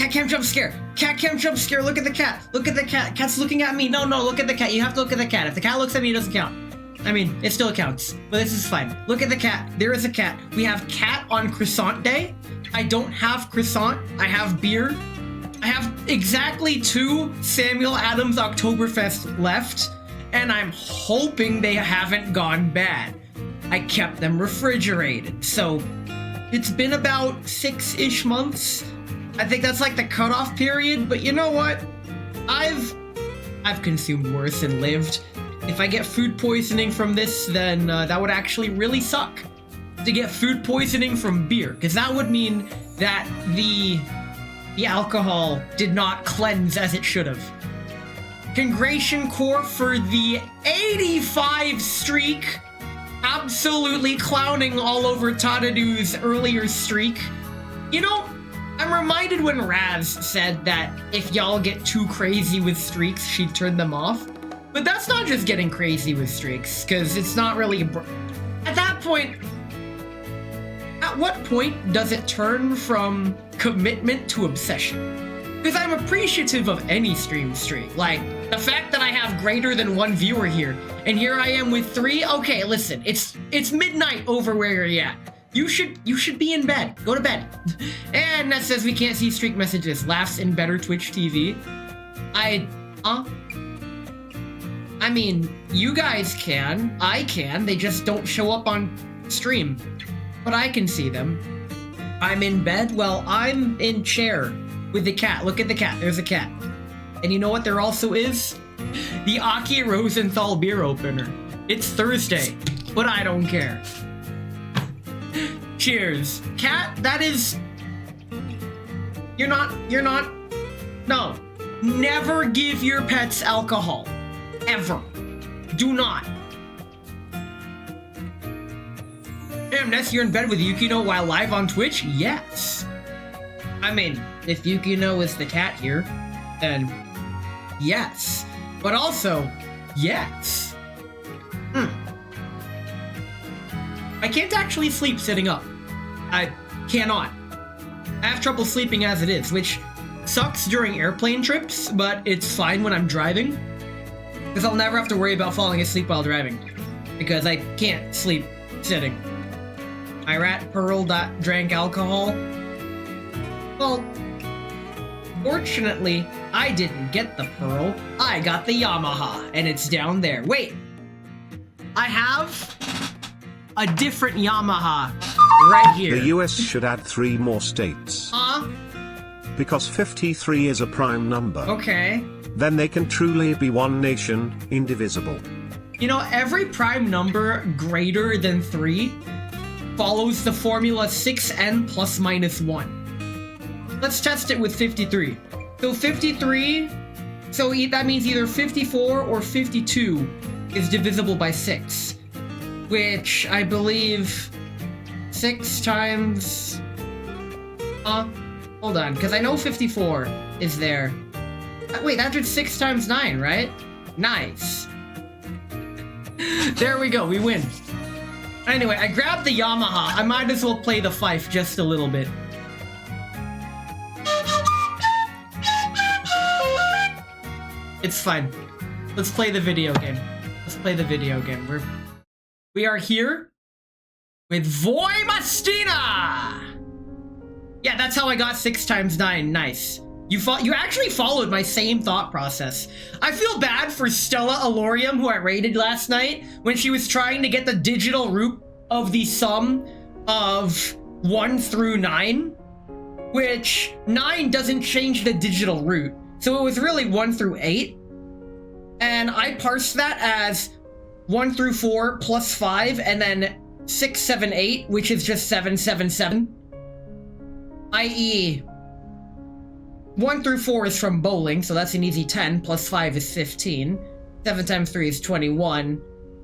Cat cam jump scare. Cat cam jump scare. Look at the cat. Look at the cat. Cat's looking at me. No, look at the cat. You have to look at the cat. If the cat looks at me, it doesn't count. I mean, it still counts, but this is fine. Look at the cat. There is a cat. We have cat on Croissant Day. I don't have croissant. I have beer. I have exactly 2 Samuel Adams Oktoberfest left, and I'm hoping they haven't gone bad. I kept them refrigerated, so it's been about 6-ish months. I think that's like the cutoff period, but you know what? I've consumed worse and lived. If I get food poisoning from this, then that would actually really suck. To get food poisoning from beer, because that would mean that the alcohol did not cleanse as it should have. Congratulations, Core, for the 85 streak. Absolutely clowning all over Tadadu's earlier streak. You know, I'm reminded when Raz said that if y'all get too crazy with streaks, she'd turn them off. But that's not just getting crazy with streaks, because it's not really... At that point... At what point does it turn from commitment to obsession? Because I'm appreciative of any stream streak. Like, the fact that I have greater than 1 viewer here, and here I am with 3? Okay, listen, it's midnight over where you're at. You should be in bed. Go to bed. And that says we can't see streak messages. Laughs in better Twitch TV. I mean, you guys can. I can. They just don't show up on stream. But I can see them. I'm in bed. Well, I'm in chair with the cat. Look at the cat. There's a cat. And you know what there also is? The Aki Rosenthal beer opener. It's Thursday, but I don't care. Cheers. Cat, that is... You're not... No. Never give your pets alcohol. Ever. Do not. Damn, Ness, you're in bed with Yukino while live on Twitch? Yes. I mean, if Yukino is the cat here, then yes. But also, yes. I can't actually sleep sitting up. I cannot. I have trouble sleeping as it is, which sucks during airplane trips, but it's fine when I'm driving. Because I'll never have to worry about falling asleep while driving. Because I can't sleep sitting. Irat Pearl drank alcohol. Well, fortunately, I didn't get the Pearl. I got the Yamaha, and it's down there. Wait, I have a different Yamaha right here. The US should add 3 more states. Because 53 is a prime number. Okay. Then they can truly be one nation, indivisible. You know, every prime number greater than 3 follows the formula 6n plus minus 1. Let's test it with 53. So 53, so that means either 54 or 52 is divisible by 6. Which I believe 6 times... hold on, because I know 54 is there. Wait, that did 6 times 9, right? Nice. There we go, we win. Anyway, I grabbed the Yamaha. I might as well play the fife just a little bit. It's fine. Let's play the video game. Let's play the video game. We are here with Voimastina! Yeah, that's how I got 6 times 9. Nice. You actually followed my same thought process. I feel bad for Stella Alorium, who I raided last night, when she was trying to get the digital root of the sum of 1 through 9, which 9 doesn't change the digital root. So it was really 1 through 8. And I parsed that as 1 through 4 plus 5, and then 6, 7, 8, which is just 7, 7, 7. I.e., 1 through 4 is from bowling, so that's an easy 10, plus 5 is 15. 7 times 3 is 21.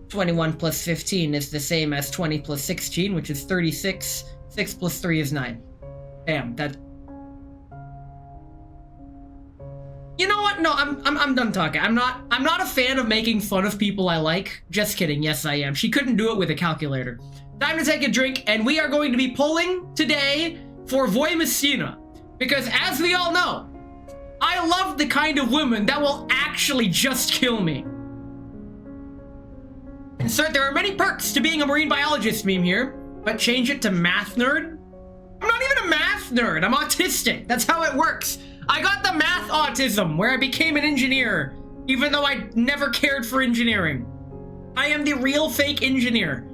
21 plus 15 is the same as 20 plus 16, which is 36. 6 plus 3 is 9. Damn, that... You know what? No, I'm done talking. I'm not a fan of making fun of people I like. Just kidding. Yes, I am. She couldn't do it with a calculator. Time to take a drink, and we are going to be pulling today for Voimastina. Because as we all know, I love the kind of woman that will actually just kill me. Insert there are many perks to being a marine biologist meme here, but change it to math nerd? I'm not even a math nerd, I'm autistic. That's how it works. I got the math autism where I became an engineer, even though I never cared for engineering. I am the real fake engineer.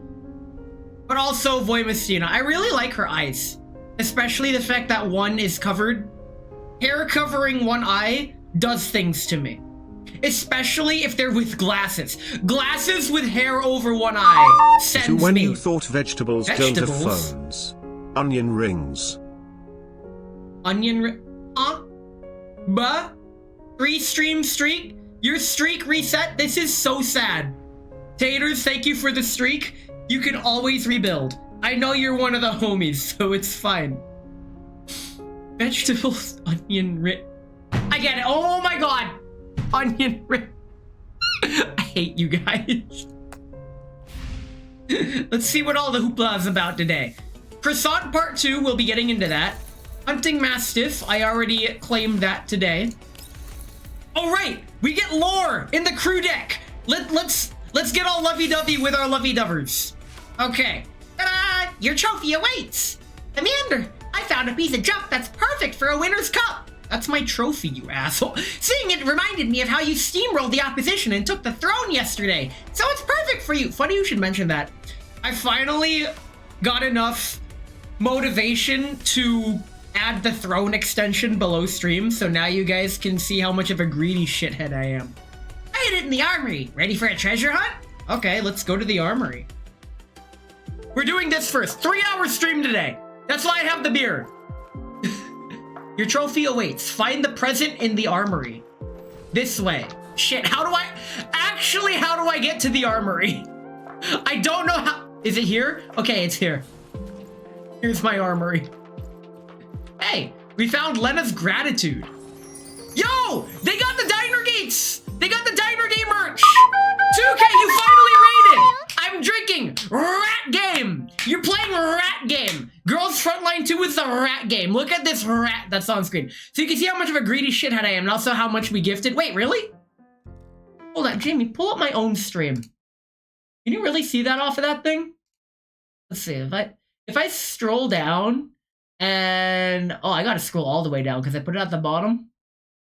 But also Voimastina. I really like her eyes, especially the fact that one is covered. Hair covering one eye does things to me. Especially if they're with glasses. Glasses with hair over one eye sends when me. You thought vegetables don't have phones. Onion rings. Onion ring? Buh? 3-stream streak? Your streak reset? This is so sad. Taters, thank you for the streak. You can always rebuild. I know you're one of the homies, so it's fine. Vegetables, onion ring. I get it. Oh my god. Onion ring. I hate you guys. Let's see what all the hoopla is about today. Croissant Part 2, we'll be getting into that. Hunting Mastiff, I already claimed that today. Oh right, we get lore in the crew deck. Let's get all lovey-dovey with our lovey-dovers. Okay. Ta-da! Your trophy awaits. Commander, I found a piece of junk that's perfect for a winner's cup. That's my trophy, you asshole. Seeing it reminded me of how you steamrolled the opposition and took the throne yesterday. So it's perfect for you. Funny you should mention that. I finally got enough motivation to add the throne extension below stream, so now you guys can see how much of a greedy shithead I am. I hid it in the armory. Ready for a treasure hunt? Okay, let's go to the armory. We're doing this first. 3-hour stream today. That's why I have the beer. Your trophy awaits. Find the present in the armory. This way. Shit, how do I get to the armory? I don't know how. Is it here? Okay, it's here. Here's my armory. Hey, we found Lena's gratitude. Yo, they got the diner gates. They got the diner gate merch. 2K, you finally raided. I'm drinking Rat Game. You're playing Rat Game. Girls Frontline 2 is the Rat Game. Look at this rat that's on screen. So you can see how much of a greedy shithead I am and also how much we gifted. Wait, really? Hold on, Jamie, pull up my own stream. Can you really see that off of that thing? Let's see, if I stroll down and, oh, I gotta scroll all the way down because I put it at the bottom.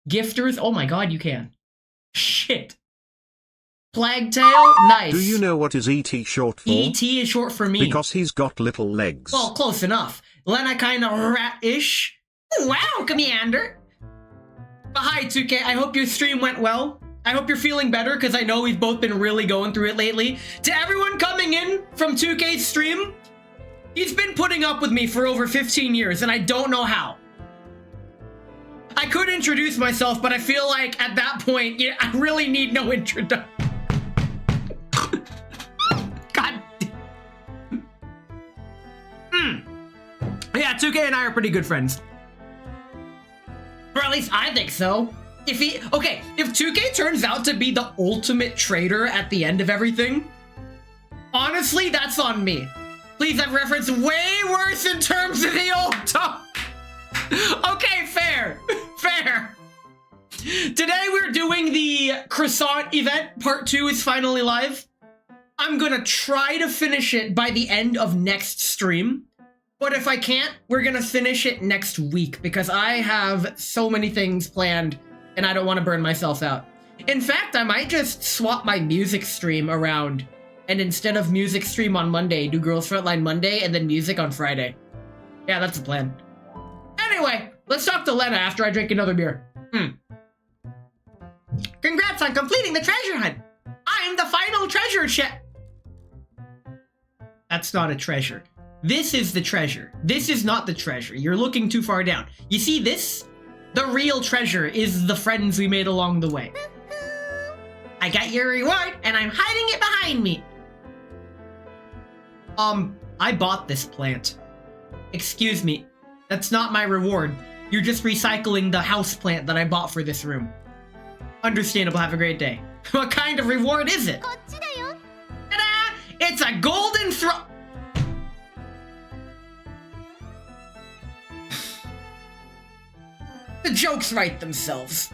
Gifters, oh my god, you can. Shit. Plagtail, nice. Do you know what is ET short for? ET is short for me. Because he's got little legs. Well, close enough. Lena kind of rat-ish. Wow, Commander. But hi, 2K, I hope your stream went well. I hope you're feeling better, because I know we've both been really going through it lately. To everyone coming in from 2K's stream, he's been putting up with me for over 15 years, and I don't know how. I could introduce myself, but I feel like at that point, yeah, I really need no introduction. God. Yeah, 2K and I are pretty good friends. Or at least I think so. If 2K turns out to be the ultimate traitor at the end of everything, honestly, that's on me. Please, I've referenced way worse in terms of the old talk. Okay, fair. Fair. Today we're doing the Croissant event. Part 2 is finally live. I'm gonna try to finish it by the end of next stream. But if I can't, we're gonna finish it next week because I have so many things planned and I don't want to burn myself out. In fact, I might just swap my music stream around and instead of music stream on Monday, do Girls Frontline Monday and then music on Friday. Yeah, that's the plan. Anyway, let's talk to Lena after I drink another beer. Congrats on completing the treasure hunt. I'm the final treasure check. That's not a treasure. This is the treasure. This is not the treasure. You're looking too far down. You see this? The real treasure is the friends we made along the way. I got your reward, and I'm hiding it behind me. I bought this plant. Excuse me. That's not my reward. You're just recycling the house plant that I bought for this room. Understandable. Have a great day. What kind of reward is it? Ta-da! It's a golden throne. The jokes write themselves.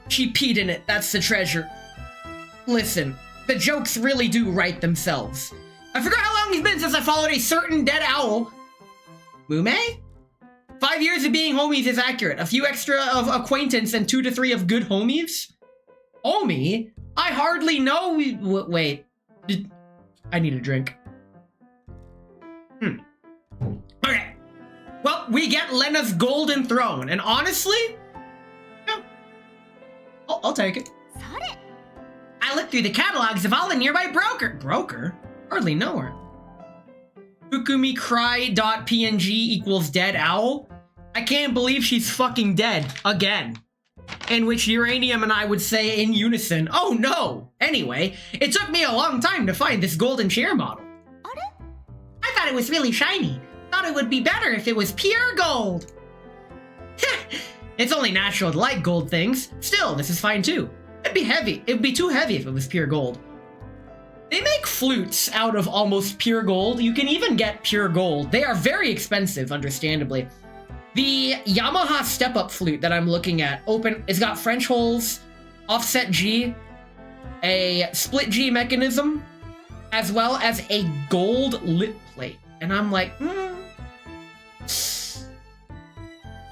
She peed in it, that's the treasure. Listen, the jokes really do write themselves. I forgot how long it's been since I followed a certain dead owl. Mume? 5 years of being homies is accurate. A few extra of acquaintance and 2 to 3 of good homies? Homie? I hardly know. Wait. I need a drink. Okay. Well, we get Lena's golden throne, and honestly, yeah, I'll take it. I looked through the catalogs of all the nearby broker? Hardly know her. Kukumicry.png equals dead owl. I can't believe she's fucking dead again. In which Uranium and I would say in unison, oh no! Anyway, it took me a long time to find this golden chair model. I thought it was really shiny. Thought it would be better if it was pure gold. It's only natural to like gold things. Still, this is fine too. It'd be heavy. It'd be too heavy if it was pure gold. They make flutes out of almost pure gold. You can even get pure gold. They are very expensive, understandably. The Yamaha step-up flute that I'm looking at, it's got French holes, offset G, a split G mechanism, as well as a gold lip plate. And I'm like,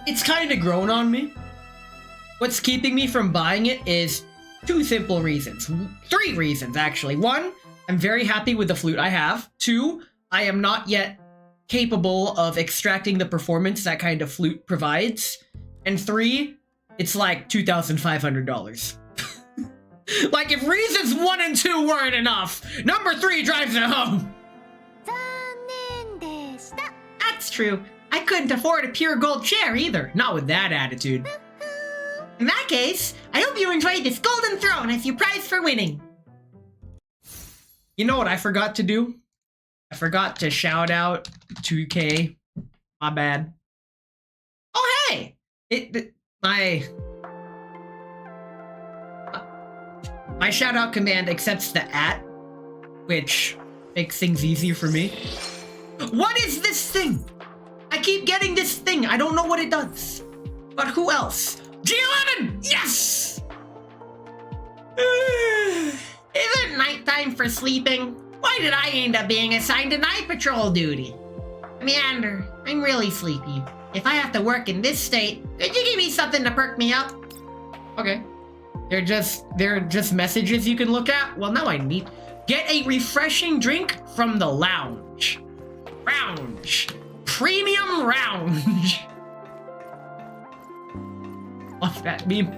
it's kind of grown on me. What's keeping me from buying it is 2 simple reasons. 3 reasons, actually. 1, I'm very happy with the flute I have. 2, I am not yet capable of extracting the performance that kind of flute provides. And 3, it's like $2,500. Like, if reasons 1 and 2 weren't enough, number 3 drives it home. That's true. I couldn't afford a pure gold chair either. Not with that attitude. In that case, I hope you enjoyed this golden throne as your prize for winning. You know what I forgot to do? I forgot to shout out 2K. My bad. Oh, hey! My shout out command accepts the @ which makes things easier for me. What is this thing? I keep getting this thing. I don't know what it does. But who else? G11! Yes! Is it nighttime for sleeping? Why did I end up being assigned to night patrol duty? Meander, I'm really sleepy. If I have to work in this state, could you give me something to perk me up? Okay. They're just messages you can look at? Well, now I need... Get a refreshing drink from the lounge. Lounge. Premium lounge. Off that meme.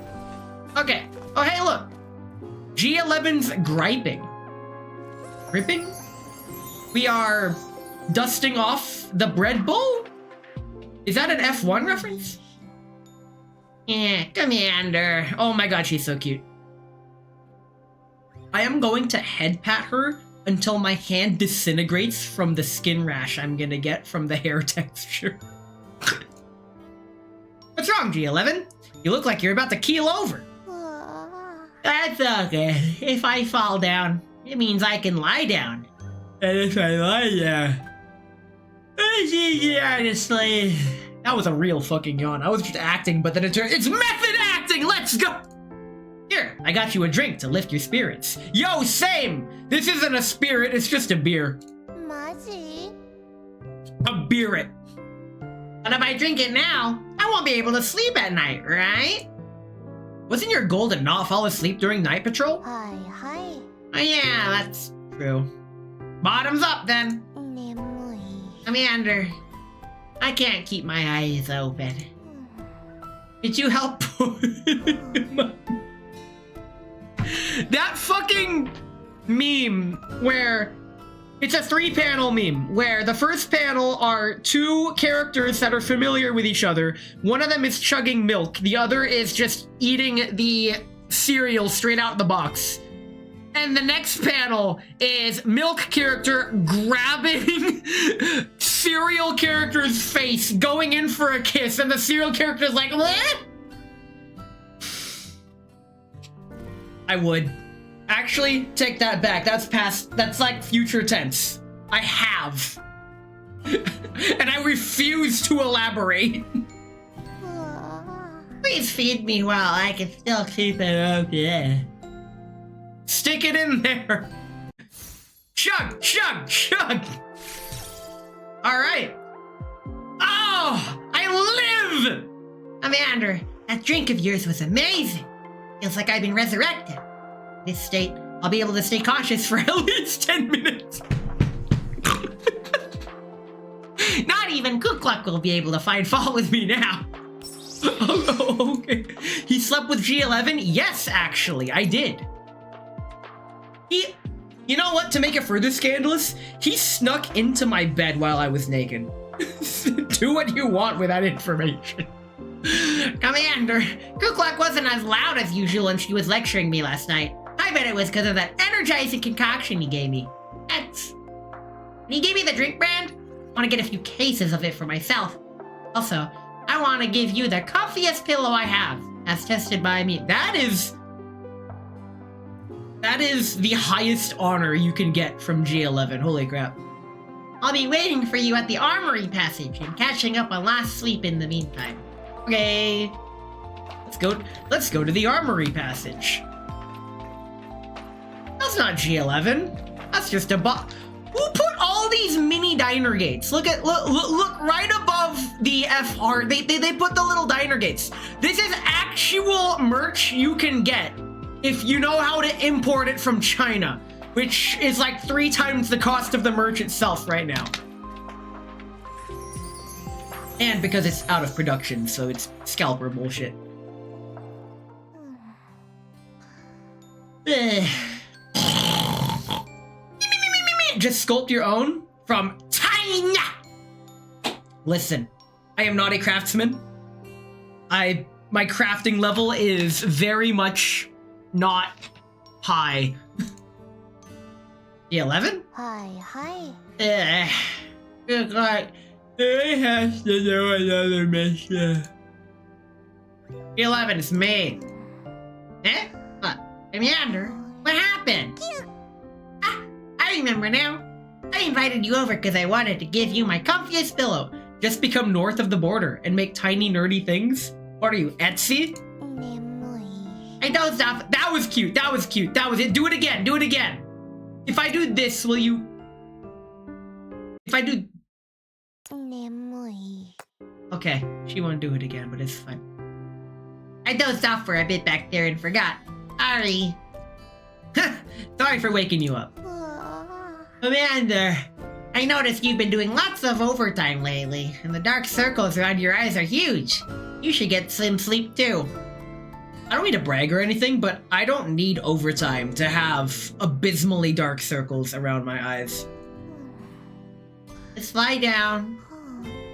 Okay. Oh, hey, look. G11's griping. Gripping? We are dusting off the bread bowl? Is that an F1 reference? Yeah, Commander. Oh my god, she's so cute. I am going to head pat her until my hand disintegrates from the skin rash I'm gonna get from the hair texture. What's wrong, G11? You look like you're about to keel over. That's okay. If I fall down, it means I can lie down. And if I lie down, it's easier to sleep. That was a real fucking yawn. I was just acting, but then it turned... It's method acting! Let's go! Here, I got you a drink to lift your spirits. Yo, same! This isn't a spirit, it's just a beer. A beer it. But if I drink it now, I won't be able to sleep at night, right? Wasn't your goal to not fall asleep during night patrol? Oh yeah, that's true. Bottoms up, then. Commander, I can't keep my eyes open. Could you help? That fucking meme where it's a 3-panel meme where the first panel are 2 characters that are familiar with each other. One of them is chugging milk. The other is just eating the cereal straight out the box. And the next panel is milk character grabbing cereal character's face, going in for a kiss, and the cereal character's like, what? I would. Actually, take that back. That's past, that's like future tense. I have. And I refuse to elaborate. Please feed me while I can still keep it okay. Stick it in there. Chug, chug, chug. All right. Oh, I live! Amanda, that drink of yours was amazing. Feels like I've been resurrected. In this state, I'll be able to stay cautious for at least 10 minutes. Not even Cookluck will be able to find fault with me now. Oh, okay. He slept with G11? Yes, actually, I did. You know what? To make it further scandalous, he snuck into my bed while I was naked. Do what you want with that information. Commander, Cookluck wasn't as loud as usual when she was lecturing me last night. I bet it was because of that energizing concoction he gave me. That's... He gave me the drink brand. I want to get a few cases of it for myself. Also, I want to give you the comfiest pillow I have, as tested by me. That is the highest honor you can get from G11. Holy crap. I'll be waiting for you at the armory passage and catching up on last sleep in the meantime. Okay. Let's go to the armory passage. That's not G11. That's just a Who put all these mini diner gates? Look right above the FR. They put the little diner gates. This is actual merch you can get if you know how to import it from China, which is like 3 times the cost of the merch itself right now. And because it's out of production, so it's scalper bullshit. Just sculpt your own from China. Listen, I am not a craftsman. My crafting level is very much not high. G11? Hi. Good God. I have to do another mission. G11, it's me. Eh? What? Commander? What happened? I remember now. I invited you over because I wanted to give you my comfiest pillow. Just become north of the border and make tiny nerdy things? What are you, Etsy? I dozed off. That was cute. That was cute. That was it. Do it again. Do it again. If I do this, will you... If I do... Okay, she won't do it again, but it's fine. I dozed off for a bit back there and forgot. Sorry. Sorry for waking you up. Amanda, I noticed you've been doing lots of overtime lately, and the dark circles around your eyes are huge. You should get some sleep too. I don't mean to brag or anything, but I don't need overtime to have abysmally dark circles around my eyes. Just lie down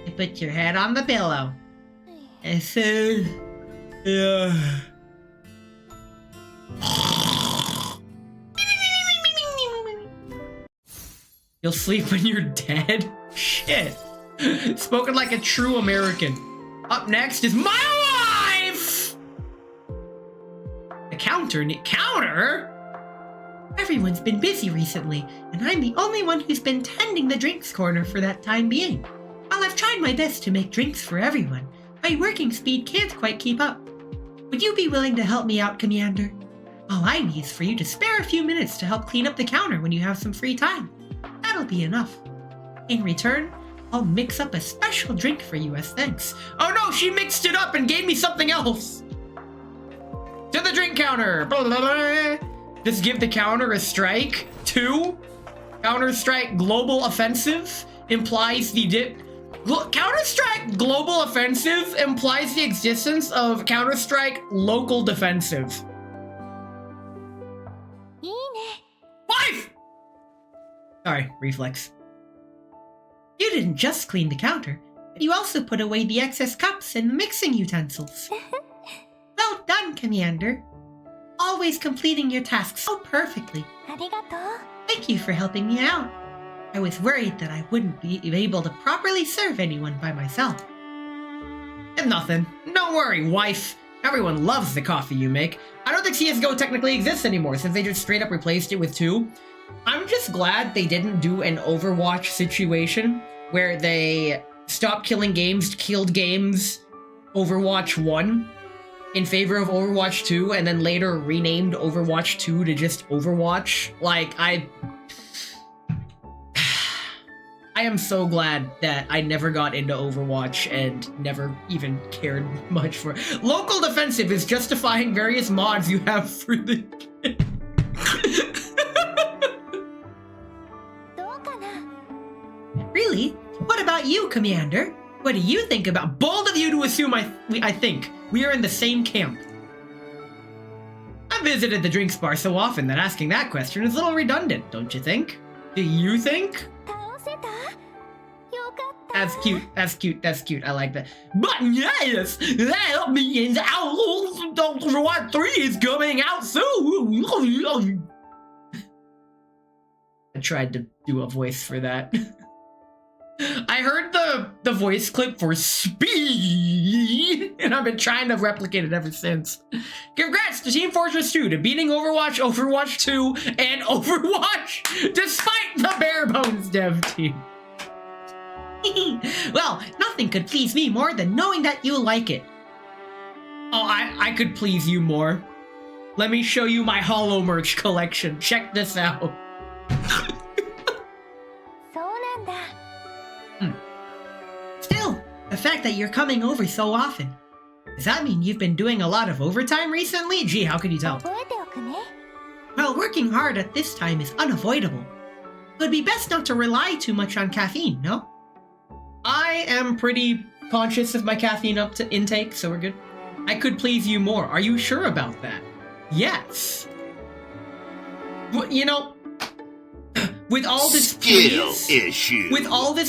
and put your head on the pillow. And soon, yeah. You'll sleep when you're dead? Shit. Spoken like a true American. Up next is my wife! The counter? Everyone's been busy recently, and I'm the only one who's been tending the drinks corner for that time being. While I've tried my best to make drinks for everyone, my working speed can't quite keep up. Would you be willing to help me out, Commander? All I need is for you to spare a few minutes to help clean up the counter when you have some free time. That'll be enough. In return, I'll mix up a special drink for you as thanks. Oh no, she mixed it up and gave me something else! To the drink counter! Blah, blah, blah. Just give the counter a strike. 2. Counter-Strike Global Offensive implies the Counter-Strike Global Offensive implies the existence of Counter-Strike Local Defensive. Wife! Sorry, reflex. You didn't just clean the counter, but you also put away the excess cups and mixing utensils. Well done, Commander. Always completing your tasks so perfectly. Thank you for helping me out. I was worried that I wouldn't be able to properly serve anyone by myself. And nothing. Don't worry, wife. Everyone loves the coffee you make. I don't think CSGO technically exists anymore since they just straight up replaced it with 2. I'm just glad they didn't do an Overwatch situation where they stopped killing games, killed games, Overwatch 1. in favor of Overwatch 2 and then later renamed Overwatch 2 to just Overwatch. Like, I am so glad that I never got into Overwatch and never even cared much for it. Local defensive is justifying various mods you have for the game. Really? What about you, Commander? What do you think about? Bold of you to assume I think we are in the same camp. I visited the drinks bar so often that asking that question is a little redundant, don't you think? Do you think? That's cute, that's cute, that's cute. I like that. But yes, that means Overwatch 3 is coming out soon. I tried to do a voice for that. I heard the voice clip for Speed, and I've been trying to replicate it ever since. Congrats to Team Fortress 2 to beating Overwatch, Overwatch 2, and Overwatch, despite the bare bones dev team. Well, nothing could please me more than knowing that you like it. Oh, I could please you more. Let me show you my Holo merch collection. Check this out. Still, the fact that you're coming over so often, does that mean you've been doing a lot of overtime recently? Gee, how could you tell? Well, working hard at this time is unavoidable. It would be best not to rely too much on caffeine, no? I am pretty conscious of my caffeine intake, so we're good. I could please you more. Are you sure about that? Yes. Well, you know, with all this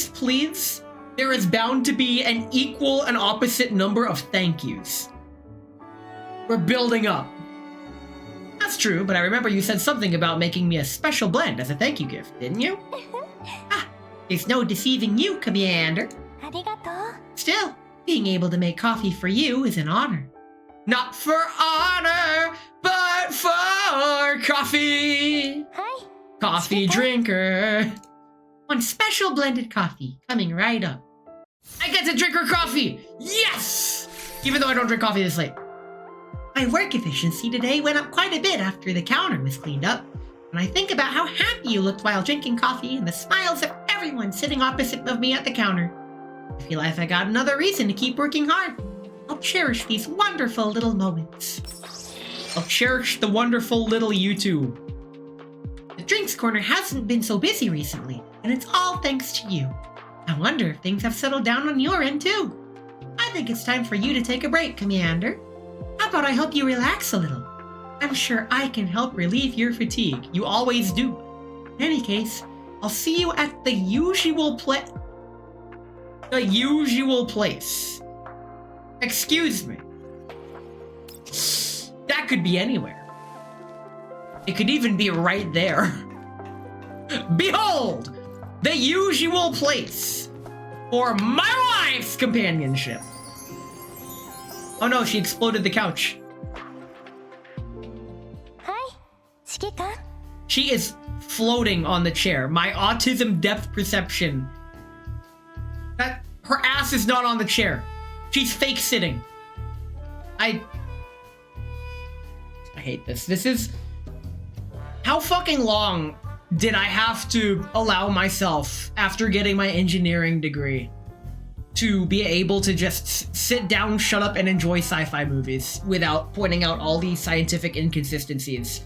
please, there is bound to be an equal and opposite number of thank yous. We're building up. That's true, but I remember you said something about making me a special blend as a thank you gift, didn't you? There's no deceiving you, Commander. Still, being able to make coffee for you is an honor. Not for honor, but for coffee. Coffee drinker. One special blended coffee coming right up. I get to drink her coffee! Yes! Even though I don't drink coffee this late. My work efficiency today went up quite a bit after the counter was cleaned up. When I think about how happy you looked while drinking coffee and the smiles of everyone sitting opposite of me at the counter, I feel like I got another reason to keep working hard. I'll cherish these wonderful little moments. I'll cherish the wonderful little you too. The drinks corner hasn't been so busy recently, and it's all thanks to you. I wonder if things have settled down on your end too. I think it's time for you to take a break, Commander. How about I help you relax a little? I'm sure I can help relieve your fatigue. You always do. In any case, I'll see you at the usual place. Excuse me. That could be anywhere. It could even be right there. Behold, the usual place for my wife's companionship. Oh no, she exploded the couch. She is floating on the chair. My autism depth perception. That her ass is not on the chair. She's fake sitting. I hate this. This is... How fucking long did I have to allow myself, after getting my engineering degree, to be able to just sit down, shut up, and enjoy sci-fi movies without pointing out all these scientific inconsistencies?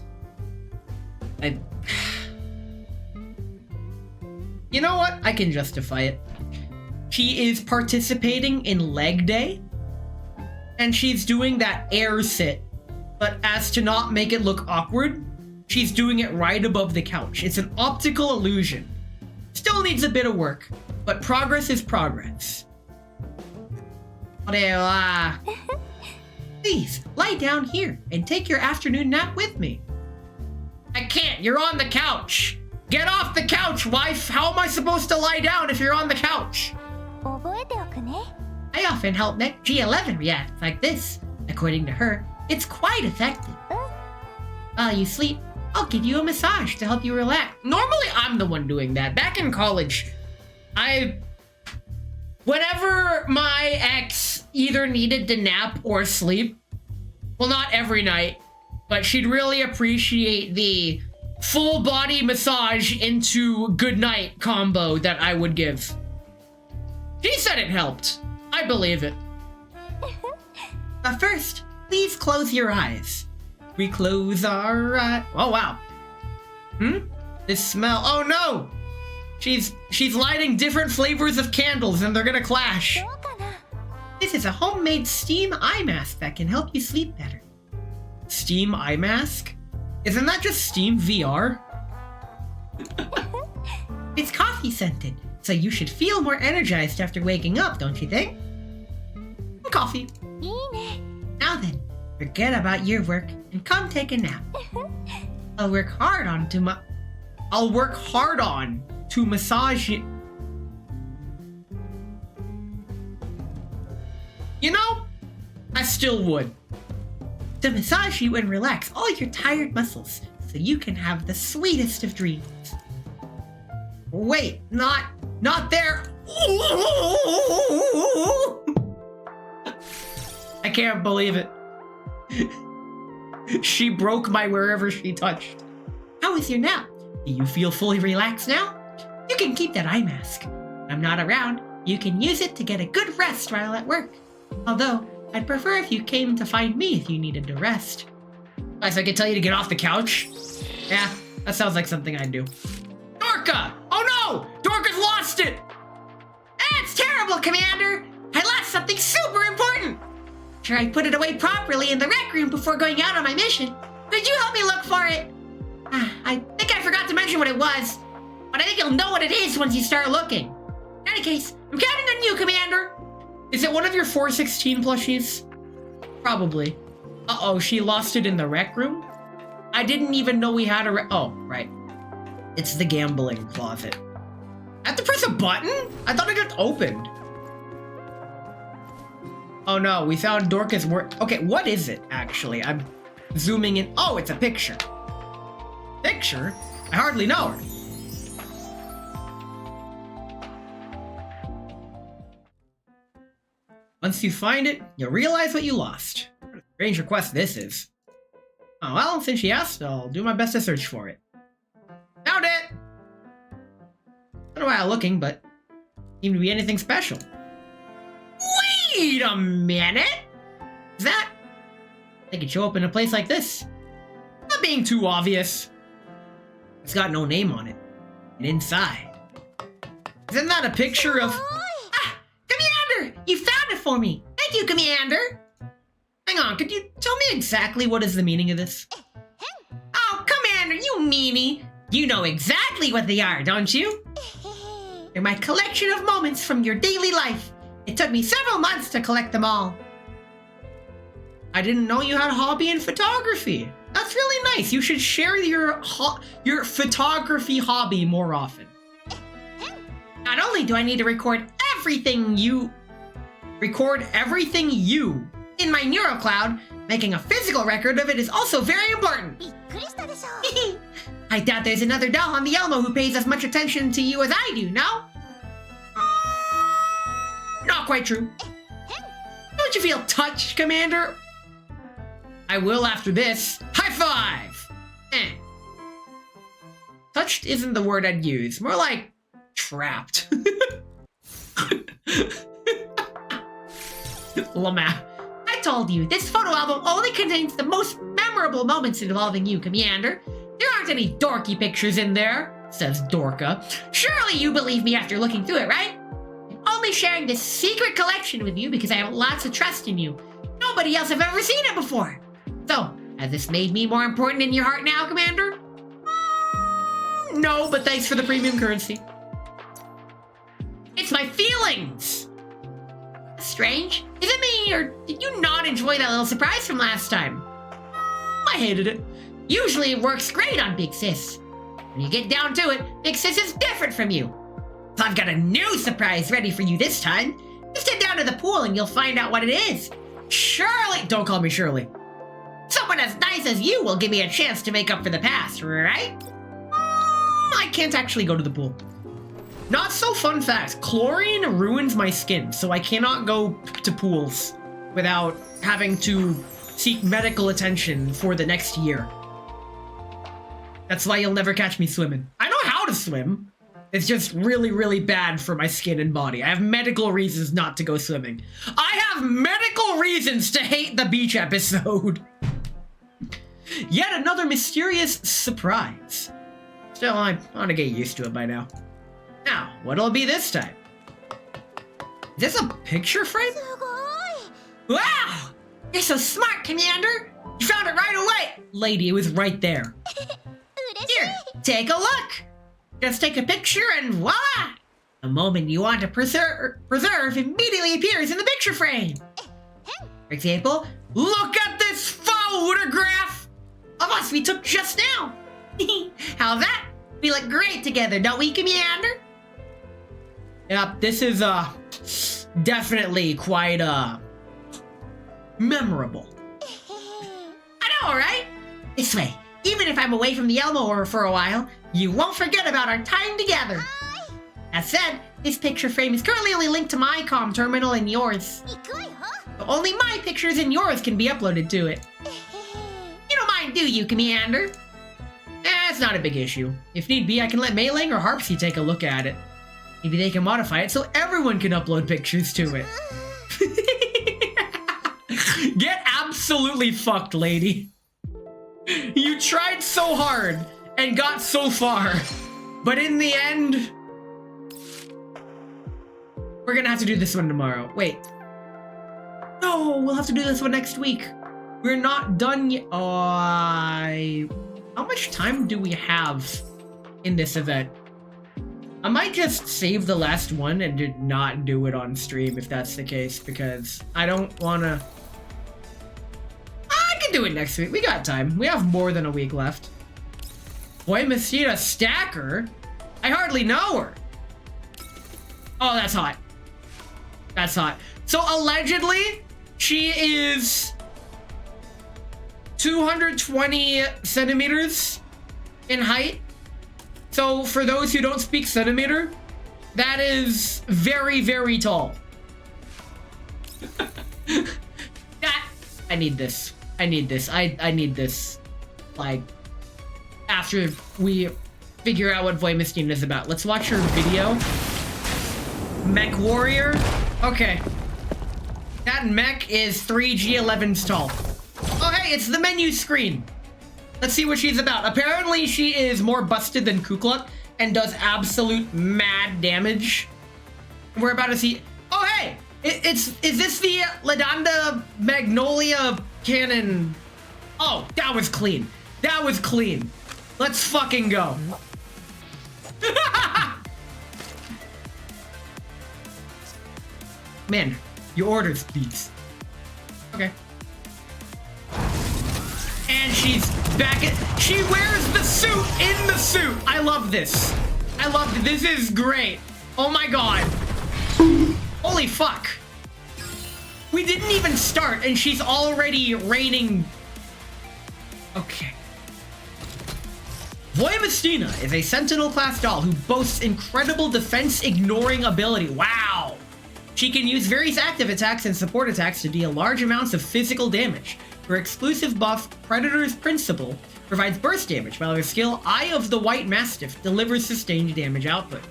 You know what? I can justify it. She is participating in leg day, and she's doing that air sit, but as to not make it look awkward, she's doing it right above the couch. It's an optical illusion. Still needs a bit of work, but progress is progress. Please, lie down here and take your afternoon nap with me. I can't, you're on the couch. Get off the couch, wife. How am I supposed to lie down if you're on the couch? I often help Mech G11 react like this. According to her, it's quite effective. While you sleep, I'll give you a massage to help you relax. Normally, I'm the one doing that. Back in college, whenever my ex either needed to nap or sleep, well, not every night, but she'd really appreciate the full body massage into good night combo that I would give. She said it helped. I believe it. But first, please close your eyes. We close our eyes. Oh, wow. This smell. Oh, no. She's lighting different flavors of candles and they're gonna clash. This is a homemade steam eye mask that can help you sleep better. Steam eye mask? Isn't that just Steam VR? It's coffee scented, so you should feel more energized after waking up, don't you think? Coffee. Now then, forget about your work and come take a nap. I'll work hard on to massage you. You know, I still would. To massage you and relax all your tired muscles so you can have the sweetest of dreams. Wait, not there. I can't believe it. She broke my wherever she touched. How was your nap? Do you feel fully relaxed now? You can keep that eye mask. When I'm not around, you can use it to get a good rest while at work. Although, I'd prefer if you came to find me if you needed to rest. So I could tell you to get off the couch? Yeah, that sounds like something I'd do. Dorka! Oh no! Dorka's lost it! That's terrible, Commander! I lost something super important! Sure, I put it away properly in the rec room before going out on my mission. Could you help me look for it? I think I forgot to mention what it was, but I think you'll know what it is once you start looking. In any case, I'm counting on you, Commander! Is it one of your 416 plushies? Probably. Uh-oh, she lost it in the rec room? I didn't even know we had a oh, right. It's the gambling closet. I have to press a button? I thought it got opened. Oh no, we found Dorcas work. Okay, what is it, actually? I'm zooming in. Oh, it's a picture. Picture? I hardly know her. Once you find it, you'll realize what you lost. What a strange request this is. Oh well, since she asked, I'll do my best to search for it. Found it! Not a while looking, but seemed to be anything special. Wait a minute! Is that? They could show up in a place like this. Not being too obvious. It's got no name on it. And inside. Isn't that a picture of... Ah! Commander! You found it for me! Thank you, Commander! Hang on, could you tell me exactly what is the meaning of this? Oh, Commander, you meanie! You know exactly what they are, don't you? They're my collection of moments from your daily life. It took me several months to collect them all. I didn't know you had a hobby in photography. That's really nice. You should share your photography hobby more often. Not only do I need to record everything you in my NeuroCloud, making a physical record of it is also very important. I doubt there's another doll on the Elmo who pays as much attention to you as I do, no? Not quite true. Don't you feel touched, Commander? I will after this. High five! Touched isn't the word I'd use. More like trapped. Lama. I told you, this photo album only contains the most memorable moments involving you, Commander. There aren't any dorky pictures in there, says Dorka. Surely you believe me after looking through it, right? I'm only sharing this secret collection with you because I have lots of trust in you. Nobody else have ever seen it before. So, has this made me more important in your heart now, Commander? No, but thanks for the premium currency. It's my feelings! Strange. Is it me, or did you not enjoy that little surprise from last time? I hated it. Usually it works great on Big Sis. When you get down to it, Big Sis is different from you. So I've got a new surprise ready for you this time. Just head down to the pool and you'll find out what it is. Shirley! Don't call me Shirley. Someone as nice as you will give me a chance to make up for the past, right? I can't actually go to the pool. Not so fun fact. Chlorine ruins my skin, so I cannot go to pools without having to seek medical attention for the next year. That's why you'll never catch me swimming. I know how to swim. It's just really, really bad for my skin and body. I have medical reasons not to go swimming. I have medical reasons to hate the beach episode. Yet another mysterious surprise. Still, I ought to get used to it by now. Now, what'll it be this time? Is this a picture frame? Wow! You're so smart, Commander! You found it right away! Lady, it was right there. Here, take a look! Just take a picture and voila! The moment you want to preserve immediately appears in the picture frame. For example, look at this photograph of us we took just now. How's that? We look great together, don't we, Commander? Yep, this is definitely quite memorable. I know, right? This way. Even if I'm away from the Elmo for a while, you won't forget about our time together. That said, this picture frame is currently only linked to my comm terminal and yours. So only my pictures and yours can be uploaded to it. You don't mind, do you, Commander? It's not a big issue. If need be, I can let Meiling or Harpsy take a look at it. Maybe they can modify it so everyone can upload pictures to it. Get absolutely fucked, lady. You tried so hard and got so far, but in the end, we're gonna have to do this one tomorrow. Wait. No, we'll have to do this one next week. We're not done yet. How much time do we have in this event? I might just save the last one and did not do it on stream if that's the case, because I don't wanna... I can do it next week. We got time. We have more than a week left. Boy, Messina Stacker? I hardly know her. Oh, that's hot. That's hot. So allegedly, she is 220 centimeters in height. So for those who don't speak centimeter, that is very, very tall. I need this. I need this. I need this. Like, after we figure out what Voimistine is about. Let's watch her video. Mech Warrior. Okay. That mech is 3G11s tall. Oh, hey, it's the menu screen. Let's see what she's about. Apparently, she is more busted than Kukla and does absolute mad damage. We're about to see... Oh, hey! Is this the Ladanda Magnolia cannon? Oh, that was clean. That was clean. Let's fucking go. Man, your orders, please. Okay. And she's back at... She wears the suit in the suit. I love this. I love it. This is great. Oh my god. Holy fuck. We didn't even start and she's already raining... Okay. Voimistine is a Sentinel-class doll who boasts incredible defense-ignoring ability. Wow! She can use various active attacks and support attacks to deal large amounts of physical damage. Her exclusive buff, Predator's Principle, provides burst damage, while her skill, Eye of the White Mastiff, delivers sustained damage output.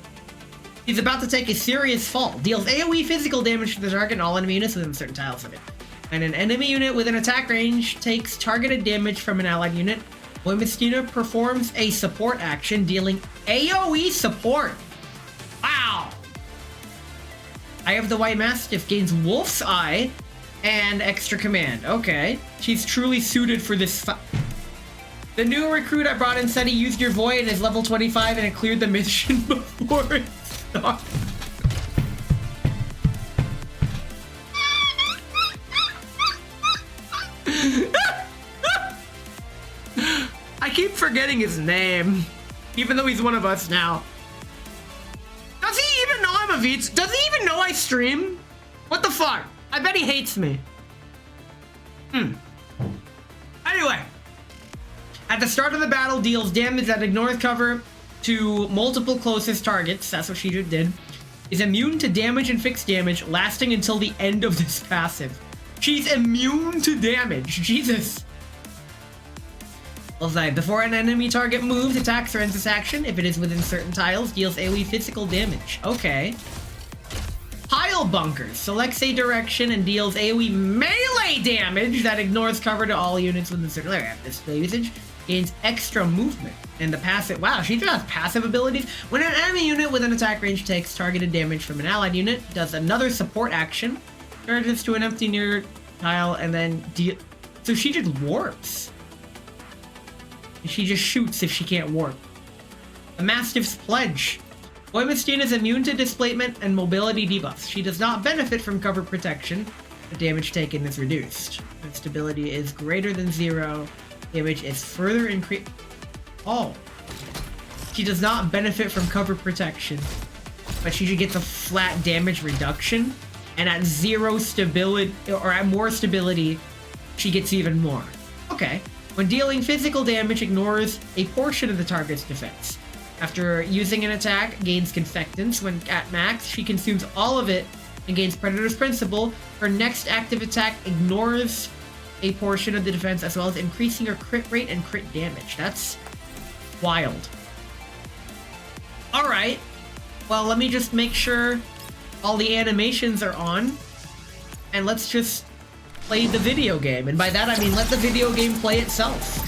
She's about to take a serious fall, deals AoE physical damage to the target and all enemy units within certain tiles of it. And an enemy unit within attack range takes targeted damage from an allied unit. Voimistine performs a support action, dealing AoE support. Wow! Eye of the White Mastiff gains Wolf's Eye and extra command. Okay. She's truly suited for this The new recruit I brought in said he used your void and is level 25 and it cleared the mission before it started. I keep forgetting his name, even though he's one of us now. Does he even know I'm a Veets? Does he even know I stream? What the fuck? I bet he hates me. Anyway, at the start of the battle, deals damage that ignores cover to multiple closest targets. That's what she did. Is immune to damage and fixed damage, lasting until the end of this passive. She's immune to damage. Jesus. Bullseye. Before an enemy target moves, attacks, or ends this action, if it is within certain tiles, deals AoE physical damage. Okay. Pile bunkers. Selects a direction and deals AoE melee damage that ignores cover to all units within certain area. Display usage gains extra movement. And the passive. Wow, she has passive abilities. When an enemy unit within attack range takes targeted damage from an allied unit, does another support action, charges to an empty near tile, and then deal. So she just warps. She just shoots if she can't warp. The Mastiff's Pledge. Boy Mistine is immune to displacement and mobility debuffs. She does not benefit from cover protection. The damage taken is reduced. When stability is greater than 0, damage is further increased. Oh. She does not benefit from cover protection, but she gets a flat damage reduction. And at 0 stability, or at more stability, she gets even more. Okay. When dealing physical damage, ignores a portion of the target's defense. After using an attack, gains Confectance. When at max, she consumes all of it and gains Predator's Principle. Her next active attack ignores a portion of the defense, as well as increasing her crit rate and crit damage. That's wild. Alright. Well, let me just make sure all the animations are on. And let's just play the video game. And by that, I mean let the video game play itself.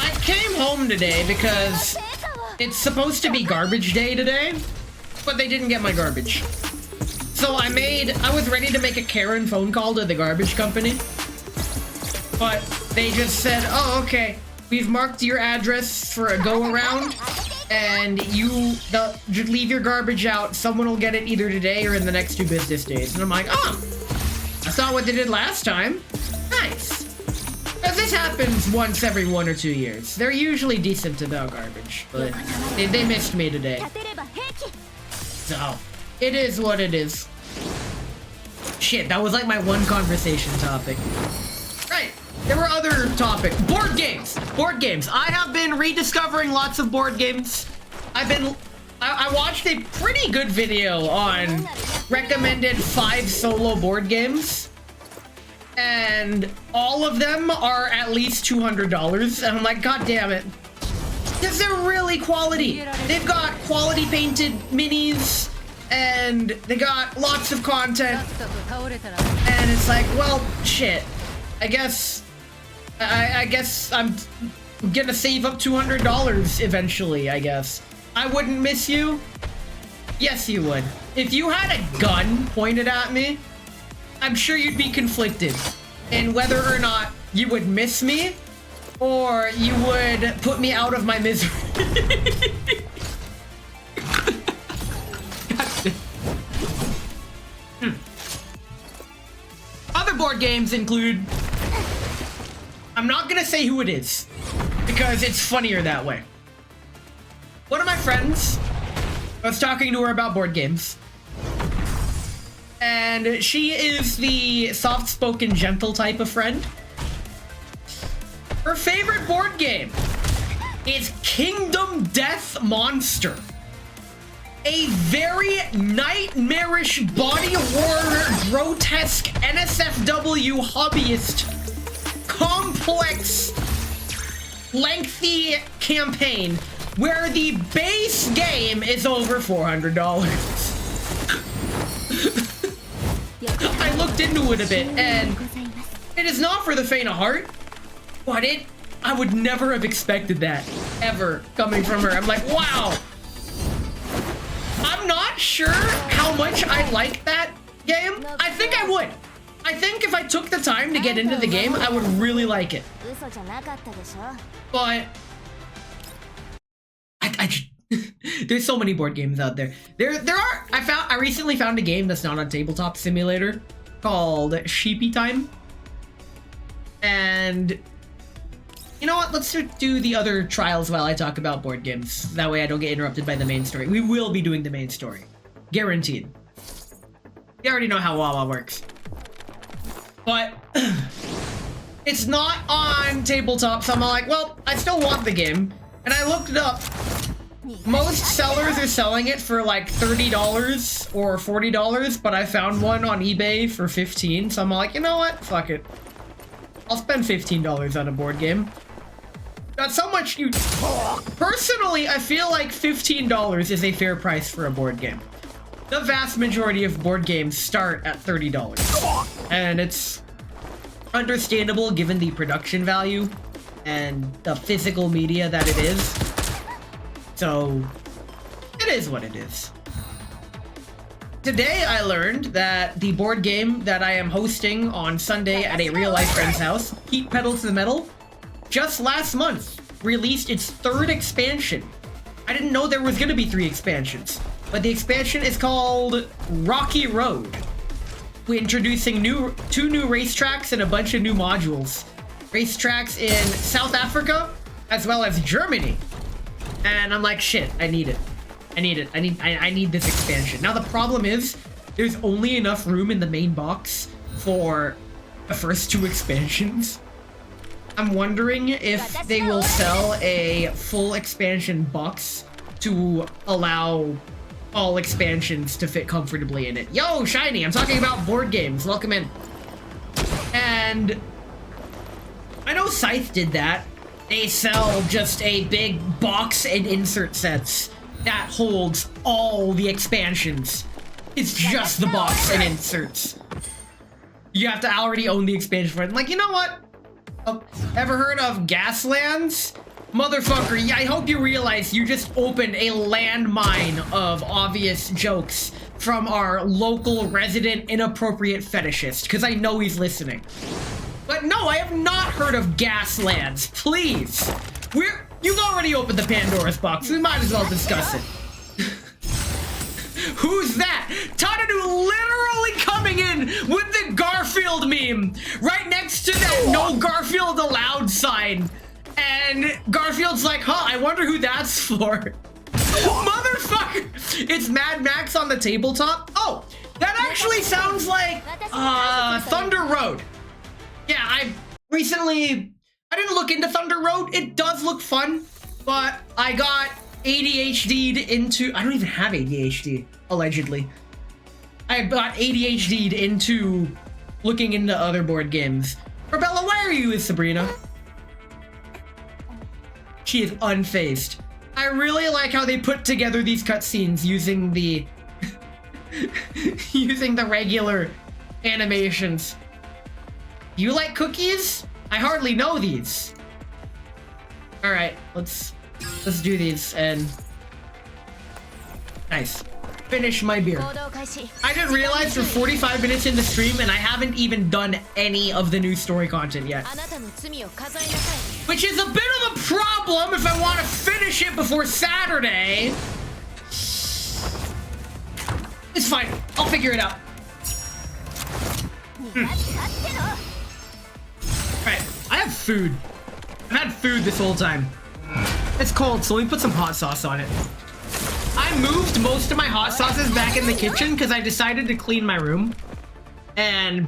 I came home today because it's supposed to be garbage day today, but they didn't get my garbage. So I was ready to make a Karen phone call to the garbage company, but they just said, oh, okay, we've marked your address for a go-around, and just leave your garbage out. Someone will get it either today or in the next 2 business days. And I'm like, oh, that's not what they did last time. Nice. But this happens once every 1 or 2 years. They're usually decent about garbage, but they missed me today. So, it is what it is. Shit, that was like my one conversation topic. Right, there were other topics. Board games! Board games. I have been rediscovering lots of board games. I watched a pretty good video on recommended 5 solo board games. And all of them are at least $200. And I'm like, God damn it. Because they're really quality. They've got quality painted minis. And they got lots of content. And it's like, well, shit. I guess I'm gonna save up $200 eventually, I guess. I wouldn't miss you. Yes, you would. If you had a gun pointed at me, I'm sure you'd be conflicted in whether or not you would miss me or you would put me out of my misery. Other board games include... I'm not gonna say who it is because it's funnier that way. One of my friends, I was talking to her about board games. And she is the soft-spoken, gentle type of friend. Her favorite board game is Kingdom Death Monster. A very nightmarish body horror, grotesque NSFW hobbyist, complex, lengthy campaign where the base game is over $400. I looked into it a bit, and it is not for the faint of heart, but I would never have expected that, ever, coming from her. I'm like, wow. I'm not sure how much I like that game. I think I would. I think if I took the time to get into the game, I would really like it. But there's so many board games out there. There are. I recently found a game that's not on Tabletop Simulator called Sheepy Time. And you know what? Let's do the other trials while I talk about board games. That way I don't get interrupted by the main story. We will be doing the main story. Guaranteed. You already know how Wawa works. But it's not on tabletop, so I'm like, well, I still want the game. And I looked it up. Most sellers are selling it for like $30 or $40, but I found one on eBay for $15, so I'm like, you know what? Fuck it. I'll spend $15 on a board game. That's how much you... Personally, I feel like $15 is a fair price for a board game. The vast majority of board games start at $30. And it's understandable given the production value and the physical media that it is. So, it is what it is. Today I learned that the board game that I am hosting on Sunday at a real-life friend's house, Heat Pedal to the Metal, just last month released its 3rd expansion. I didn't know there was going to be 3 expansions, but the expansion is called Rocky Road. We're introducing 2 new racetracks and a bunch of new modules. Racetracks in South Africa, as well as Germany. And I'm like, shit, I need it. I need this expansion. Now the problem is, there's only enough room in the main box for the first 2 expansions. I'm wondering if they will sell a full expansion box to allow all expansions to fit comfortably in it. Yo, Shiny, I'm talking about board games. Welcome in. And I know Scythe did that. They sell just a big box and insert sets that holds all the expansions. It's just the box and inserts. You have to already own the expansion for it. I'm like, you know what? Oh, ever heard of Gaslands? Motherfucker, yeah, I hope you realize you just opened a landmine of obvious jokes from our local resident inappropriate fetishist, because I know he's listening. But no, I have not heard of Gaslands. Please. You've already opened the Pandora's box. We might as well discuss it. Who's that? Tadanu literally coming in with the Garfield meme right next to that no Garfield allowed sign. And Garfield's like, huh, I wonder who that's for. Motherfucker! It's Mad Max on the tabletop. Oh, that actually sounds like Thunder Road. Yeah, I didn't look into Thunder Road. It does look fun, but I got ADHD'd into... I don't even have ADHD, allegedly. I got ADHD'd into looking into other board games. Rebella, why are you with Sabrina? She is unfazed. I really like how they put together these cutscenes using the... using the regular animations. You like cookies? I hardly know these. All right, let's do these and nice. Finish my beer. I didn't realize we're 45 minutes in the stream and I haven't even done any of the new story content yet. Which is a bit of a problem if I want to finish it before Saturday. It's fine. I'll figure it out. Alright, I have food. I've had food this whole time. It's cold, so let me put some hot sauce on it. I moved most of my hot sauces back in the kitchen because I decided to clean my room. And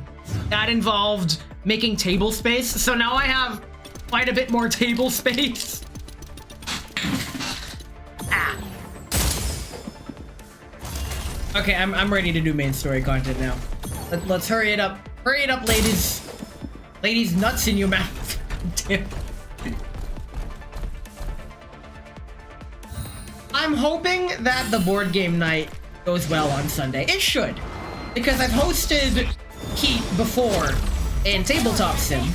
that involved making table space. So now I have quite a bit more table space. Ah. Okay, I'm ready to do main story content now. Let's hurry it up. Hurry it up, ladies. Ladies, nuts in your mouth. Damn. I'm hoping that the board game night goes well on Sunday. It should, because I've hosted Heat before in Tabletop Sim,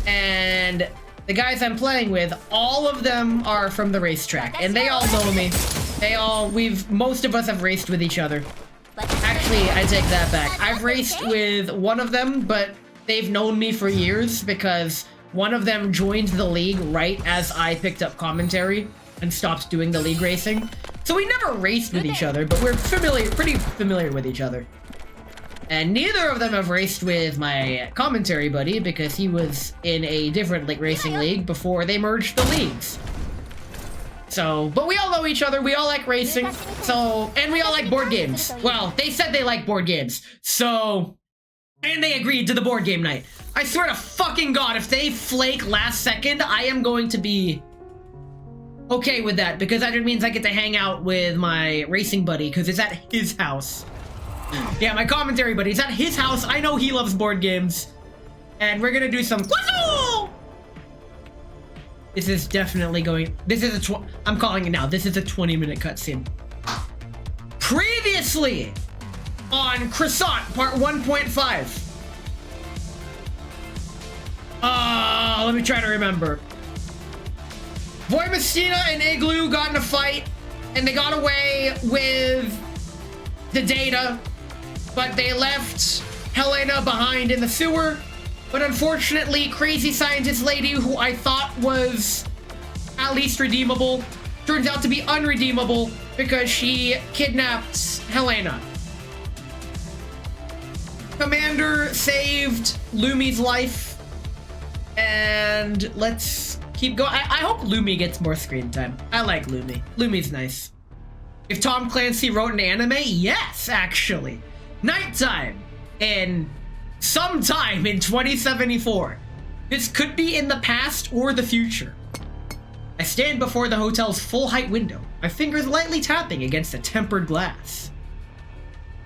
and the guys I'm playing with, all of them are from the racetrack, and they all know me. Most of us have raced with each other. Actually, I take that back. I've raced with one of them, but they've known me for years because one of them joined the league right as I picked up commentary and stopped doing the league racing. So we never raced with each other, but we're pretty familiar with each other. And neither of them have raced with my commentary buddy because he was in a different racing league before they merged the leagues. So, but we all know each other, we all like racing, so, and we all like board games. Well, they said they like board games, so, and they agreed to the board game night. I swear to fucking God, if they flake last second, I am going to be okay with that, because that just means I get to hang out with my racing buddy, because it's at his house. Yeah, my commentary buddy. It's at his house. I know he loves board games. And we're gonna do some... This is definitely going... This is a... I'm calling it now. This is a 20-minute cutscene. Previously on Croissant Part 1.5. Let me try to remember. Boy Messina and Igloo got in a fight, and they got away with the data, but they left Helena behind in the sewer. But unfortunately, crazy scientist lady, who I thought was at least redeemable, turns out to be unredeemable because she kidnapped Helena. Commander saved Lumi's life, and let's keep going. I hope Lumi gets more screen time. I like Lumi. Lumi's nice. If Tom Clancy wrote an anime, yes, actually. Nighttime in sometime in 2074. This could be in the past or the future. I stand before the hotel's full-height window, my fingers lightly tapping against the tempered glass.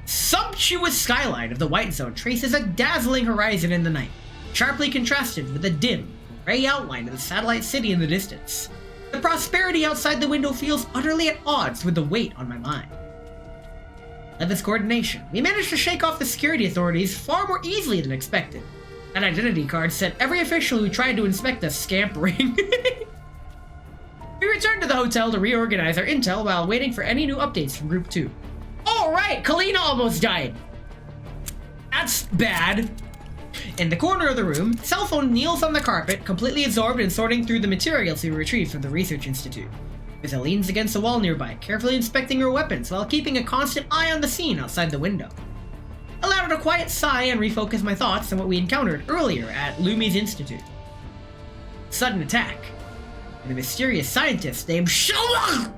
Sumptuous skyline of the White Zone traces a dazzling horizon in the night, sharply contrasted with the dim, gray outline of the satellite city in the distance. The prosperity outside the window feels utterly at odds with the weight on my mind. With this coordination, we managed to shake off the security authorities far more easily than expected. That identity card sent every official who tried to inspect us scampering. We returned to the hotel to reorganize our intel while waiting for any new updates from Group 2. Oh right, Kalina almost died! That's bad. In the corner of the room, cell phone kneels on the carpet, completely absorbed in sorting through the materials we retrieved from the Research Institute. Rizza leans against the wall nearby, carefully inspecting her weapons while keeping a constant eye on the scene outside the window. I let out a quiet sigh and refocused my thoughts on what we encountered earlier at Lumi's Institute. Sudden attack, and a mysterious scientist named Shola!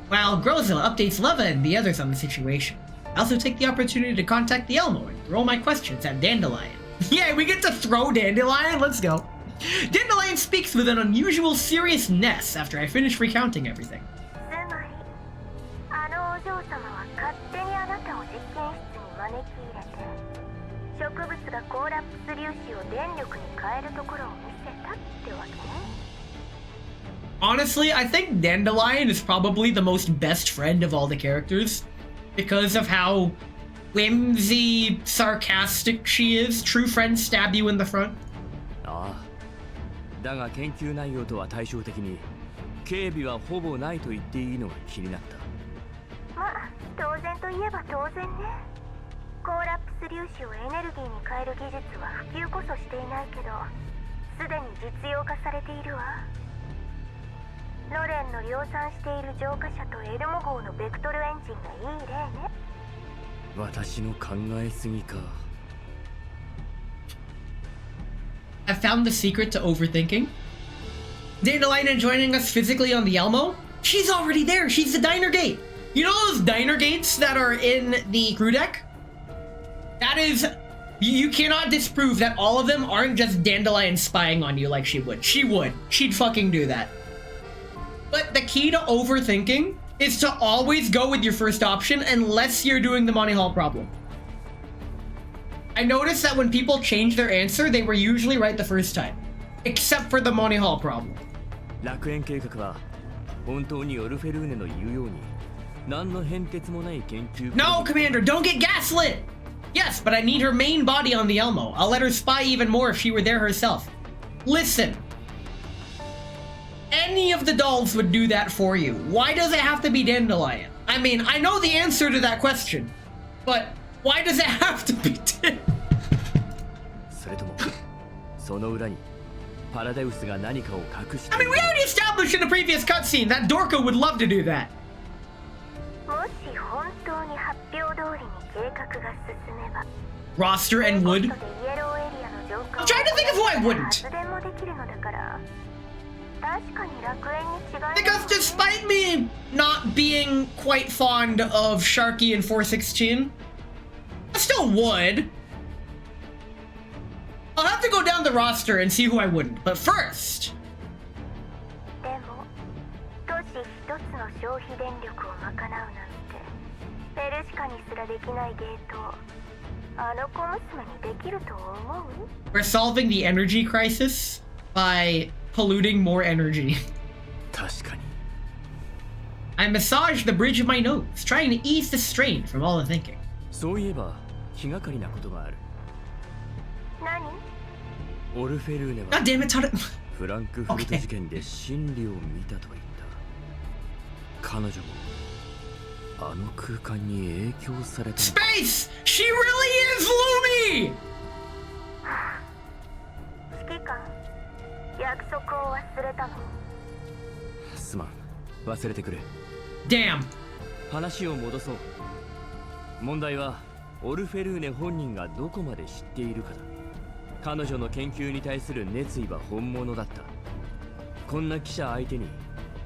While Grozilla updates Leva and the others on the situation, I also take the opportunity to contact the Elmo and throw my questions at Dandelion. Yeah, we get to throw Dandelion? Let's go. Dandelion speaks with an unusual seriousness after I finish recounting everything. Honestly, I think Dandelion is probably the most best friend of all the characters because of how whimsy, sarcastic she is. True friends stab you in the front. だが研究内容とは対照的に警備はほぼないと言っていいのが気になった。まあ当然といえば当然ね。コーラップス粒子をエネルギーに変える技術は普及こそしていないけど、すでに実用化されているわ。ロレンの量産している浄化車とエルモ号のベクトルエンジンがいい例ね。私の考えすぎか。I found the secret to overthinking. Dandelion joining us physically on the Elmo? She's already there. She's the diner gate. You know those diner gates that are in the crew deck? That is... You cannot disprove that all of them aren't just Dandelion spying on you like she would. She would. She'd fucking do that. But the key to overthinking is to always go with your first option unless you're doing the Monty Hall problem. I noticed that when people change their answer, they were usually right the first time. Except for the Monty Hall problem. 楽園計画は本当にオルフェルーネの言うように何の変哲もない研究。 No, Commander, don't get gaslit! Yes, but I need her main body on the Elmo. I'll let her spy even more if she were there herself. Listen. Any of the dolls would do that for you. Why does it have to be Dandelion? I mean, I know the answer to that question, but why does it have to be Dandelion? それともその裏にパラデウスが何かを隠して。 I mean, we already established in the previous cutscene that Dorka would love to do that. もし本当に発表通りに計画が進めば。 Roster and Wood. I'm trying to think of who I wouldn't. Because despite me not being quite fond of Sharky and 416, I still would. I'll have to go down the roster and see who I wouldn't. But first, 消費電力を賄うなんてペルシカにすらできないゲートをあの小娘にできると思う？ We're solving the energy crisis by polluting more energy. 確かに I massaged the bridge of my nose, trying to ease the strain from all the thinking. そういえば気がかりなことがある。何？オルフェルーネ God は damn it, Todd. フランクフルト事件で真理を見たと言った。彼女もあの空間に影響された。 Space! She really is Lumi! 指揮官、約束を忘れたの？すまん、忘れてくれ。 Damn. 話を戻そう。問題はオルフェルーネ本人がどこまで知っているかだ。彼女の研究に対する熱意は本物だった。こんな記者相手に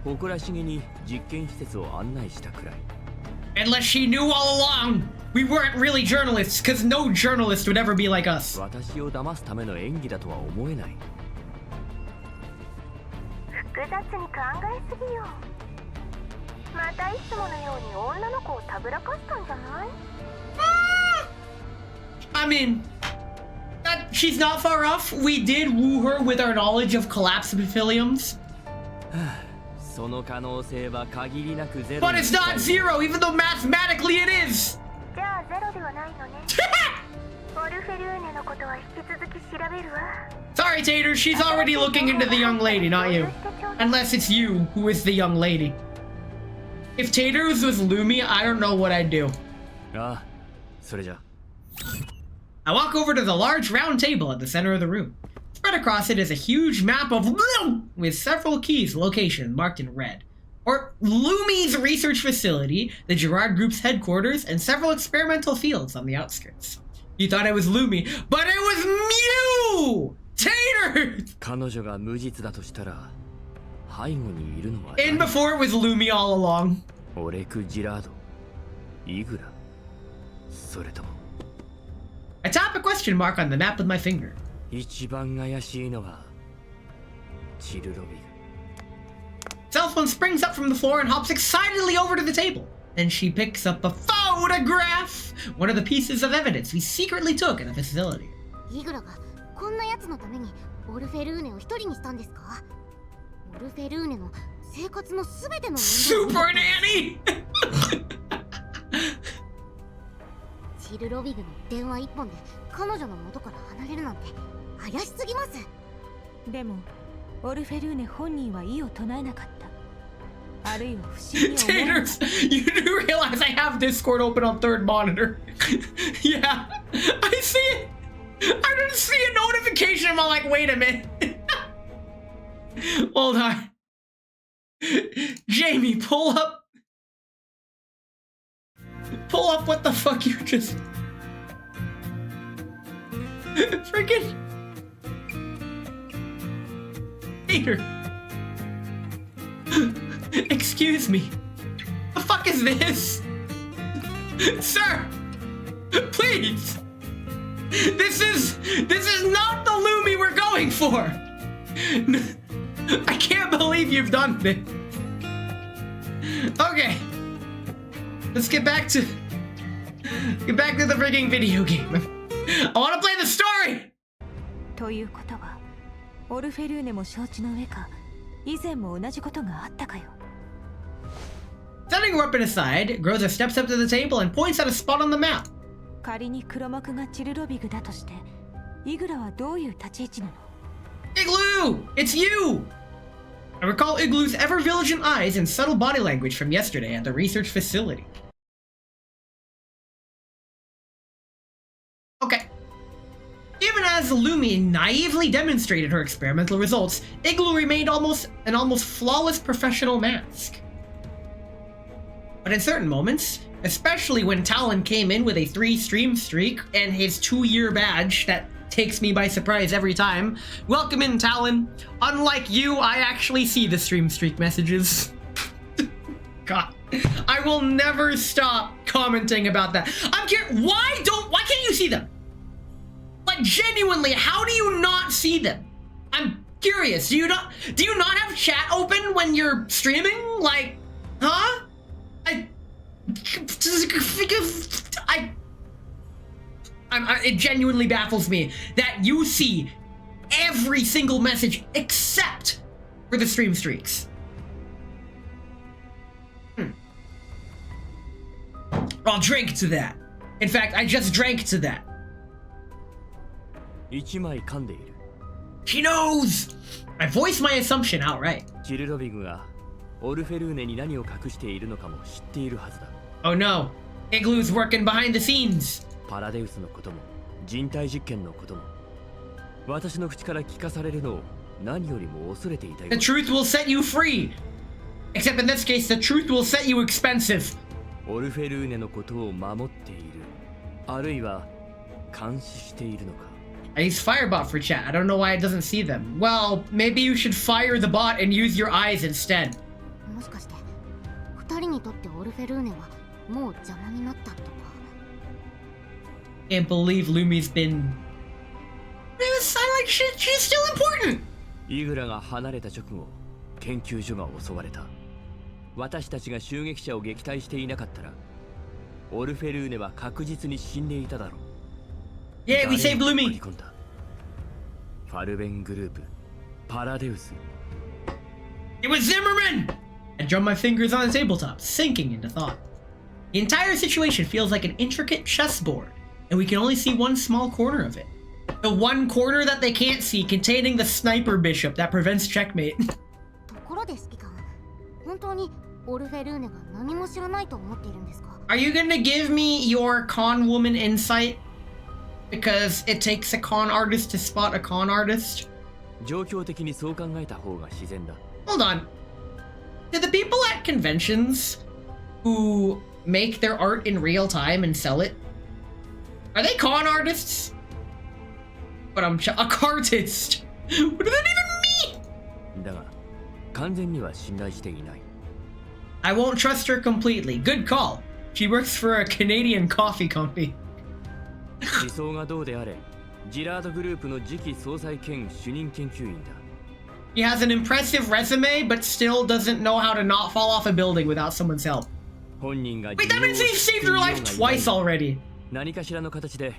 誇らしげに実験施設を案内したくらい。 Unless she knew all along we weren't really journalists, because no journalist would ever be like us. 私を騙すための演技だとは思えない。複雑に考えすぎよ。またいつものように女の子をたぶらかしたんじゃない？ I mean, that she's not far off. We did woo her with our knowledge of collapsive epitheliums. その可能性は限りなくゼロ。 But it's not zero, even though mathematically it is. じゃあゼロではないのね。オルフェルーネのことは引き続き調べるわ。 Sorry, Tater, she's already looking into the young lady, not you. Unless it's you who is the young lady. If Tater was with Lumi, I don't know what I'd do. ああ、それじゃ。 I walk over to the large round table at the center of the room. Spread across it is a huge map of with several keys location marked in red. Or Lumi's research facility, the Gerard Group's headquarters, and several experimental fields on the outskirts. You thought it was Lumi, but it was Mew! Tater! 彼女が無実だとしたら背後にいるのは And before it was Lumi all along. オレク・ジラード、イグラ、それとも I tap a question mark on the map with my finger. 一番怪しいのはチルロビグ。 Cell phone springs up from the floor and hops excitedly over to the table. Then she picks up a photograph, one of the pieces of evidence we secretly took in the facility. イグラがこんなやつのためにオルフェルーネを一人にしたんですか？オルフェルーネの生活のすべての Super Nanny! チルロビグの電話一本で彼女の元から離れるなんて怪しすぎます。でもオルフェルーネ本人は異を唱えなかった。あるいは不思議に思わなかった。 Taters, you do realize I have Discord open on third monitor. Yeah, I see it. I didn't see a notification. I'm like, wait a minute. Hold on. Jamie, pull up. Pull up what the fuck you just... Freaking... Tater. Excuse me. The fuck is this? Sir! Please! This is not the Lumi we're going for! I can't believe you've done this. Okay. Let's get back to the freaking video game. I want to play the story! ということはオルフェルーネも承知の上か以前も同じことがあったかよ。 Setting her weapon aside, Groza steps up to the table and points at a spot on the map. 仮に黒幕がチルロビグだとしてイグラはどういう立ち位置なの？ Igloo! It's you! I recall Igloo's ever-vigilant eyes and subtle body language from yesterday at the research facility. Okay. Even as Lumi naively demonstrated her experimental results, Igloo remained an almost flawless professional mask. But in certain moments, especially when Talon came in with a 3-stream streak and his 2-year badge that takes me by surprise every time. Welcome in, Talon. Unlike you, I actually see the stream streak messages. God, I will never stop commenting about that. I'm curious, why can't you see them? Like, genuinely, how do you not see them? I'm curious. Do you not have chat open when you're streaming? Like, Huh? It genuinely baffles me that you see every single message except for the stream streaks. I'll drink to that. In fact, I just drank to that. 1枚噛んでいる。 She knows! I voiced my assumption outright. ジルドビグがオルフェルーネに何を隠しているのかも知っているはずだ。 Oh no. Igloo's working behind the scenes. パラデウスのことも人体実験のことも私の口から聞かされるのを何よりも恐れていたよ。 The truth will set you free. Except in this case, the truth will set you expensive. オルフェルーネのことを守っている。あるいは監視しているのか。 I use Firebot for chat. I don't know why it doesn't see them. Well, maybe you should fire the bot and use your eyes instead. もしかして2人にとってオルフェルーネはもう邪魔になったとか。 Can't believe Lumi's been... Like she's still important. イグラが離れた直後、研究所が襲われた。私たちが襲撃者を撃退していなかったら、オルフェルーネは確実に死んでいただろう。 Yeah, we saved Lumi. ファルベングループ、パラデウス。 It was Zimmerman! I drummed my fingers on the tabletop, sinking into thought. The entire situation feels like an intricate chessboard, and we can only see one small corner of it. The one corner that they can't see, containing the sniper bishop that prevents checkmate. ところで指揮官、本当にオルフェルーネが何も知らないと思っているんですか？ Are you gonna give me your con woman insight? Because it takes a con artist to spot a con artist? 状況的にそう考えた方が自然だ。 Hold on. Do the people at conventions who make their art in real time and sell it, are they con artists? But I'm a cartist. What does that even mean? だが完全には信頼していない。 I won't trust her completely. Good call. She works for a Canadian coffee company. 思想がどうであれ、ジラードグループの次期総裁兼主任研究員だ。 He has an impressive resume, but still doesn't know how to not fall off a building without someone's help. 本人が Wait, that means he saved her life twice already. 何かしらの形で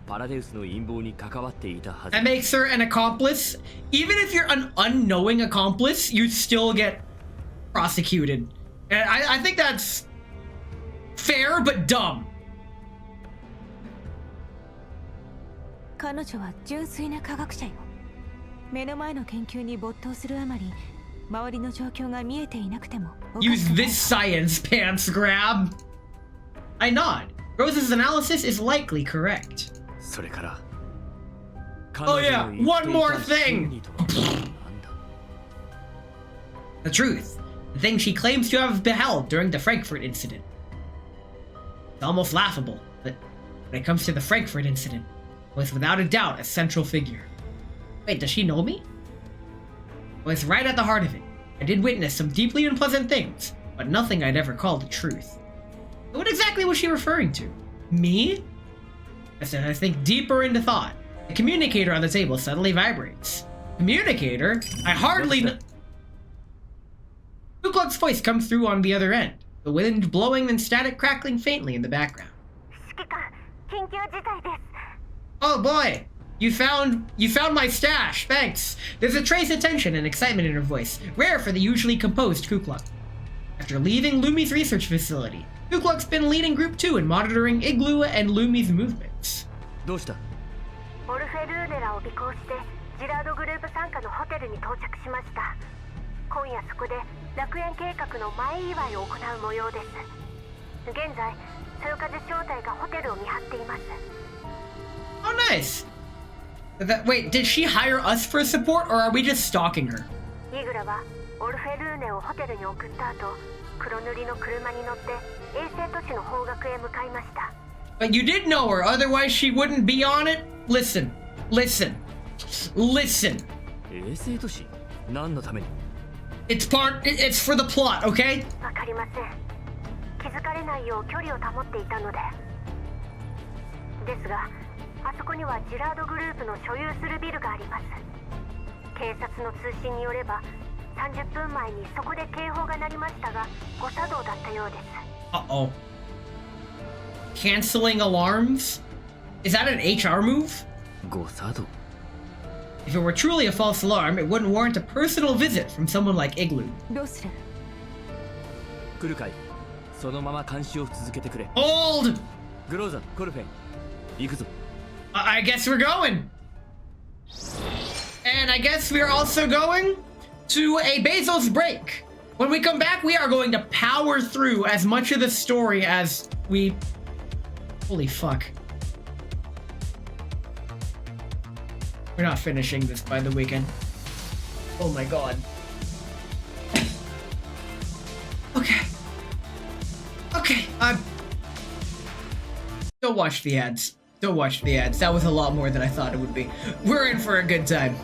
パラデウスの陰謀に関わっていたはず。 That makes her an accomplice. Even if you're an unknowing accomplice, you still get prosecuted. And I think that's fair, but dumb. 彼女は純粋な科学者よ。目の前の研究に没頭するあまり、周りの状況が見えていなくてもおかし Use くない。 this science, pants grab. I nod. Rose's analysis is likely correct. それから。 Oh yeah, one more thing. The truth. The thing she claims to have beheld during the Frankfurt incident. It's almost laughable, but when it comes to the Frankfurt incident, was without a doubt a central figure. Wait, does she know me? Well, it's right at the heart of it. I did witness some deeply unpleasant things, but nothing I'd ever call the truth. What exactly was she referring to? Me? As I think deeper into thought, the communicator on the table suddenly vibrates. Communicator? I hardly know. Ku Klux voice comes through on the other end, the wind blowing and static crackling faintly in the background. 指揮官、緊急事態です。 Oh boy! You found my stash, thanks! There's a trace of tension and excitement in her voice, rare for the usually composed Ku Klux. After leaving Lumi's research facility, Ku Klux been leading Group 2 in monitoring Igloo and Lumi's movements. どうした？オルフェルーネらを尾行してジラードグループ傘下のホテルに到着しました。今夜そこで楽園計画の前祝いを行う模様です。現在、そよ風招待がホテルを見張っています。 Oh, nice! Wait, did she hire us for support, or are we just stalking her? イグラはオルフェルーネをホテルに送った後、黒塗りの車に乗って衛星都市の方角へ向かいました。 But you did know her, otherwise she wouldn't be on it? Listen. 衛星都市？何のために？ It's for the plot, okay? わかりません。気づかれないよう距離を保っていたので。ですが、あそこにはジラードグループの所有するビルがあります。警察の通信によれば、30分前にそこで警報が鳴りましたが誤作動だったようです。 Uh-oh. Canceling alarms? Is that an HR move? 誤作動 If it were truly a false alarm, it wouldn't warrant a personal visit from someone like Igloo. どうする？来るかい。そのまま監視を続けてくれ。 Hold! グローザ、コルフェン、行くぞ。 I guess we're going. And I guess we're also going to a Bezos break. When we come back, we are going to power through as much of the story as we... Holy fuck. We're not finishing this by the weekend. Oh my god. Okay. Okay, don't watch the ads. Don't watch the ads. That was a lot more than I thought it would be. We're in for a good time.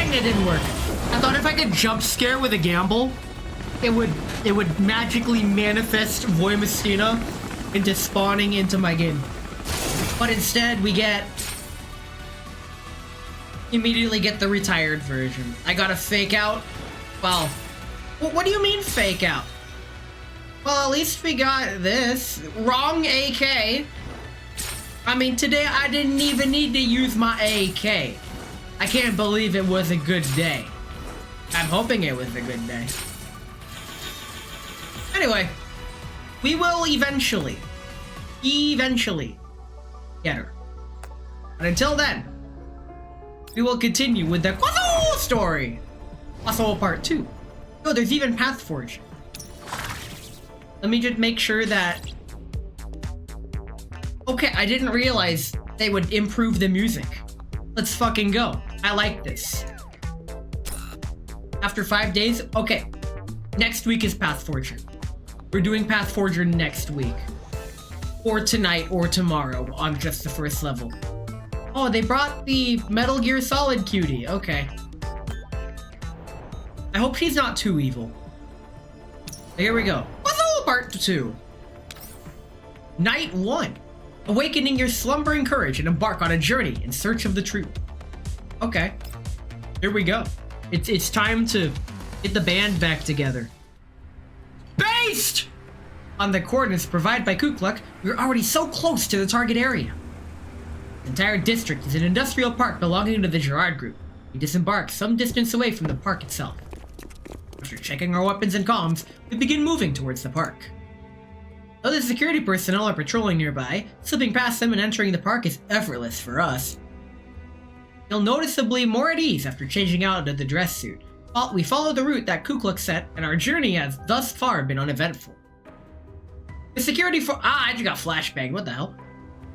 It didn't work. I thought if I could jump scare with a gamble, it would magically manifest Voy Messina into spawning into my game. But instead, we immediately get the retired version. I got a fake out. Well, what do you mean fake out? Well, at least we got this. Wrong AK. I mean, today I didn't even need to use my AK. I can't believe it was a good day. I'm hoping it was a good day. Anyway, we will eventually get her. But until then, we will continue with the Croissant story. Croissant Part 2. Oh, there's even path forging. Let me just make sure that... Okay, I didn't realize they would improve the music. Let's fucking go. I like this. After 5 days? Okay. Next week is Path Forger. We're doing Path Forger next week. Or tonight or tomorrow on just the first level. Oh, they brought the Metal Gear Solid cutie. Okay. I hope she's not too evil. Here we go. Puzzle Part 2. Night 1. Awakening your slumbering courage and embark on a journey in search of the truth. Okay. Here we go. It's time to get the band back together. Based on the coordinates provided by Kukluk, we're already so close to the target area. The entire district is an industrial park belonging to the Gerard Group. We disembark some distance away from the park itself. After checking our weapons and comms, we begin moving towards the park. Though the security personnel are patrolling nearby, slipping past them and entering the park is effortless for us. Feel noticeably more at ease after changing out of the dress suit. We follow the route that Kukluk set, and our journey has thus far been uneventful. The security for- I just got flashbanged, what the hell?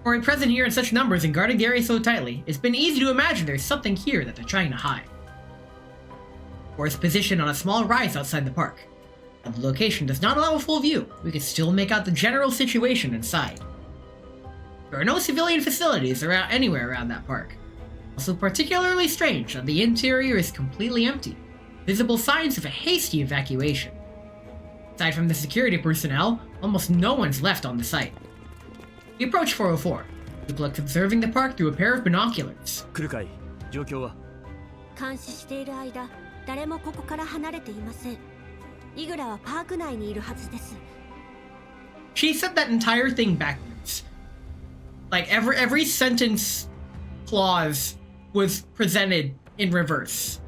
For being present here in such numbers and guarding the area so tightly, it's been easy to imagine there's something here that they're trying to hide. Or is positioned on a small rise outside the park. While the location does not allow a full view, we can still make out the general situation inside. There are no civilian facilities anywhere around that park. Also particularly strange that the interior is completely empty. Visible signs of a hasty evacuation. Aside from the security personnel, almost no one's left on the site. We approach 404. Kukluk's observing the park through a pair of binoculars. 来るかい。状況は？監視している間、誰もここから離れていません。イグラはパーク内にいるはずです。She said that entire thing backwards. Like every sentence clause was presented in reverse.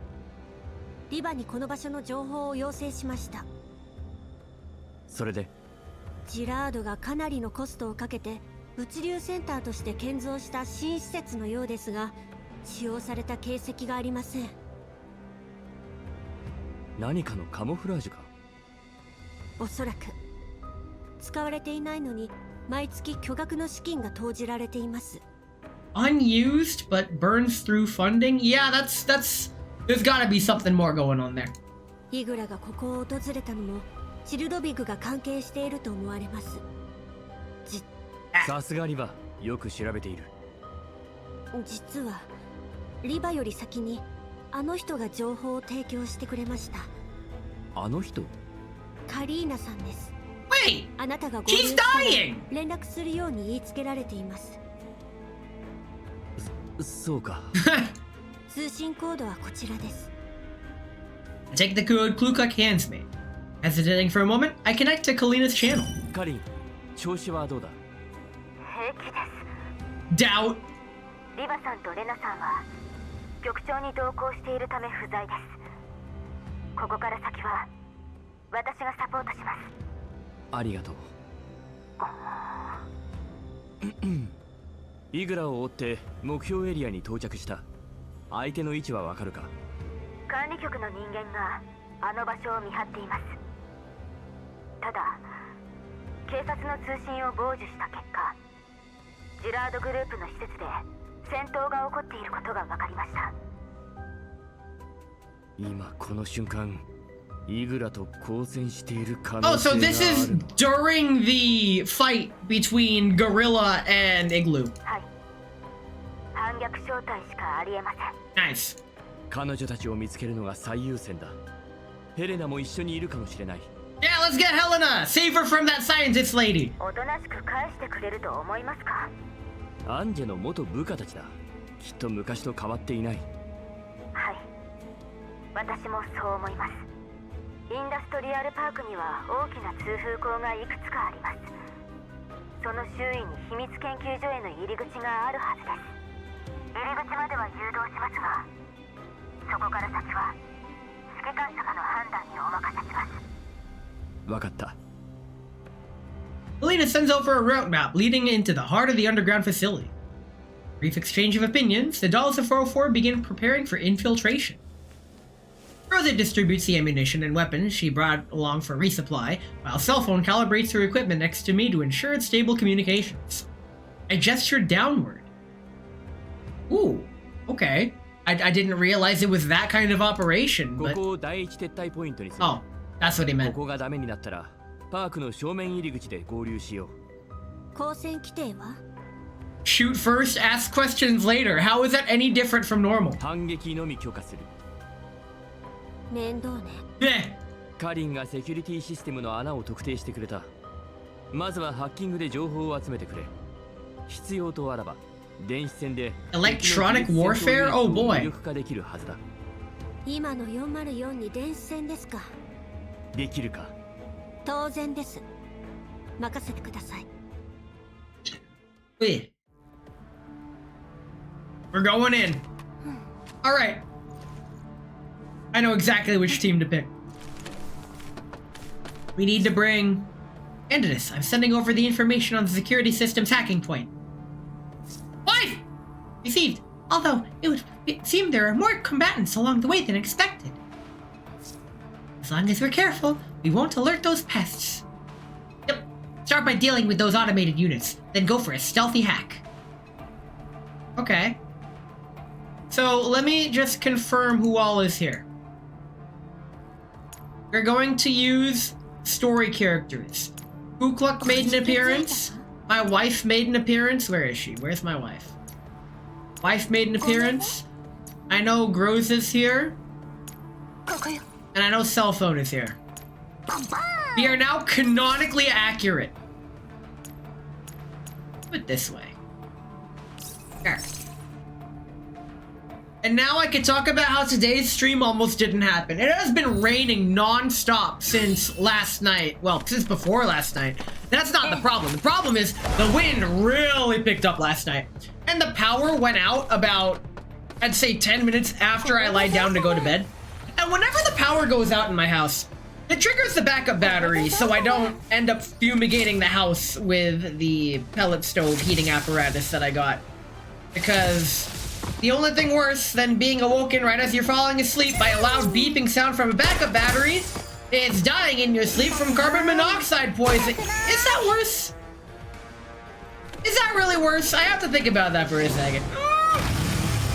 リバにこの場所の情報を要請しました。それで？ジラードがかなりのコストをかけて物流センターとして建造した新施設のようですが、使用された形跡がありません。何かのカモフラージュか？おそらく使われていないのに毎月巨額の資金が投じられています。Unused but burns through funding? Yeah, that's there's gotta be something more going on there. イグラがここを訪れたのもチルドビグが関係していると思われます。さすがリバ、よく調べている。実はリバより先にあの人が情報を提供してくれました。あの人？カリーナさんです。Wait! あなたが合流 She's したら dying! 連絡するように言いつけられています。そうか。通信コードはこちらです。I take the code Klukuk hands me. Hesitating for a moment, I connect to Kalina's channel. カリン、調子はどうだ？平気です。 Doubt. リバさんとレナさんは局長に同行しているため不在です。ここから先は私がサポートします。ありがとう。イグラを追って目標エリアに到着した。相手の位置はわかるか？管理局の人間があの場所を見張っています。ただ警察の通信を傍受した結果、ジラードグループの施設で戦闘が起こっていることが分かりました。今この瞬間、イグラと交戦している可能性がある。Oh, so this is during the fight between Gorilla and Igloo. はい。反逆招待しかありえません。Nice. 彼女たちを見つけるのが最優先だ。ヘレナも一緒にいるかもしれない。Yeah, let's get Helena! Save her from that scientist lady! おとなしく返してくれると思いますか？アンジェの元部下たちだ。きっと昔と変わっていない。はい。私もそう思います。インダストリアルパークには大きな通風口がいくつかあります。その周囲に秘密研究所への入り口があるはずです。入り口までは誘導しますが、そこから先は指揮官様の判断にお任せします。わかった。Helena sends over a route map leading into the heart of the underground facility. Brief exchange of opinions, the dolls of 404 begin preparing for infiltration. Rosa distributes the ammunition and weapons she brought along for resupply, while cell phone calibrates her equipment next to me to ensure its stable communications. I gestured downward. Ooh, okay. I didn't realize it was that kind of operation, but... Oh, that's what he meant. パークの正面入り口で合流しよう。交戦規定は Shoot first, ask questions later. How is that any different from normal? 反撃のみ許可する。面倒ね。ね。カリンがセキュリティシステムの穴を特定してくれた。まずはハッキングで情報を集めてくれ。必要とあらば電子戦で Electronic warfare? Oh boy. 有力化できるはずだ。今の404に電子戦ですか。できるか。当然です。任せてください。Wait. We're going in. All right. I know exactly which team to pick. We need to bring Endinus. I'm sending over the information on the security system's hacking point. Wife! Received. Although it would seem there are more combatants along the way than expected. As long as we're careful, we won't alert those pests. Yep. Start by dealing with those automated units, then go for a stealthy hack. Okay. So let me just confirm who all is here. We're going to use story characters. Kukluk made an appearance. My wife made an appearance. Where is she? Where's my wife? Wife made an appearance. I know Groz is here. And I know Cell Phone is here. We are now canonically accurate. Put it this way. There. And now I can talk about how today's stream almost didn't happen. It has been raining non-stop since last night. Well, since before last night. That's not the problem. The problem is the wind really picked up last night. And the power went out about, I'd say 10 minutes after I lied down to go to bed. And whenever the power goes out in my house, it triggers the backup battery so I don't end up fumigating the house with the pellet stove heating apparatus that I got. Because the only thing worse than being awoken right as you're falling asleep by a loud beeping sound from a backup battery is dying in your sleep from carbon monoxide poisoning. Is that worse? Is that really worse? I have to think about that for a second.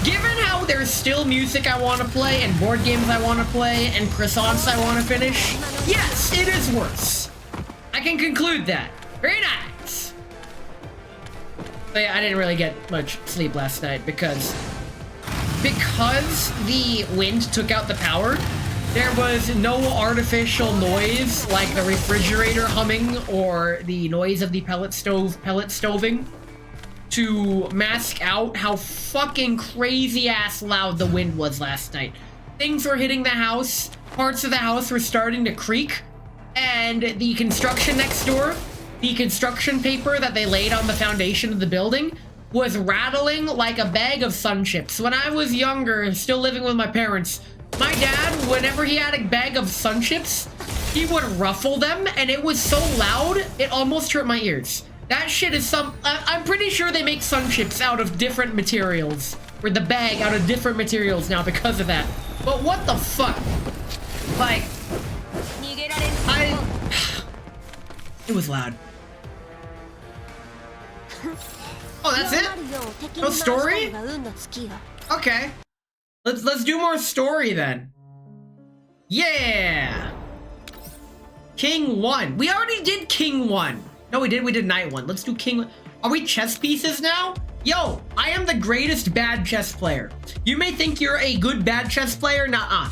Given how there's still music I want to play and board games I want to play and croissants I want to finish, yes, it is worse. I can conclude that. Very nice. But yeah, I didn't really get much sleep last night because the wind took out the power. There was no artificial noise like the refrigerator humming or the noise of the pellet stoving to mask out how fucking crazy ass loud the wind was last night. Things were hitting the house, parts of the house were starting to creak, and the construction next door, the construction paper that they laid on the foundation of the building was rattling like a bag of sun chips. When I was younger, still living with my parents, my dad, whenever he had a bag of sun chips, he would ruffle them, and it was so loud, it almost hurt my ears. That shit is I'm pretty sure they make sun chips out of different materials. Or the bag out of different materials now because of that. But what the fuck? Like, it was loud. Oh, that's it? No story? Okay. Let's do more story then. Yeah! King 1. We already did King 1. No, we did Knight 1. Let's do King 1. Are we chess pieces now? Yo, I am the greatest bad chess player. You may think you're a good bad chess player. Nuh-uh.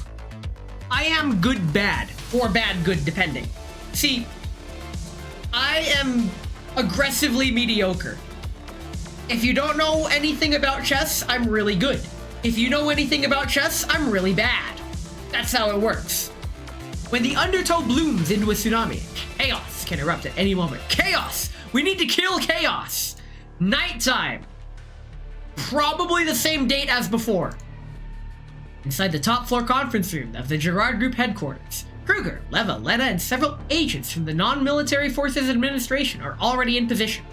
I am good bad. Or bad good, depending. See, I am aggressively mediocre. If you don't know anything about chess, I'm really good. If you know anything about chess, I'm really bad. That's how it works. When the undertow blooms into a tsunami, chaos can erupt at any moment. Chaos! We need to kill chaos! Nighttime! Probably the same date as before. Inside the top floor conference room of the Gerard Group headquarters, Kruger, Leva, Lena, and several agents from the Non-Military Forces Administration are already in position.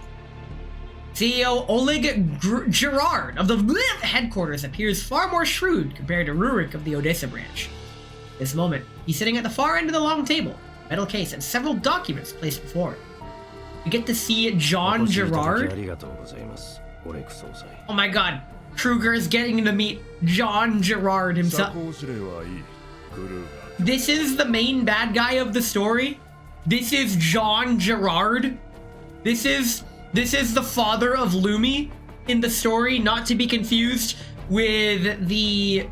CEO Oleg Gerard of the headquarters appears far more shrewd compared to Rurik of the Odessa branch. This moment, he's sitting at the far end of the long table, metal case, and several documents placed before him. We get to see John Gerard. Oh my god, Kruger is getting to meet John Gerard himself. This is the main bad guy of the story. This is John Gerard. This is the father of Lumi in the story, not to be confused with the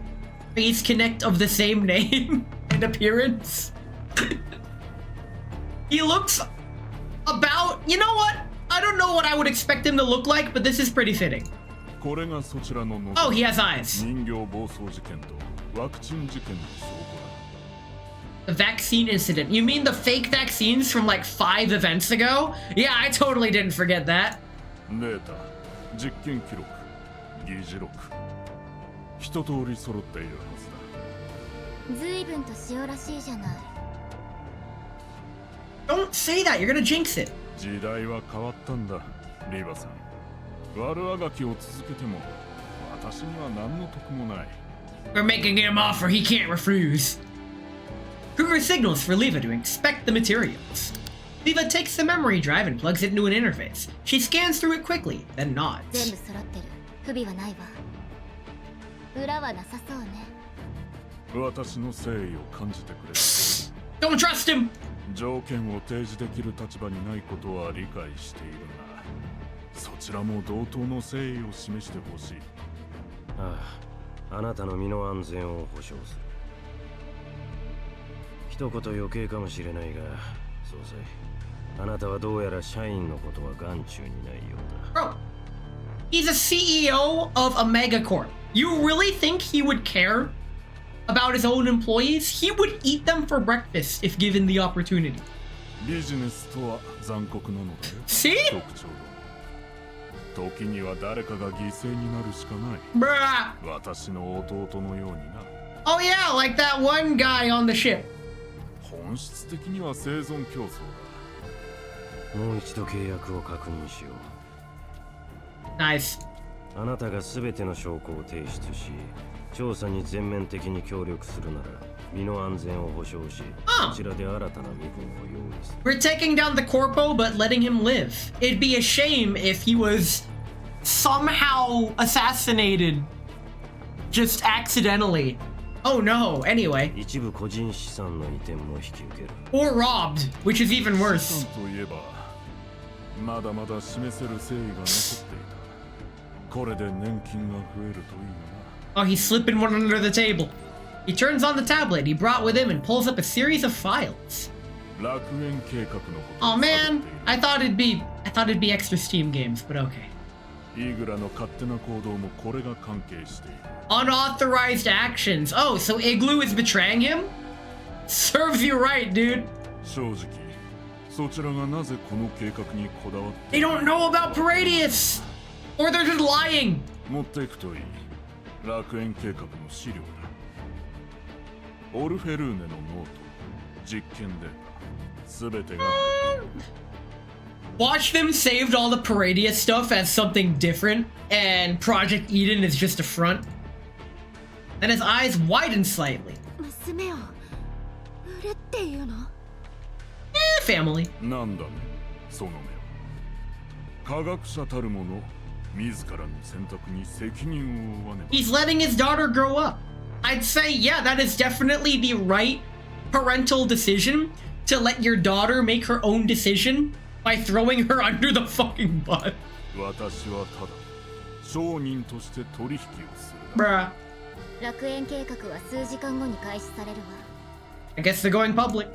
face connect of the same name and appearance. He looks about, you know what? I don't know what I would expect him to look like, but this is pretty fitting. Oh, he has eyes. The vaccine incident. You mean the fake vaccines from like 5 events ago? Yeah, I totally didn't forget that. Don't say that, you're gonna jinx it. We're making him an offer he can't refuse. Kruger signals for Leva to inspect the materials. Leva takes the memory drive and plugs it into an interface. She scans through it quickly, then nods. Don't trust him! Bro, he's a CEO of a megacorp. You really think he would care about his own employees? He would eat them for breakfast if given the opportunity. See? Bruh. Oh yeah, like that one guy on the ship. Nice. We're taking down the corpo, but letting him live. It'd be a shame if he was somehow assassinated just accidentally. Oh no, anyway. Or robbed, which is even worse. Oh, he's slipping one under the table. He turns on the tablet he brought with him and pulls up a series of files. Oh man, I thought it'd be extra Steam games, but okay. Unauthorized actions. Oh, so Igloo is betraying him? Serves you right, dude. They don't know about Paradius! Or they're just lying! Watch them saved all the Paradius stuff as something different, and Project Eden is just a front. Then his eyes widen slightly. Family. He's letting his daughter grow up. I'd say, yeah, that is definitely the right parental decision, to let your daughter make her own decision by throwing her under the fucking bus. Bruh. I guess they're going public.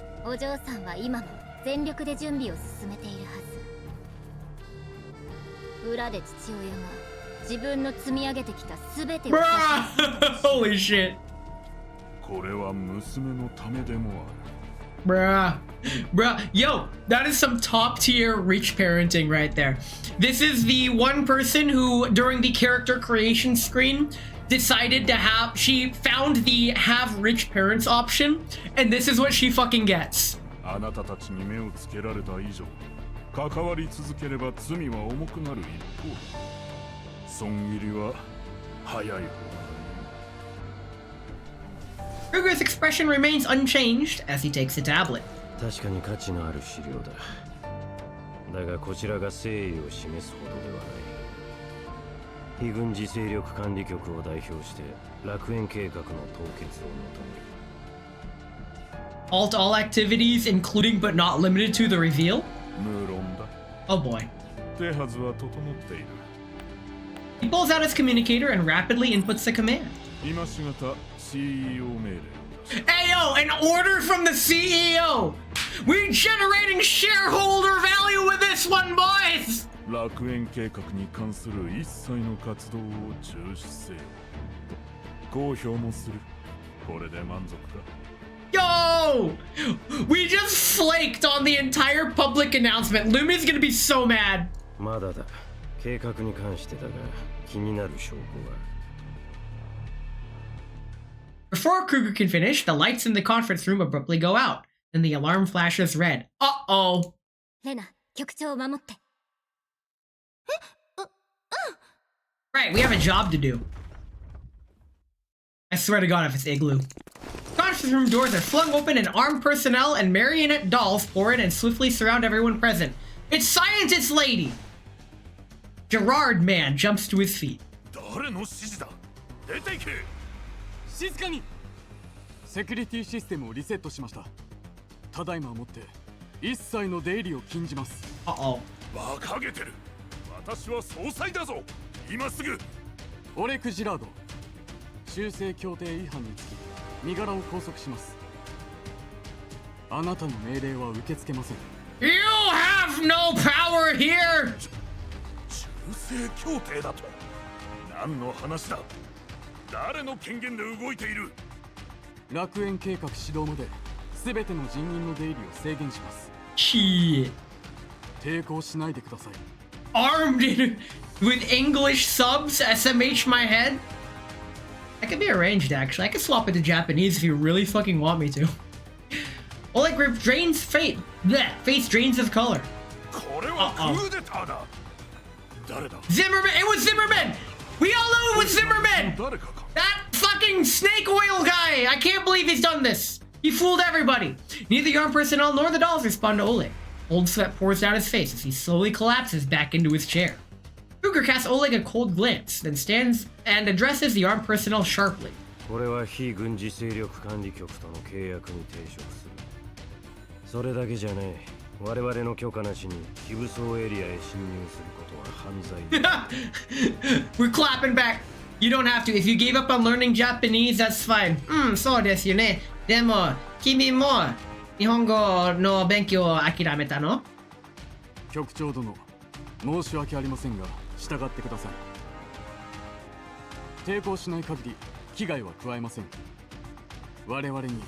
Bruh! Holy shit. Bruh. Yo, that is some top tier rich parenting right there. This is the one person who, during the character creation screen, decided to have, she found the have rich parents option, and this is what she fucking gets. Kruger's expression remains unchanged as he takes a tablet. 確かに価値のある資料だ。だがこちらが誠意を示すほどではない。非軍事勢力管理局を代表して楽園計画の凍結を求める。Halt all activities, including but not limited to the reveal? 無論だ。 Oh boy. 手はずは整っている。 He pulls out his communicator and rapidly inputs the command. 今しがた CEO 命令。 Ayo, an order from the CEO! We're generating shareholder value with this one, boys! 楽園計画に関する一切の活動を中止せよ。公表もする。これで満足か。 Yo! We just flaked on the entire public announcement. Lumi's gonna be so mad. まだだ。計画に関してだが気になる証拠が。 Before Kruger can finish, the lights in the conference room abruptly go out. Then the alarm flashes red. Uh-oh. レナ、局長を守って。 Right, we have a job to do. I swear to God if it's Igloo. Conference room doors are flung open and armed personnel and marionette dolls pour in and swiftly surround everyone present. It's Scientist Lady! Gerard Man jumps to his feet. 誰の指示だ。出ていけ。静かに。セキュリティシステムをリセットしました。ただいまをもって一切の出入りを禁じます。 Uh-oh. 馬鹿げてる。私は総裁だぞ。今すぐ。オレク・ジラード、修正協定違反につき身柄を拘束します。あなたの命令は受け付けません。 You have no power here! 修正協定だと。何の話だ。誰の権限で動いている。楽園計画始動まで全ての人員の出入りを制限します。 Shit. 抵抗しないでください。 Armed with English subs, SMH my head? I could be arranged actually. I could swap it to Japanese if you really fucking want me to. Oleg Grip drains fate. Bleh, face drains of color. これはクーデターだ。誰だ。 Zimmerman! It was Zimmerman! We all know it was Zimmerman! 誰かか。 That fucking snake oil guy! I can't believe he's done this! He fooled everybody! Neither the armed personnel nor the dolls respond to Oleg. Cold sweat pours down his face as he slowly collapses back into his chair. Kruger casts Oleg a cold glance, then stands and addresses the armed personnel sharply. これは非軍事勢力管理局との契約に抵触する。それだけじゃねえ。我々の許可なしに非武装エリアへ侵入することは犯罪だ。 We're clapping back. You don't have to. If you gave up on learning Japanese, that's fine. そうですよね。でも、君も日本語の勉強を諦めたの？局長殿、申し訳ありませんが従ってください。抵抗しない限り危害は加えません。我々に引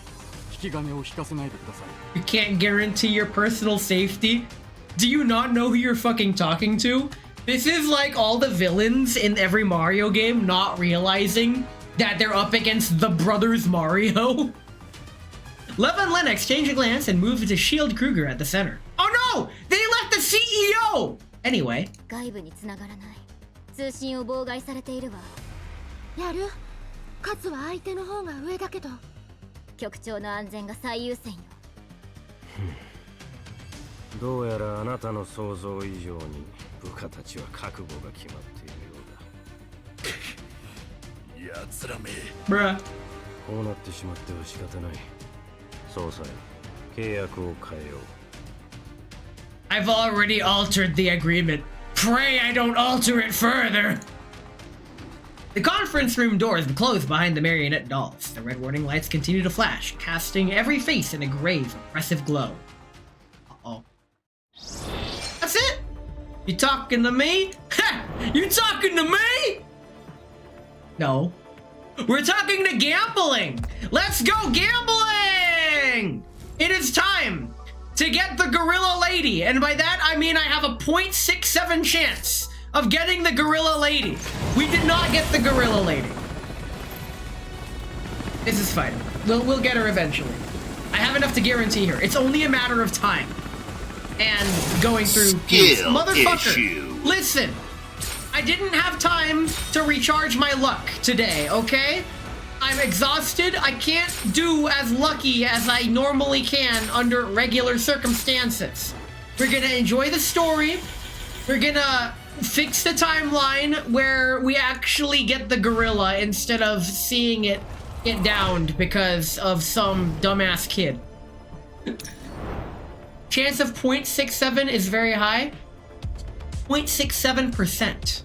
き金を引かせないでください。 You can't guarantee your personal safety? Do you not know who you're fucking talking to? This is like all the villains in every Mario game not realizing that they're up against the brothers Mario. Lev and Len exchange a glance and move to shield Kruger at the center. Oh no! They left the CEO! Anyway. 外部に繋がらない。通信を妨害されているわ。やる？数は相手の方が上だけど。局長の安全が最優先よ。どうやらあなたの想像以上に部下たちは覚悟が決まっているようだ。奴らめ。Bruh. こうなってしまっては仕方ない。総裁、契約を変えよう。I've already altered the agreement. Pray I don't alter it further. The conference room doors close behind the marionette dolls. The red warning lights continue to flash, casting every face in a grave, oppressive glow. Uh-oh. That's it? You talking to me? Ha! You talking to me? No. We're talking to gambling! Let's go gambling! It is time to get the Gorilla Lady, and by that I mean I have a 0.67 chance of getting the Gorilla Lady. We did not get the Gorilla Lady. This is fine. We'll get her eventually. I have enough to guarantee her. It's only a matter of time. And going through games. Motherfucker, issue. Listen. I didn't have time to recharge my luck today, okay? I'm exhausted. I can't do as lucky as I normally can under regular circumstances. We're gonna enjoy the story. We're gonna fix the timeline where we actually get the gorilla instead of seeing it get downed because of some dumbass kid. Chance of 0.67 is very high. 0.67%.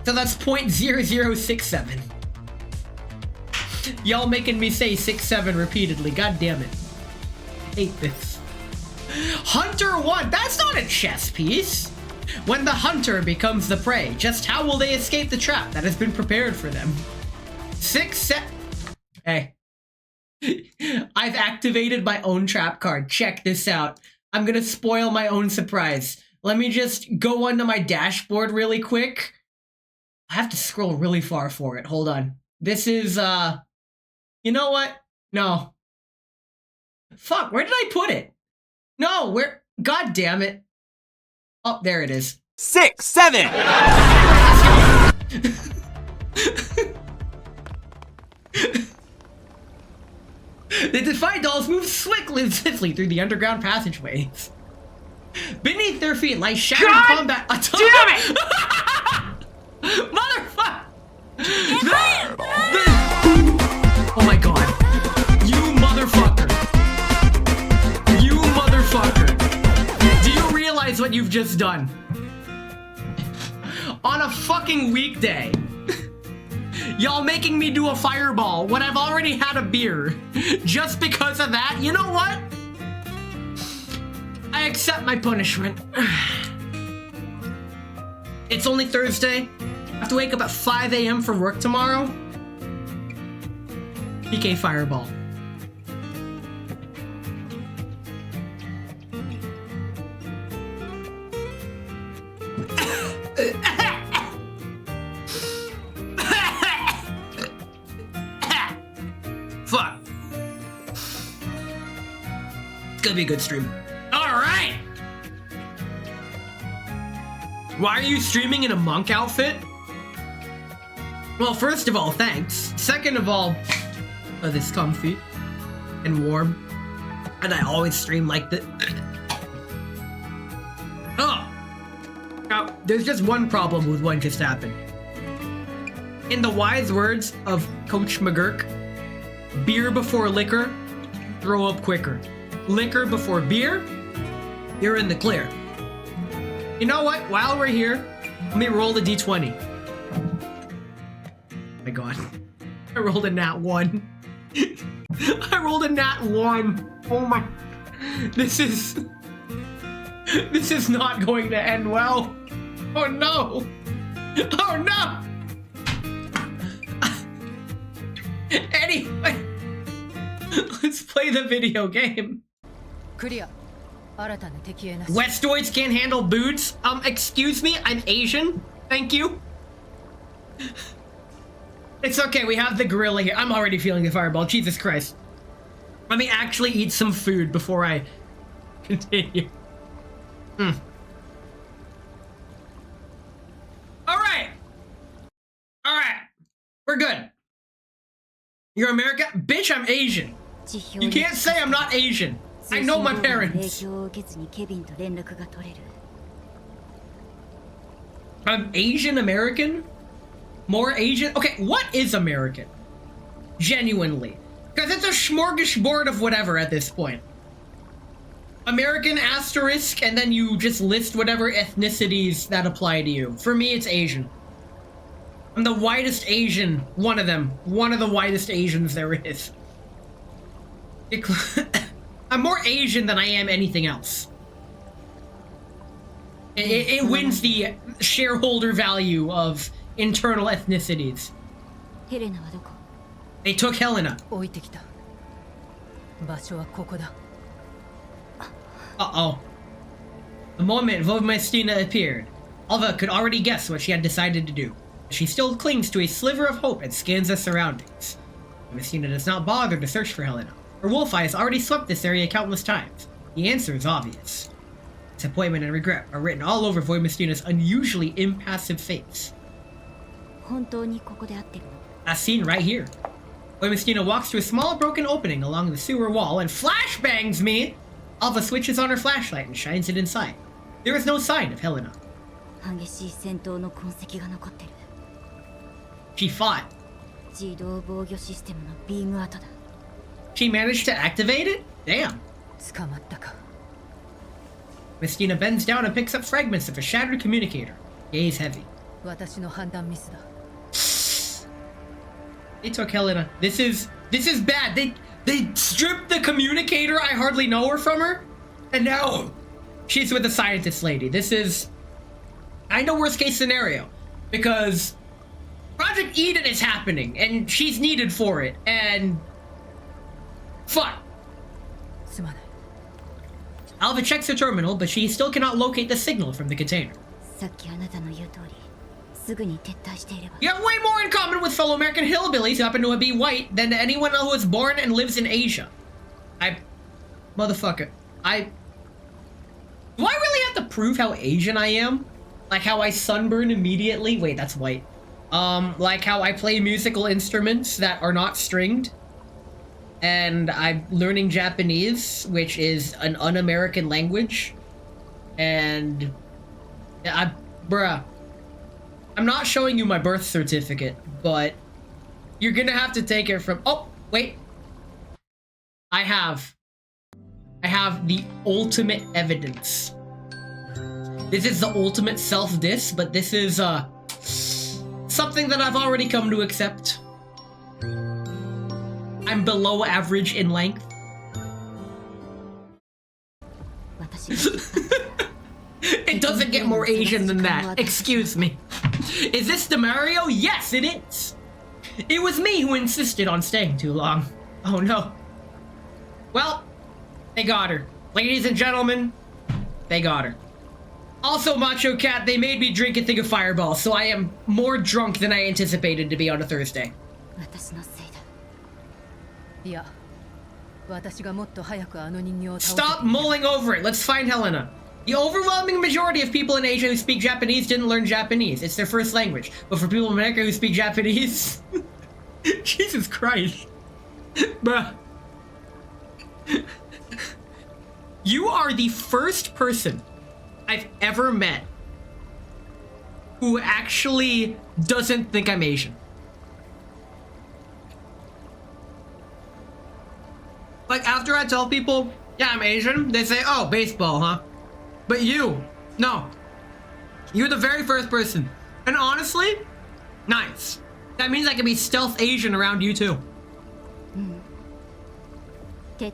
So that's 0.0067. Y'all making me say 6-7 repeatedly. God damn it. I hate this. Hunter 1. That's not a chess piece. When the hunter becomes the prey, just how will they escape the trap that has been prepared for them? 6-7. Hey. I've activated my own trap card. Check this out. I'm gonna spoil my own surprise. Let me just go onto my dashboard really quick. I have to scroll really far for it. Hold on. This is, you know what? No. Fuck, where did I put it? No, where? God damn it. Oh, there it is. 6, 7! The Defy dolls move swiftly through the underground passageways. Beneath their feet lies shattered combat. Damn it! Motherfucker! Oh my god. You motherfucker. You motherfucker. Do you realize what you've just done? On a fucking weekday. Y'all making me do a fireball when I've already had a beer. Just because of that? You know what? I accept my punishment. It's only Thursday. I have to wake up at 5 a.m. for work tomorrow. PK Fireball. Fuck. It's gonna be a good stream. Alright! Why are you streaming in a monk outfit? Well, first of all, thanks. Second of all, this comfy and warm. And I always stream like this. Oh! Now, there's just one problem with what just happened. In the wise words of Coach McGurk, beer before liquor, throw up quicker. Liquor before beer, you're in the clear. You know what? While we're here, let me roll the d20. Oh my god. I rolled a nat 1. I rolled a nat 1. Oh my. This is not going to end well. Oh no. Oh no. Anyway, let's play the video game. Westoids can't handle boots? Excuse me, I'm Asian. Thank you. It's okay, we have the gorilla here. I'm already feeling the fireball, Jesus Christ. Let me actually eat some food before I continue. Alright. Alright. We're good. You're American? Bitch, I'm Asian. You can't say I'm not Asian. I know my parents. I'm Asian American? More Asian? Okay, what is American? Genuinely. Because it's a smorgasbord of whatever at this point. American asterisk, and then you just list whatever ethnicities that apply to you. For me, it's Asian. I'm the whitest Asian. One of them. One of the whitest Asians there is. I'm more Asian than I am anything else. It wins the shareholder value of internal ethnicities. They took Helena. Uh-oh. The moment Vovmestina appeared, Alva could already guess what she had decided to do. She still clings to a sliver of hope and scans the surroundings. Vovmestina does not bother to search for Helena. Her wolf eye has already swept this area countless times. The answer is obvious. Disappointment and regret are written all over Vovmestina's unusually impassive face. As seen right here. Boy Mestina walks through a small broken opening along the sewer wall and flashbangs me. Alva switches on her flashlight and shines it inside. There is no sign of Helena. 激しい戦闘の痕跡が残ってる。 She fought. 自動防御システムのビーム跡だ。 She managed to activate it? Damn. 捕まったか。 Mestina bends down and picks up fragments of a shattered communicator. Gaze heavy. 私の判断ミスだ。 They took Helena. This is bad. They stripped the communicator. I hardly know her from her. And now she's with the scientist lady. This is I know worst case scenario. Because Project Eden is happening and she's needed for it. And fuck. すまない。 Alva checks her terminal, but she still cannot locate the signal from the container. さっきあなたの言う通り、すぐに撤退していれば。 You have way more in common with fellow American hillbillies who happen to be white than anyone who was born and lives in Asia. Motherfucker. Do I really have to prove how Asian I am? Like how I sunburn immediately? Wait, that's white. Like how I play musical instruments that are not stringed? And I'm learning Japanese, which is an un-American language. And bruh. I'm not showing you my birth certificate, but you're gonna have to take it from, oh, wait. I have the ultimate evidence. This is the ultimate self-diss, but this is, something that I've already come to accept. I'm below average in length. It doesn't get more Asian than that. Excuse me. Is this Demario? Yes, it is. It was me who insisted on staying too long. Oh no. Well, they got her. Ladies and gentlemen, they got her. Also, Macho Cat, they made me drink a thing of Fireball, so I am more drunk than I anticipated to be on a Thursday. Stop mulling over it. Let's find Helena. The overwhelming majority of people in Asia who speak Japanese didn't learn Japanese. It's their first language. But for people in America who speak Japanese... Jesus Christ. Bruh. You are the first person I've ever met who actually doesn't think I'm Asian. Like, after I tell people, yeah, I'm Asian, they say, oh, baseball, huh? But you, no. You're the very first person. And honestly, nice. That means I can be stealth Asian around you too. I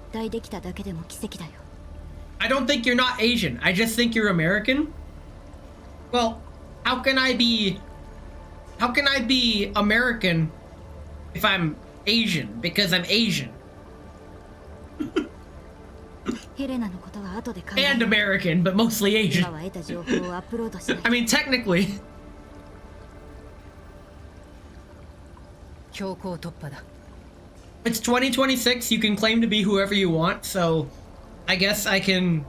don't think you're not Asian. I just think you're American. Well, how can I be American if I'm Asian? Because I'm Asian. And American, but mostly Asian. I mean, technically. It's 2026, you can claim to be whoever you want, so I guess I can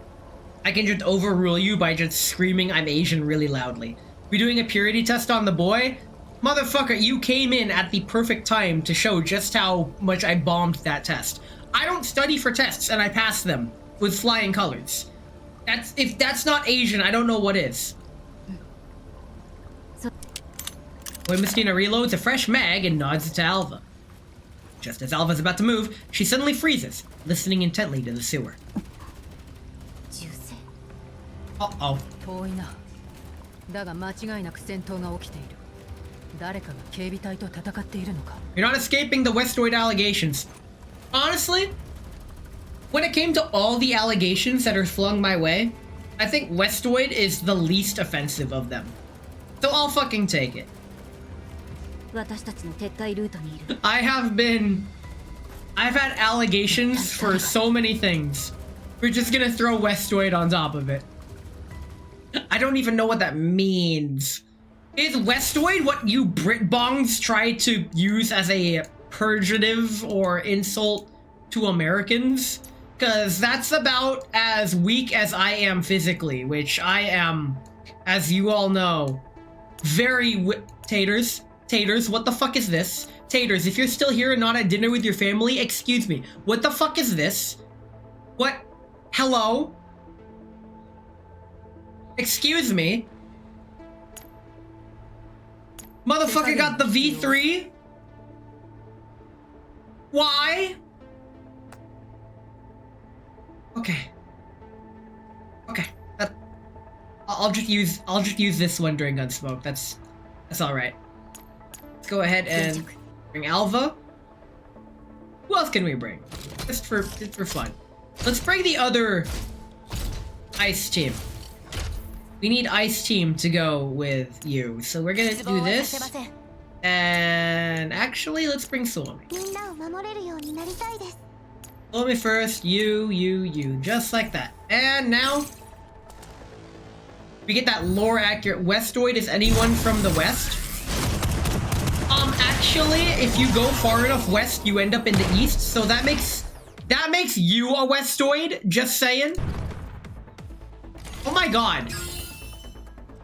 just overrule you by just screaming I'm Asian really loudly. We're doing a purity test on the boy? Motherfucker, you came in at the perfect time to show just how much I bombed that test. I don't study for tests and I pass them with flying colors. If that's not Asian, I don't know what is. When Mestina reloads a fresh mag and nods to Alva. Just as Alva's about to move, she suddenly freezes, listening intently to the sewer. Uh-oh. You're not escaping the Westoid allegations. Honestly, when it came to all the allegations that are flung my way, I think Westoid is the least offensive of them. So I'll fucking take it. I've had allegations for so many things. We're just gonna throw Westoid on top of it. I don't even know what that means. Is Westoid what you Brit-bongs try to use as a purgative or insult to Americans? Cause that's about as weak as I am physically, which I am, as you all know, very taters. Taters, what the fuck is this? Taters, if you're still here and not at dinner with your family, excuse me. What the fuck is this? What? Hello? Excuse me? Motherfucker got the V3? Why? Okay. Okay. I'll just use this one during Gunsmoke. That's all right. Let's go ahead and bring Alva. Who else can we bring? Just for fun. Let's bring the other Ice team. We need Ice team to go with you. So we're gonna do this. And actually, let's bring Salome. Salome first, you. Just like that. And now, we get that lore accurate. Westoid is anyone from the west? Actually, if you go far enough west, you end up in the east. So that makes you a Westoid. Just saying. Oh my god.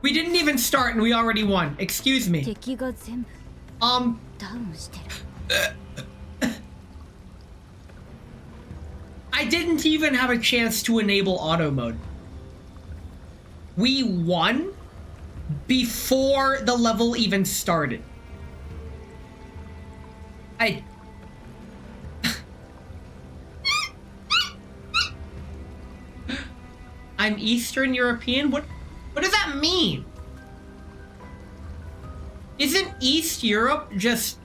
We didn't even start and we already won. Excuse me. I didn't even have a chance to enable auto mode. We won before the level even started. I'm Eastern European? What does that mean? Isn't East Europe just...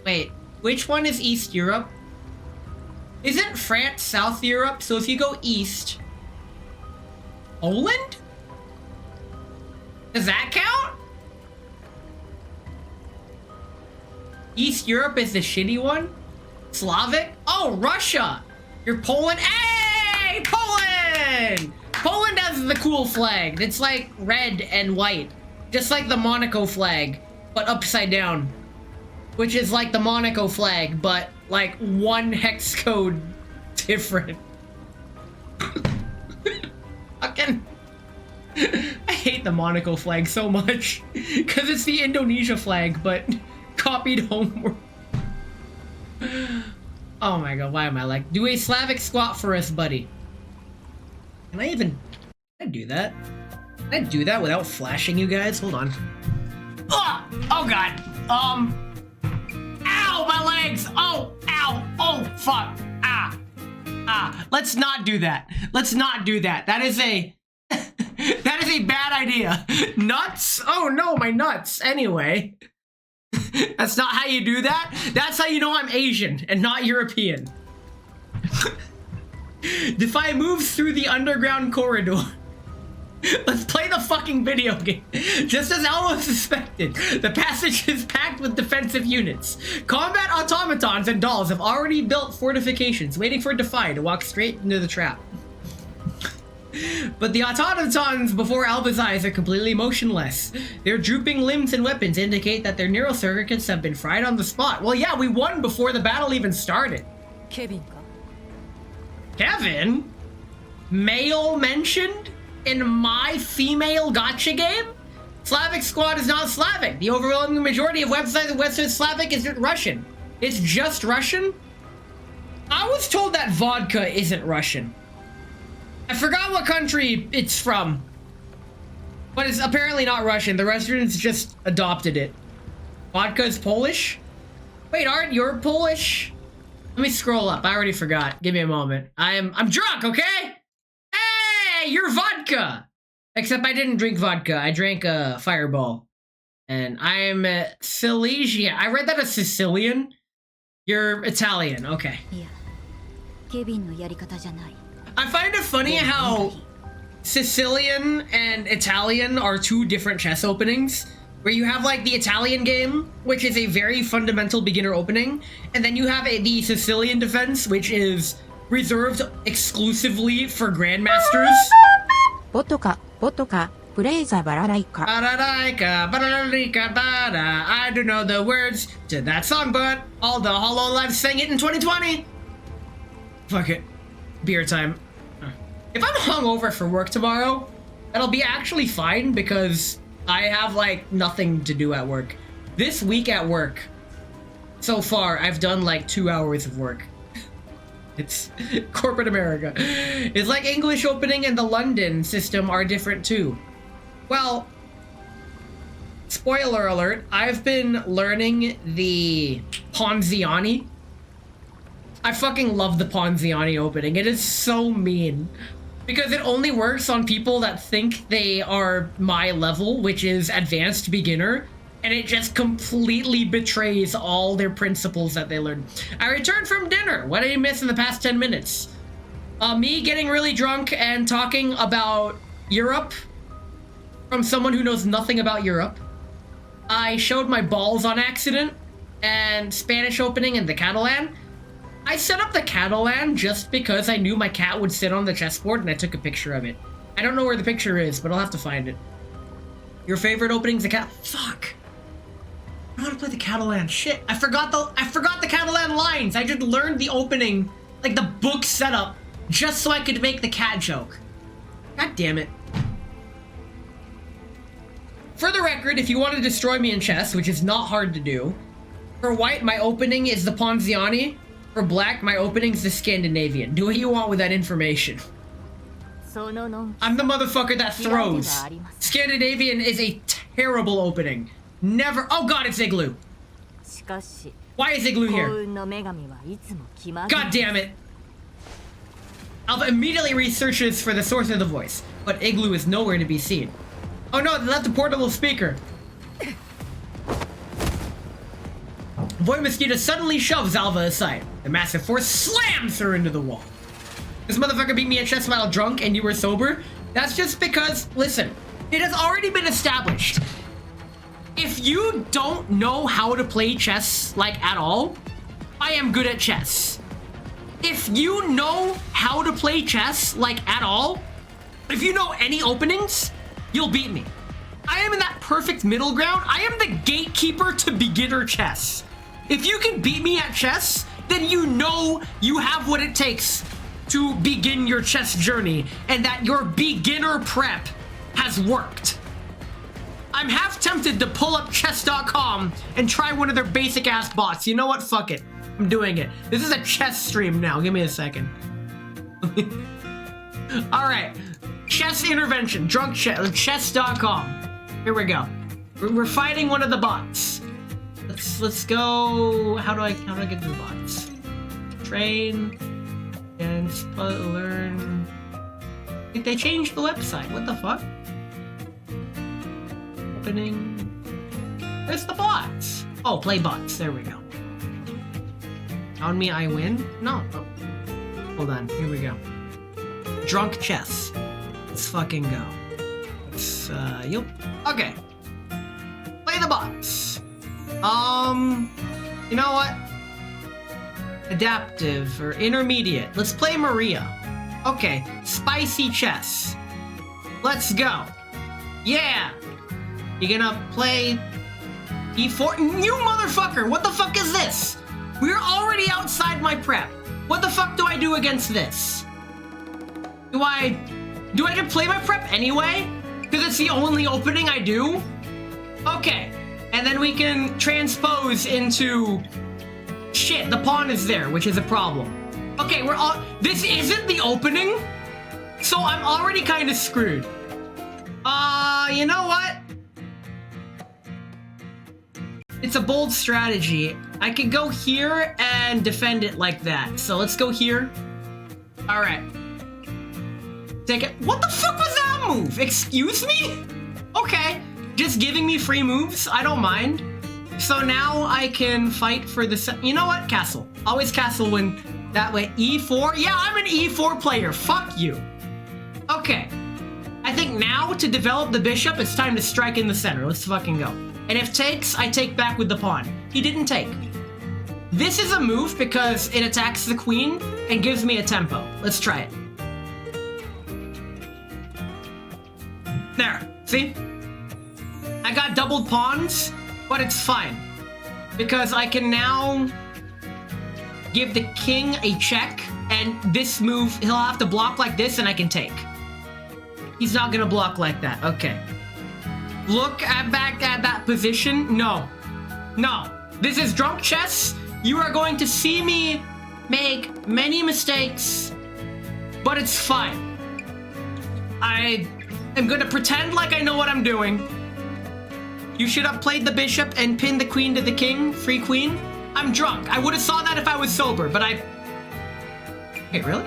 Wait, which one is East Europe? Isn't France South Europe? So if you go east... Poland? Does that count? East Europe is the shitty one? Slavic? Oh, Russia! You're Poland? Hey! Poland! Poland has the cool flag. It's like red and white. Just like the Monaco flag, but upside down. Which is like the Monaco flag, but like one hex code different. Fucking... I hate the Monaco flag so much. Because it's the Indonesia flag, but copied homeward. Oh my god, why am I like... Do a Slavic squat for us, buddy. Can I do that? Can I do that without flashing you guys? Hold on. Oh god. Ow, my legs. Oh, ow. Oh, fuck. Let's not do that. Let's not do that. That is a... that is a bad idea. Nuts? Oh no, my nuts. Anyway. That's not how you do that. That's how you know I'm Asian and not European. Defy moves through the underground corridor. Let's play the fucking video game. Just as Elmo suspected, the passage is packed with defensive units. Combat automatons and dolls have already built fortifications, waiting for Defy to walk straight into the trap. But the automatons before Alba's eyes are completely motionless. Their drooping limbs and weapons indicate that their neural circuits have been fried on the spot. Well, yeah, we won before the battle even started. Kevin? Male mentioned in my female gotcha game? Slavic squad is not Slavic. The overwhelming majority of websites in Western Slavic is Russian. It's just Russian? I was told that vodka isn't Russian. I forgot what country it's from. But it's apparently not Russian. The Russians just adopted it. Vodka is Polish? Wait, aren't you Polish? Let me scroll up. I already forgot. Give me a moment. I'm drunk, okay? Hey, you're vodka! Except I didn't drink vodka. I drank a Fireball. And I'm Silesian. I read that as Sicilian. You're Italian. Okay. I find it funny how Sicilian and Italian are two different chess openings, where you have like the Italian game, which is a very fundamental beginner opening, and then you have the Sicilian defense, which is reserved exclusively for grandmasters. I don't know the words to that song, but all the HoloLive sang it in 2020. Fuck it. Beer time. If I'm hungover for work tomorrow, that'll be actually fine because I have like nothing to do at work. This week at work, so far, I've done like 2 hours of work. It's corporate America. It's like English opening and the London system are different too. Well, spoiler alert, I've been learning the Ponziani. I fucking love the Ponziani opening. It is so mean. Because it only works on people that think they are my level, which is advanced beginner. And it just completely betrays all their principles that they learned. I returned from dinner. What did you miss in the past 10 minutes? Me getting really drunk and talking about Europe from someone who knows nothing about Europe. I showed my balls on accident and Spanish opening in the Catalan. I set up the Catalan just because I knew my cat would sit on the chessboard and I took a picture of it. I don't know where the picture is, but I'll have to find it. Your favorite opening's the cat? Fuck. I want to play the Catalan. Shit, I forgot the Catalan lines. I just learned the opening, like the book setup, just so I could make the cat joke. God damn it. For the record, if you want to destroy me in chess, which is not hard to do, for white, my opening is the Ponziani. For black, my opening's the Scandinavian. Do what you want with that information. I'm the motherfucker that throws. Scandinavian is a terrible opening. Never. Oh god, it's Igloo. Why is Igloo here? God damn it. Alpha immediately researches for the source of the voice, but Igloo is nowhere to be seen. Oh no, they left a portable speaker. Boy Mosquito suddenly shoves Alva aside. The massive force slams her into the wall. This motherfucker beat me at chess while drunk and you were sober? That's just because, listen, it has already been established. If you don't know how to play chess, like, at all, I am good at chess. If you know how to play chess, like, at all, if you know any openings, you'll beat me. I am in that perfect middle ground. I am the gatekeeper to beginner chess. If you can beat me at chess, then you know you have what it takes to begin your chess journey and that your beginner prep has worked. I'm half tempted to pull up chess.com and try one of their basic ass bots. You know what? Fuck it. I'm doing it. This is a chess stream now. Give me a second. All right. Chess intervention. Drunk chess.com. Here we go. We're fighting one of the bots. Let's go. How do I get to the bots? Train and learn. I think they changed the website. What the fuck? Opening. Where's the bots? Oh, play bots. There we go. On me, I win? No. Oh. Hold on. Here we go. Drunk chess. Let's fucking go. Let's, yep. Okay. Play the bots. You know what? Adaptive or intermediate. Let's play Maria. Okay. Spicy chess. Let's go. Yeah. You gonna play E4? You motherfucker! What the fuck is this? We're already outside my prep. What the fuck do I do against this? Do I just play my prep anyway? Because it's the only opening I do? Okay. And then we can transpose into... Shit, the pawn is there, which is a problem. Okay, we're all... This isn't the opening? So I'm already kind of screwed. You know what? It's a bold strategy. I could go here and defend it like that. So let's go here. All right. Take it. What the fuck was that move? Excuse me? Okay. Just giving me free moves. I don't mind. So now I can fight for the... You know what? Castle. Always castle when... That way. E4? Yeah, I'm an E4 player. Fuck you. Okay. I think now to develop the bishop, it's time to strike in the center. Let's fucking go. And if takes, I take back with the pawn. He didn't take. This is a move because it attacks the queen and gives me a tempo. Let's try it. There. See? I got doubled pawns, but it's fine. Because I can now give the king a check, and this move, he'll have to block like this, and I can take. He's not gonna block like that. Okay. look back at that position. No. No. This is drunk chess. You are going to see me make many mistakes, but it's fine. I am going to pretend like I know what I'm doing. You should have played the bishop and pinned the queen to the king. Free queen. I'm drunk. I would have saw that if I was sober, but I... Wait, really?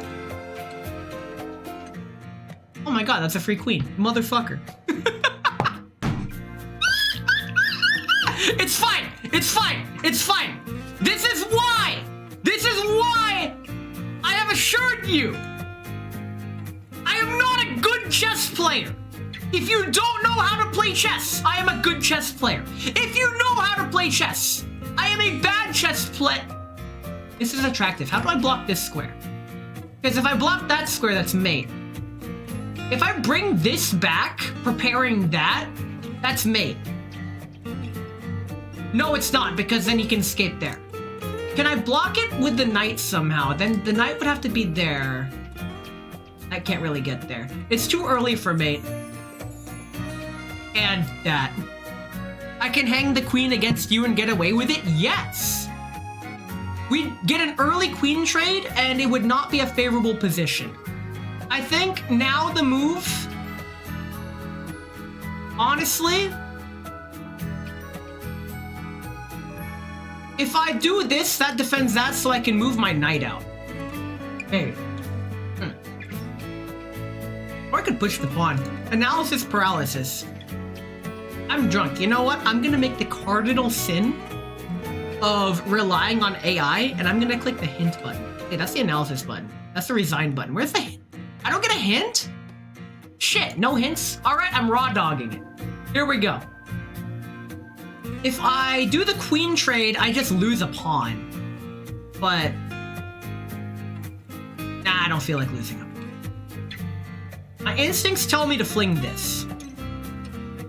Oh my god, that's a free queen. Motherfucker. It's fine! It's fine! It's fine! This is why! This is why I have assured you! I am not a good chess player! If you don't know how to play chess, I am a good chess player. If you know how to play chess, I am a bad chess player. This is attractive. How do I block this square? Because if I block that square, that's mate. If I bring this back, preparing that, that's mate. No, it's not, because then he can escape there. Can I block it with the knight somehow? Then the knight would have to be there. I can't really get there. It's too early for mate. And that. I can hang the queen against you and get away with it? Yes! We'd get an early queen trade, and it would not be a favorable position. I think now the move... Honestly... If I do this, that defends that so I can move my knight out. Hey. Or I could push the pawn. Analysis paralysis. I'm drunk. You know what? I'm gonna make the cardinal sin of relying on AI, and I'm gonna click the hint button. Okay, that's the analysis button. That's the resign button. Where's the hint? I don't get a hint? Shit, no hints? Alright, I'm raw dogging it. Here we go. If I do the queen trade, I just lose a pawn. But... Nah, I don't feel like losing a... My instincts tell me to fling this.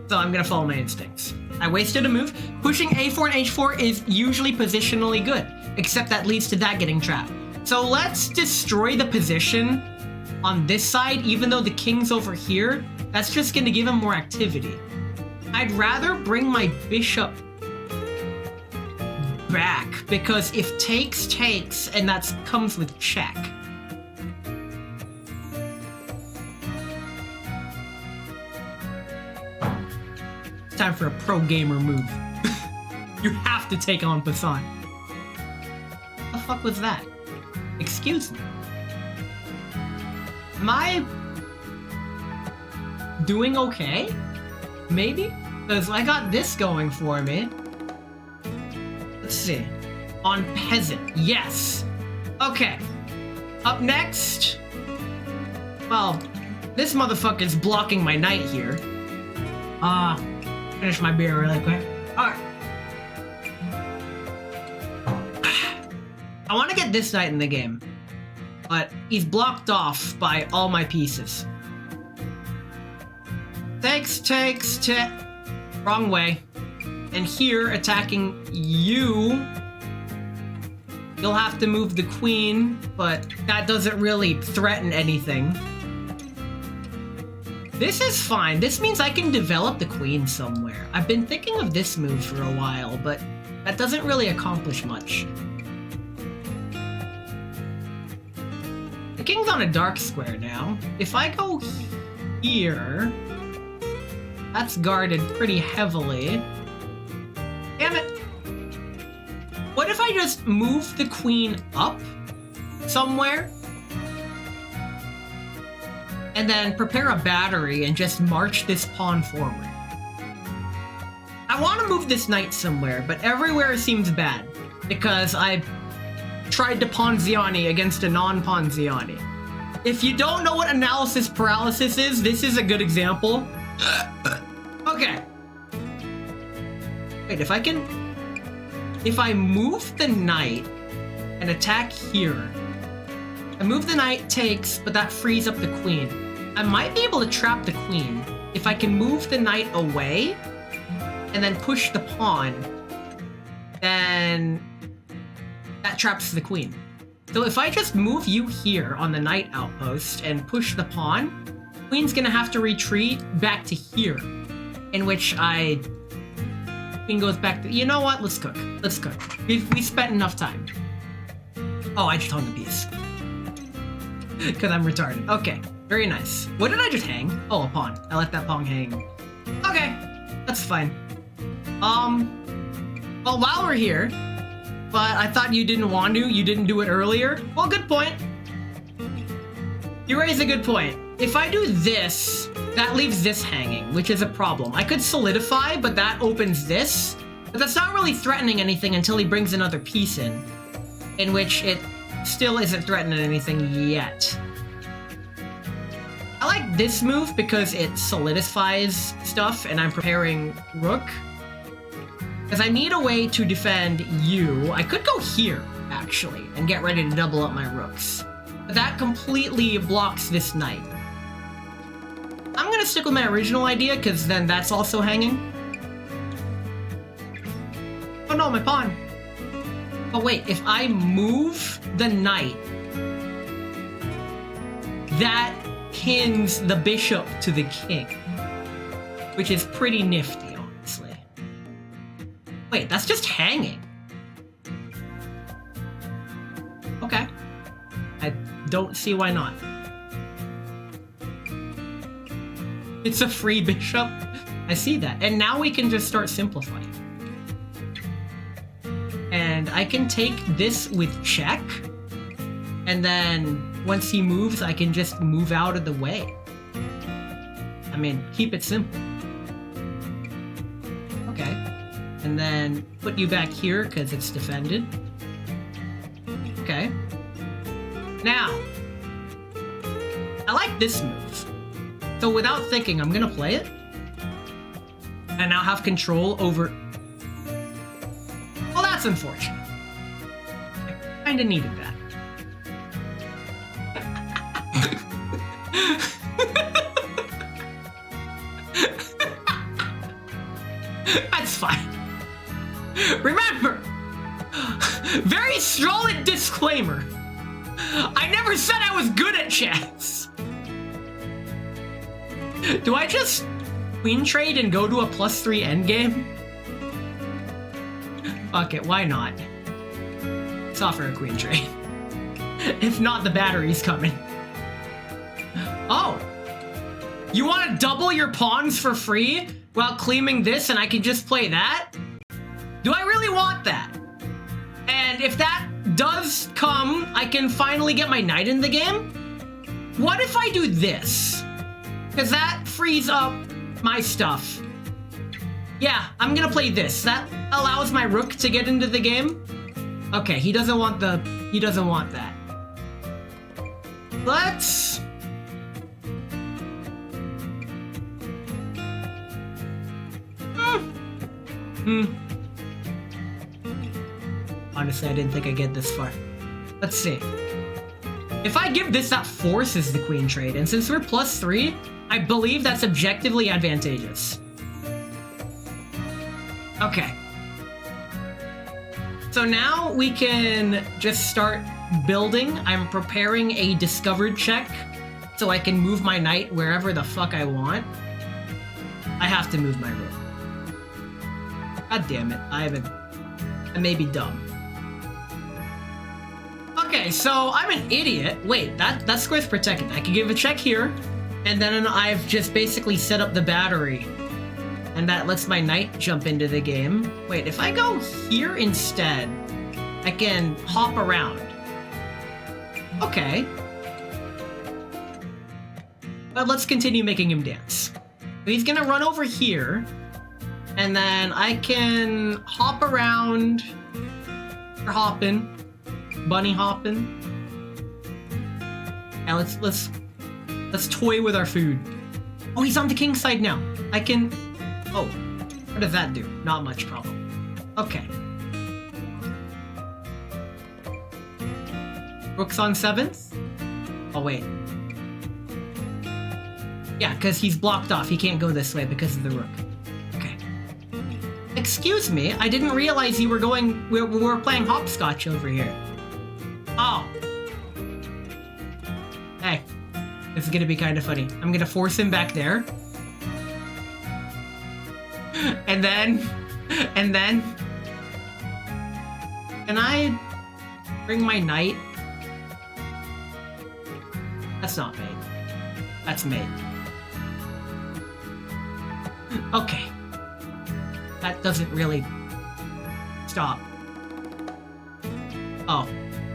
So I'm gonna follow my instincts. I wasted a move. Pushing a4 and h4 is usually positionally good, except that leads to that getting trapped. So let's destroy the position on this side, even though the king's over here. That's just gonna give him more activity. I'd rather bring my bishop back, because if takes, takes, and that comes with check. It's time for a pro gamer move. You have to take on Croissant. What the fuck was that? Excuse me. Am I doing okay? Maybe? Because I got this going for me. Let's see. On peasant. Yes. Okay. Up next. Well, this motherfucker's blocking my knight here. Finish my beer really quick. Alright. I want to get this knight in the game. But he's blocked off by all my pieces. Takes. Wrong way. And here, attacking you. You'll have to move the queen, but that doesn't really threaten anything. This is fine. This means I can develop the queen somewhere. I've been thinking of this move for a while, but that doesn't really accomplish much. The king's on a dark square now. If I go here... That's guarded pretty heavily. Damn it. What if I just move the queen up somewhere? And then prepare a battery and just march this pawn forward. I want to move this knight somewhere, but everywhere seems bad. Because I tried to Ponziani against a non-Ponziani. If you don't know what analysis paralysis is, this is a good example. Okay. Wait, if I move the knight and attack here, I move the knight, takes, but that frees up the queen. I might be able to trap the queen if I can move the knight away and then push the pawn, then that traps the queen. So if I just move you here on the knight outpost and push the pawn, queen's gonna have to retreat back to here. in which Queen goes back to, you know what? Let's cook. Let's cook. We spent enough time. Oh, I just hung a piece. Because I'm retarded. Okay, very nice. What did I just hang? Oh, a pawn. I let that pawn hang. Okay, that's fine. Well, while we're here, but I thought you didn't want to. You didn't do it earlier. Well, good point. You raise a good point. If I do this, that leaves this hanging, which is a problem. I could solidify, but that opens this. But that's not really threatening anything until he brings another piece in which it still isn't threatening anything yet. I like this move because it solidifies stuff and I'm preparing rook. Because I need a way to defend you. I could go here, actually, and get ready to double up my rooks. But that completely blocks this knight. I'm gonna stick with my original idea, because then that's also hanging. Oh no, my pawn. Oh wait, if I move the knight, that pins the bishop to the king, which is pretty nifty, honestly. Wait, that's just hanging. Okay. I don't see why not. It's a free bishop. I see that. And now we can just start simplifying. And I can take this with check. And then once he moves, I can just move out of the way. I mean, keep it simple. Okay. And then put you back here because it's defended. Okay. Now, I like this move. So without thinking, I'm gonna play it. And now have control over... Well, that's unfortunate. I kinda needed that. That's fine. Remember, very strong disclaimer. I never said I was good at chess. Do I just queen trade and go to a +3 endgame? Fuck it, why not? Let's offer a queen trade. If not, the battery's coming. Oh! You want to double your pawns for free while claiming this and I can just play that? Do I really want that? And if that does come, I can finally get my knight in the game? What if I do this? Because that frees up my stuff. Yeah, I'm gonna play this. That allows my rook to get into the game. Okay, he doesn't want that. Let's... Honestly, I didn't think I'd get this far. Let's see. If I give this, that forces the queen trade, and since we're +3, I believe that's objectively advantageous. Okay. So now we can just start building. I'm preparing a discovered check so I can move my knight wherever the fuck I want. I have to move my rook. God damn it, I may be dumb. Okay, so I'm an idiot. Wait, that square's protected. I can give a check here, and then I've just basically set up the battery. And that lets my knight jump into the game. Wait, if I go here instead, I can hop around. Okay. But let's continue making him dance. So he's gonna run over here, and then I can hop around, or hopping. Bunny hopping. Now let's toy with our food. Oh, he's on the king side now. I can... Oh, what does that do? Not much problem. Okay. Rook's on 7th? Oh, wait. Yeah, because he's blocked off. He can't go this way because of the rook. Okay. Excuse me, I didn't realize you were going... We were playing hopscotch over here. Oh. Hey. This is gonna be kind of funny. I'm gonna force him back there. And then... Can I bring my knight? That's not mate. That's mate. Okay. That doesn't really... Stop. Oh.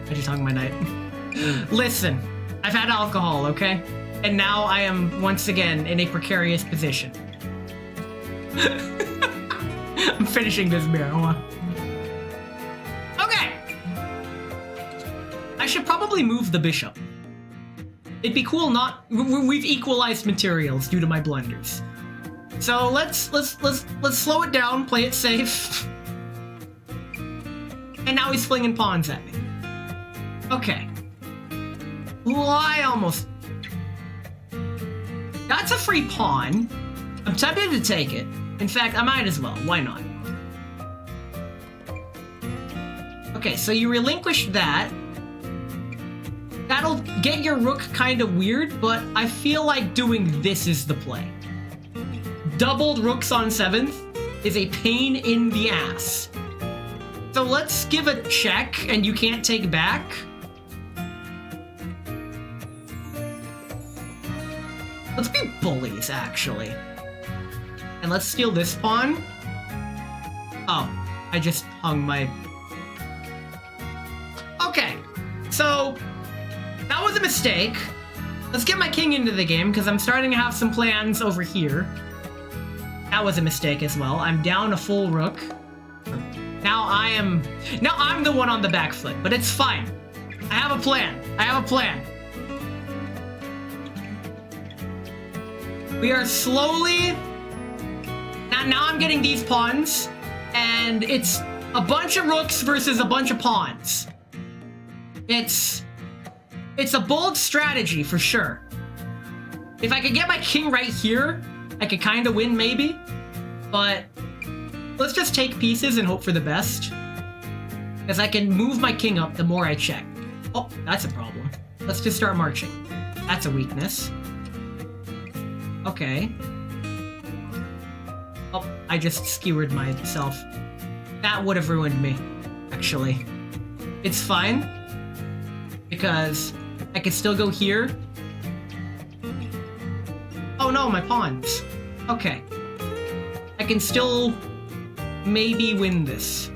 I just hung my knight. Listen. I've had alcohol, okay? And now I am once again in a precarious position. I'm finishing this beer. Hold on. Okay! I should probably move the bishop. It'd be cool not... We've equalized materials due to my blunders. So let's slow it down, play it safe. And now he's flinging pawns at me. Okay. Well, I almost... That's a free pawn. I'm tempted to take it. In fact, I might as well. Why not? Okay, so you relinquish that. That'll get your rook kind of weird, but I feel like doing this is the play. Doubled rooks on 7th is a pain in the ass. So let's give a check, and you can't take back. Let's be bullies, actually. And let's steal this pawn. Oh, I just hung my... Okay, so that was a mistake. Let's get my king into the game, because I'm starting to have some plans over here. That was a mistake as well. I'm down a full rook. Now I'm the one on the back foot, but it's fine. I have a plan. I have a plan. We are slowly... Now I'm getting these pawns, and it's a bunch of rooks versus a bunch of pawns. It's a bold strategy, for sure. If I could get my king right here, I could kind of win, maybe. But let's just take pieces and hope for the best. Because I can move my king up the more I check. Oh, that's a problem. Let's just start marching. That's a weakness. Okay. Oh, I just skewered myself. That would have ruined me, actually. It's fine. Because I could still go here. Oh no, my pawns. Okay. I can still maybe win this.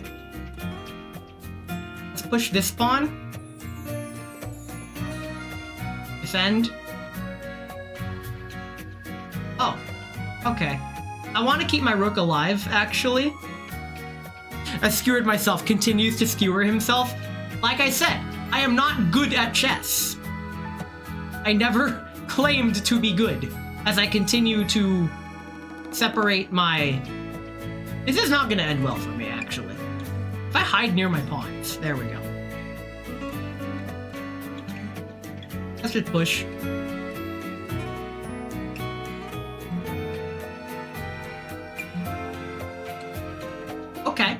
Let's push this pawn. Defend. Oh, okay. I want to keep my rook alive, actually. I skewered myself, continues to skewer himself. Like I said, I am not good at chess. I never claimed to be good, as I continue to separate my... This is not gonna end well for me, actually. If I hide near my pawns, there we go. Let's just push. Okay.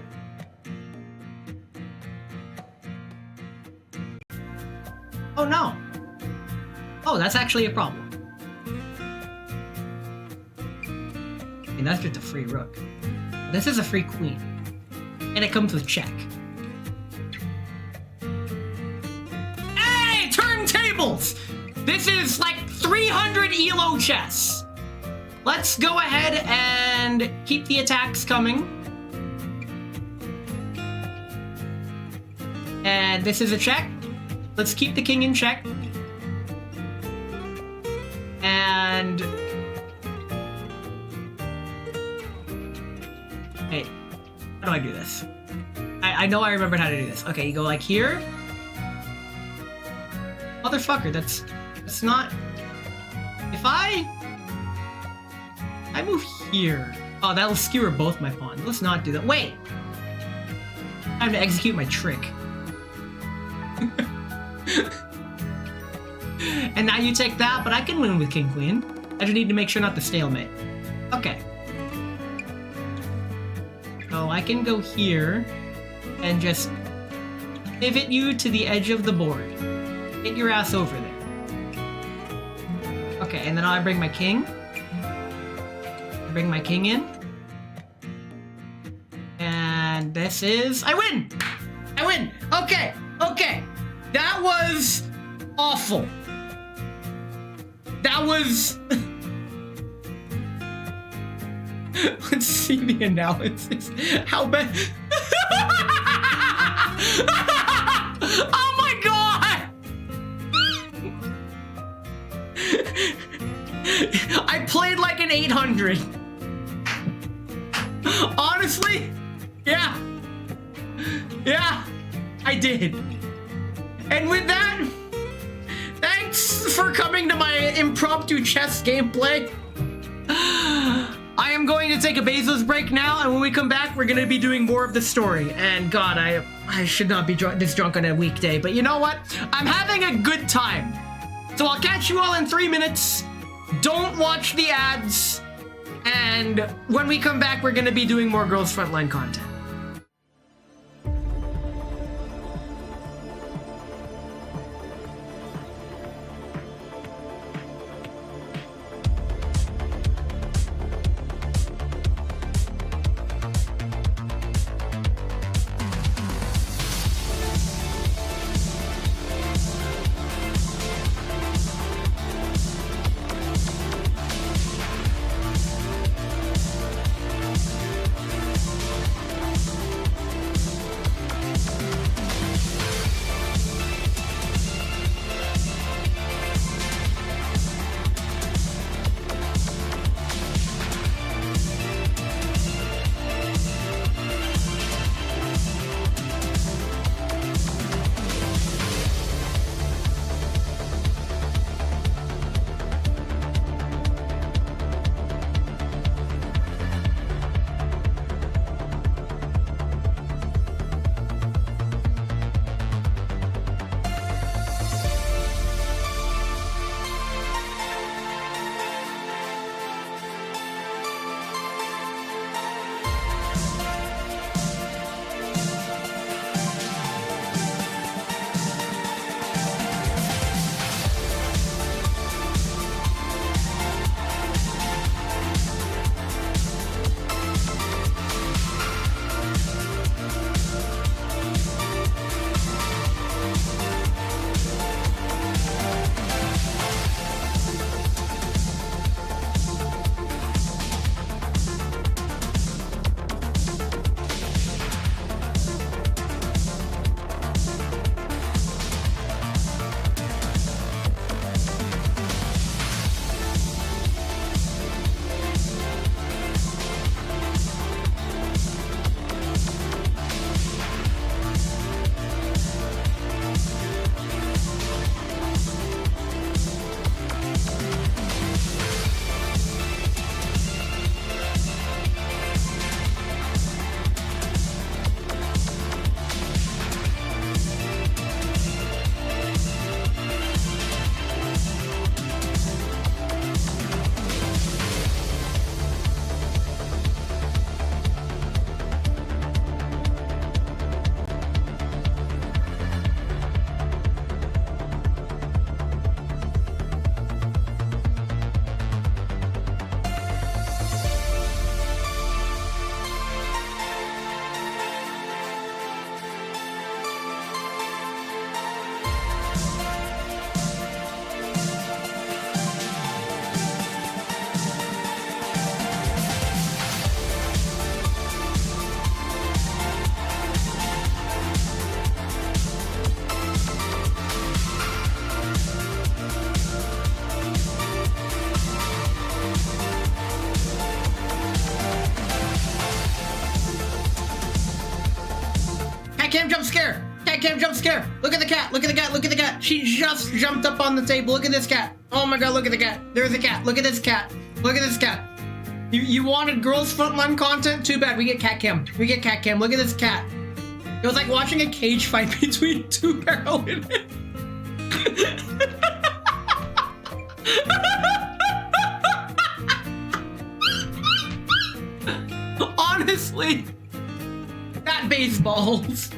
Oh no. Oh, that's actually a problem. And that's just a free rook. This is a free queen. And it comes with check. Hey! Turntables! This is like 300 ELO chess. Let's go ahead and keep the attacks coming. And this is a check. Let's keep the king in check. And... Hey, how do I do this? I know I remembered how to do this. Okay, you go like here. Motherfucker, that's not... If I move here... Oh, that'll skewer both my pawns. Let's not do that. Wait! Time to execute my trick. And now you take that, but I can win with King Queen. I just need to make sure not to stalemate. Okay. So I can go here and just pivot you to the edge of the board. Get your ass over there. Okay, and then I bring my king. I bring my king in. And this is... I win! I win! Okay, okay. That was awful. That was... Let's see the analysis. How bad... Oh my god! I played like an 800. Honestly, yeah, I did. And with that, thanks for coming to my impromptu chess gameplay. I am going to take a Bezos break now, and when we come back, we're gonna be doing more of the story. And God, I should not be this drunk on a weekday, but you know what? I'm having a good time. So I'll catch you all in 3 minutes. Don't watch the ads. And when we come back, we're gonna be doing more Girls Frontline content. Cat cam jump scare! Cat cam jump scare! Look at the cat! Look at the cat! Look at the cat! She just jumped up on the table. Look at this cat! Oh my god, look at the cat! There's a cat! Look at this cat! Look at this cat! You wanted Girls Frontline content? Too bad. We get cat cam. We get cat cam. Look at this cat. It was like watching a cage fight between two heroines. Honestly, that baseballs.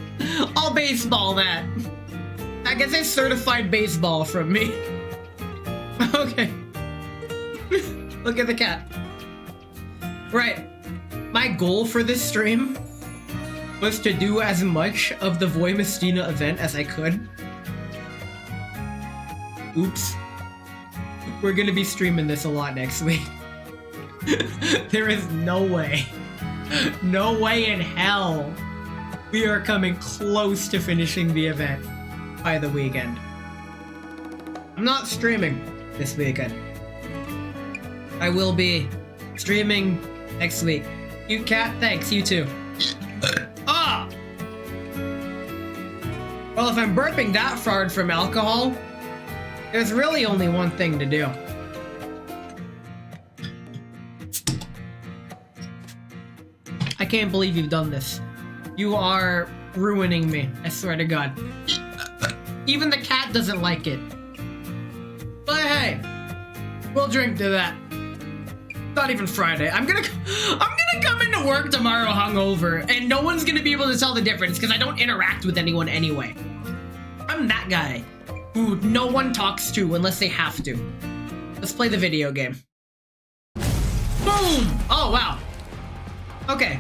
I'll baseball that. I guess it's certified baseball from me. Okay. Look at the cat. Right. My goal for this stream was to do as much of the Voimistina event as I could. Oops. We're gonna be streaming this a lot next week. There is no way in hell we are coming close to finishing the event by the weekend. I'm not streaming this weekend. I will be streaming next week. Cute cat, thanks, you too. Ah! Well, if I'm burping that far from alcohol, there's really only one thing to do. I can't believe you've done this. You are ruining me, I swear to God. Even the cat doesn't like it. But hey, we'll drink to that. Not even Friday. I'm gonna come into work tomorrow hungover, and no one's gonna be able to tell the difference because I don't interact with anyone anyway. I'm that guy who no one talks to unless they have to. Let's play the video game. Boom! Oh, wow. Okay.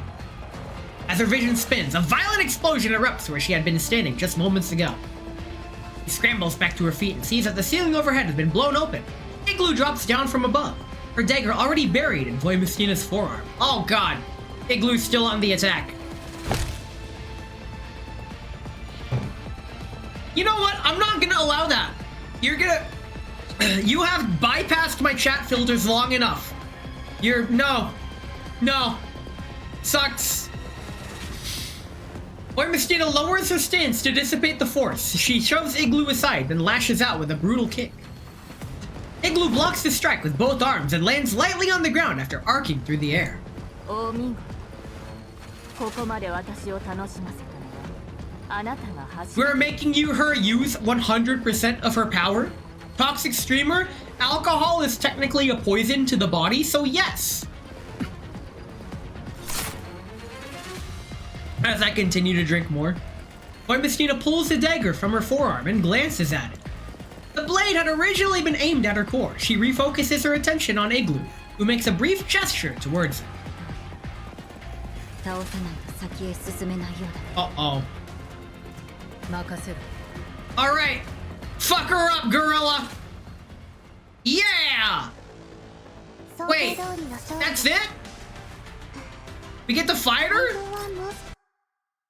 As her vision spins, a violent explosion erupts where she had been standing just moments ago. She scrambles back to her feet and sees that the ceiling overhead has been blown open. Igloo drops down from above, her dagger already buried in Voimistina's forearm. Oh god, Igloo's still on the attack. You know what? I'm not gonna allow that. You're gonna... You have bypassed my chat filters long enough. You're... No. Sucks. Voimistina lowers her stance to dissipate the force. She shoves Igloo aside, then lashes out with a brutal kick. Igloo blocks the strike with both arms and lands lightly on the ground after arcing through the air. We're making her use 100% of her power? Toxic streamer? Alcohol is technically a poison to the body, so yes! As I continue to drink more, Voimistina pulls the dagger from her forearm and glances at it. The blade had originally been aimed at her core. She refocuses her attention on Igloo, who makes a brief gesture towards her. Uh-oh. Alright, fuck her up, gorilla! Yeah! Wait, that's it? We get to fight her?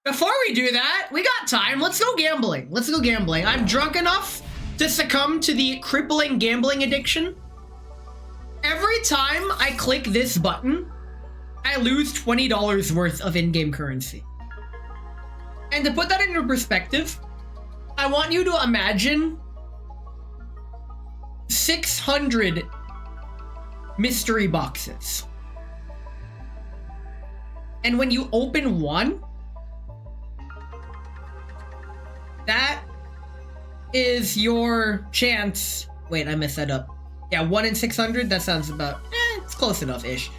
Before we do that, we got time. Let's go gambling. I'm drunk enough to succumb to the crippling gambling addiction. Every time I click this button, I lose $20 worth of in-game currency. And to put that into perspective, I want you to imagine 600 mystery boxes. And when you open one, that is your chance. Wait, I messed that up. Yeah, 1 in 600, that sounds about, it's close enough-ish.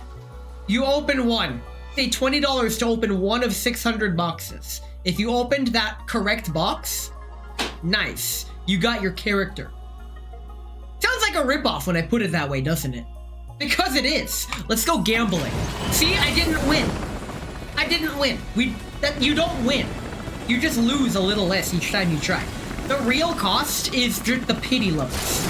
You open one. Pay $20 to open one of 600 boxes. If you opened that correct box, nice. You got your character. Sounds like a ripoff when I put it that way, doesn't it? Because it is. Let's go gambling. See, I didn't win. You don't win. You just lose a little less each time you try. The real cost is just the pity levels.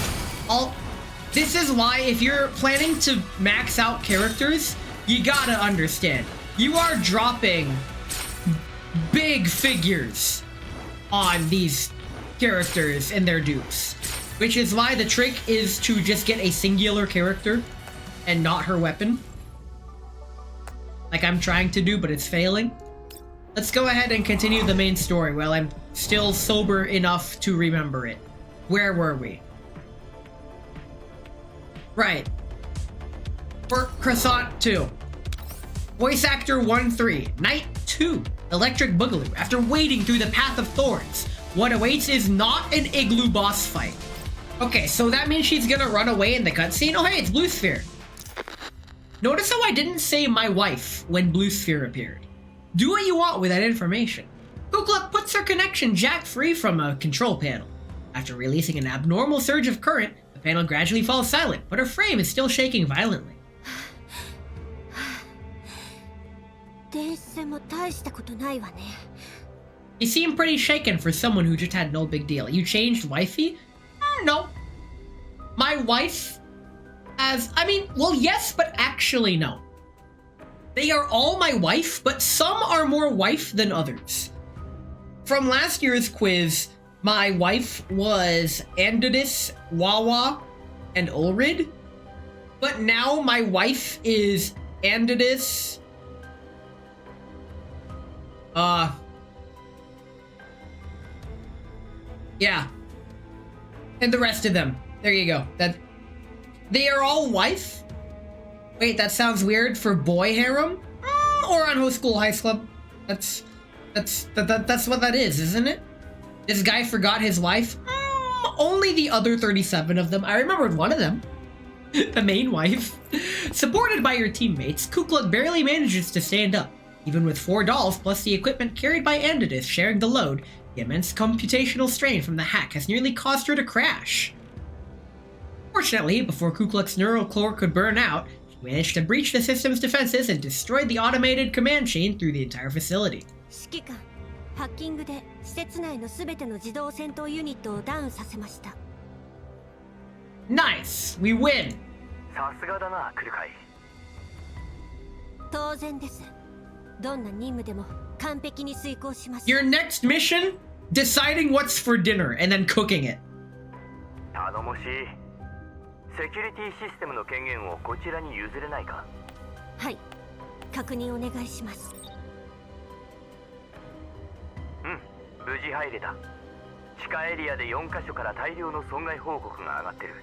This is why if you're planning to max out characters, you gotta understand. You are dropping big figures on these characters and their dupes. Which is why the trick is to just get a singular character and not her weapon. Like I'm trying to do, but it's failing. Let's go ahead and continue the main story while I'm still sober enough to remember it. Where were we? Right. For Croissant 2. Voice actor 1-3. Night 2. Electric Boogaloo. After wading through the path of thorns, what awaits is not an Igloo boss fight. Okay, so that means she's gonna run away in the cutscene? Oh hey, it's Blue Sphere. Notice how I didn't say my wife when Blue Sphere appeared. Do what you want with that information. Kukla puts her connection jack free from a control panel. After releasing an abnormal surge of current, the panel gradually falls silent, but her frame is still shaking violently. 電子戦も大したことないわね。 You seem pretty shaken for someone who just had no big deal. You changed wifey? No. My wife I mean, well, yes, but actually no. They are all my wife, but some are more wife than others. From last year's quiz, my wife was Andadis, Wawa, and Ulrid. But now my wife is Andadis, yeah. And the rest of them. There you go. They are all wife? Wait, that sounds weird for boy harem? Or on Host School Heist Club? That's what that is, isn't it? This guy forgot his wife? Only the other 37 of them. I remembered one of them. The main wife. Supported by your teammates, Ku Klux barely manages to stand up. Even with 4 dolls plus the equipment carried by Andadis sharing the load, the immense computational strain from the hack has nearly caused her to crash. Fortunately, before Ku Klux neural core could burn out, she managed to breach the system's defenses and destroyed the automated command chain through the entire facility. 指揮官、ハッキングで施設内のすべての自動戦闘ユニットをダウンさせました。 Nice! We win! さすがだな、クルカイ。当然です。どんな任務でも完璧に遂行します。 Your next mission? Deciding what's for dinner and then cooking it. 頼もしい。セキュリティシステムの権限をこちらに譲れないか。はい。確認お願いします。うん、無事入れた。地下エリアで4カ所から大量の損害報告が上がってる。